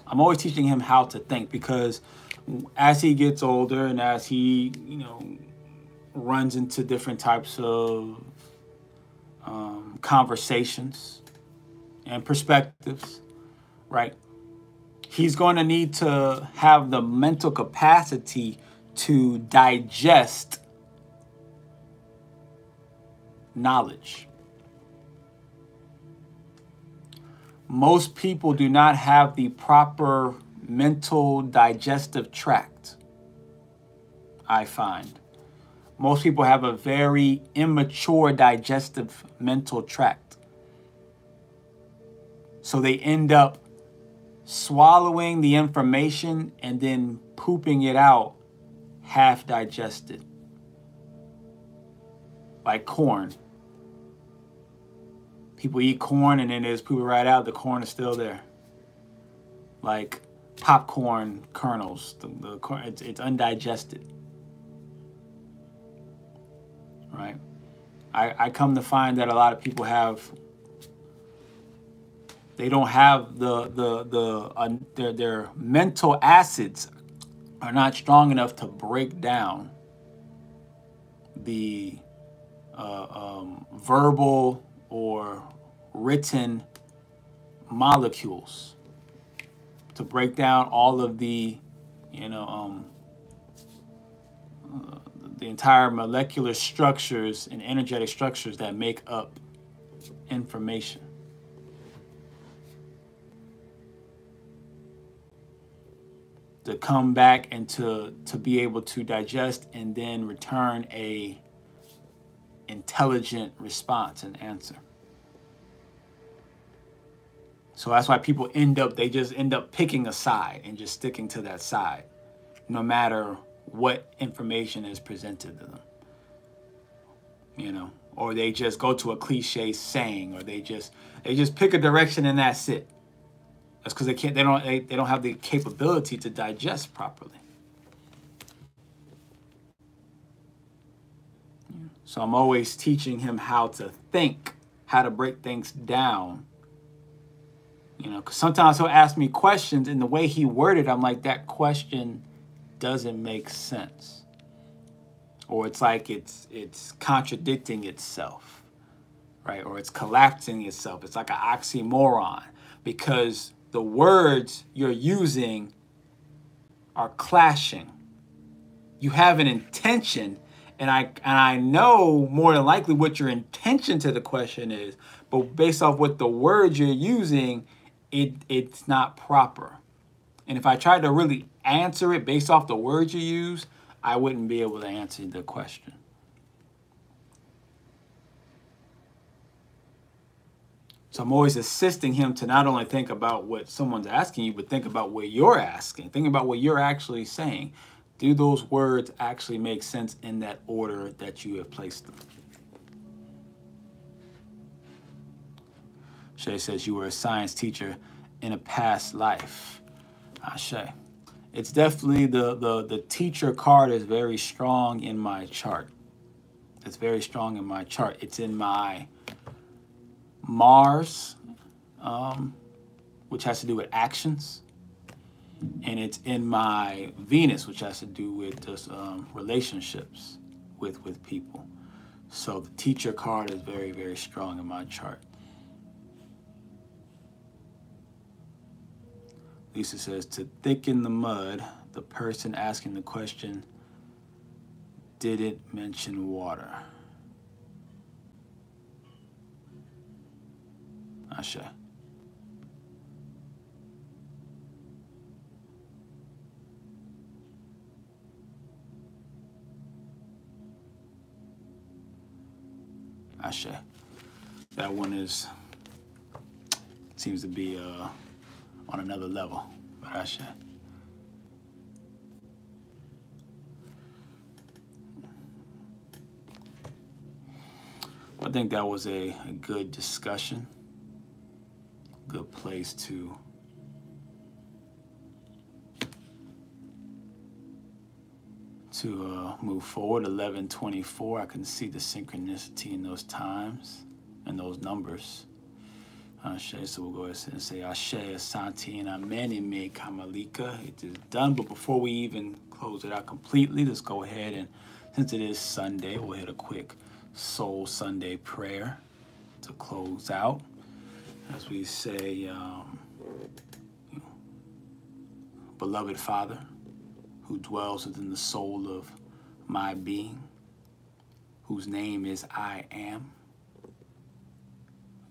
I'm always teaching him how to think, because as he gets older and as he, runs into different types of conversations and perspectives, right? He's going to need to have the mental capacity to digest knowledge. Most people do not have the proper mental digestive tract, I find. Most people have a very immature digestive mental tract. So they end up swallowing the information and then pooping it out half digested. Like corn. People eat corn and then they just poop it right out. The corn is still there. Like popcorn kernels. The corn, it's undigested. Right? I come to find that a lot of people they don't have their mental acids are not strong enough to break down the verbal or written molecules, to break down all of the the entire molecular structures and energetic structures that make up information. To come back and to be able to digest and then return a intelligent response and answer. So that's why people they just end up picking a side and just sticking to that side, no matter what information is presented to them. Or they just go to a cliche saying, or they just pick a direction and that's it. That's because they don't have the capability to digest properly. So I'm always teaching him how to think, how to break things down. Because sometimes he'll ask me questions, and the way he worded, I'm like, that question doesn't make sense. Or it's like it's contradicting itself, right? Or it's collapsing itself. It's like an oxymoron, because the words you're using are clashing. You have an intention, and I know more than likely what your intention to the question is, but based off what the words you're using, it's not proper. And if I tried to really answer it based off the words you use, I wouldn't be able to answer the question. So I'm always assisting him to not only think about what someone's asking you, but think about what you're asking. Think about what you're actually saying. Do those words actually make sense in that order that you have placed them? Shay says you were a science teacher in a past life. Ashe. It's definitely the teacher card is very strong in my chart. It's very strong in my chart. It's in my Mars, which has to do with actions. And it's in my Venus, which has to do with just relationships with people. So the teacher card is very, very strong in my chart. Lisa says, to thicken the mud, the person asking the question didn't mention water. Ashe. Ashe. That one seems to be on another level, but Ashe. I think that was a good discussion, good place to move forward. 11:24, I can see the synchronicity in those times and those numbers. Ashe, so we'll go ahead and say Ashe, Asante, and Amen, and May Kamalika. It is done, but before we even close it out completely, let's go ahead and, since it is Sunday, we'll hit a quick Soul Sunday prayer to close out. As we say, beloved Father, who dwells within the soul of my being, whose name is I Am.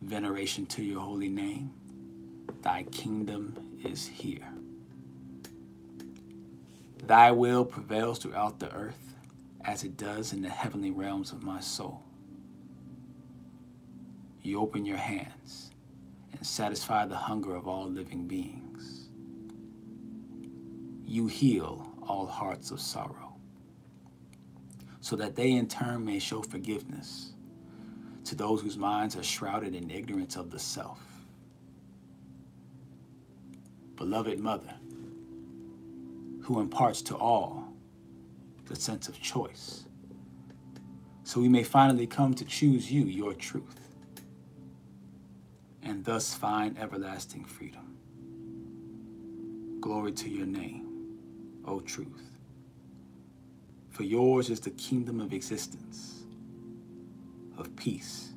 Veneration to your holy name. Thy kingdom is here. Thy will prevails throughout the earth as it does in the heavenly realms of my soul. You open your hands and satisfy the hunger of all living beings. You heal all hearts of sorrow, so that they in turn may show forgiveness to those whose minds are shrouded in ignorance of the self. Beloved Mother, who imparts to all the sense of choice, so we may finally come to choose you, your truth, and thus find everlasting freedom. Glory to your name, O truth. For yours is the kingdom of existence, of peace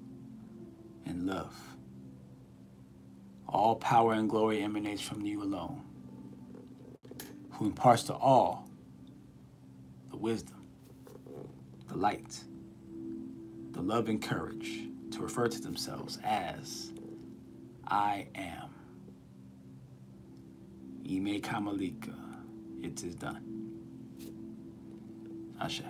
and love. All power and glory emanates from you alone, who imparts to all the wisdom, the light, the love and courage to refer to themselves as I am. Ime Kamalika, it is done. Ashe.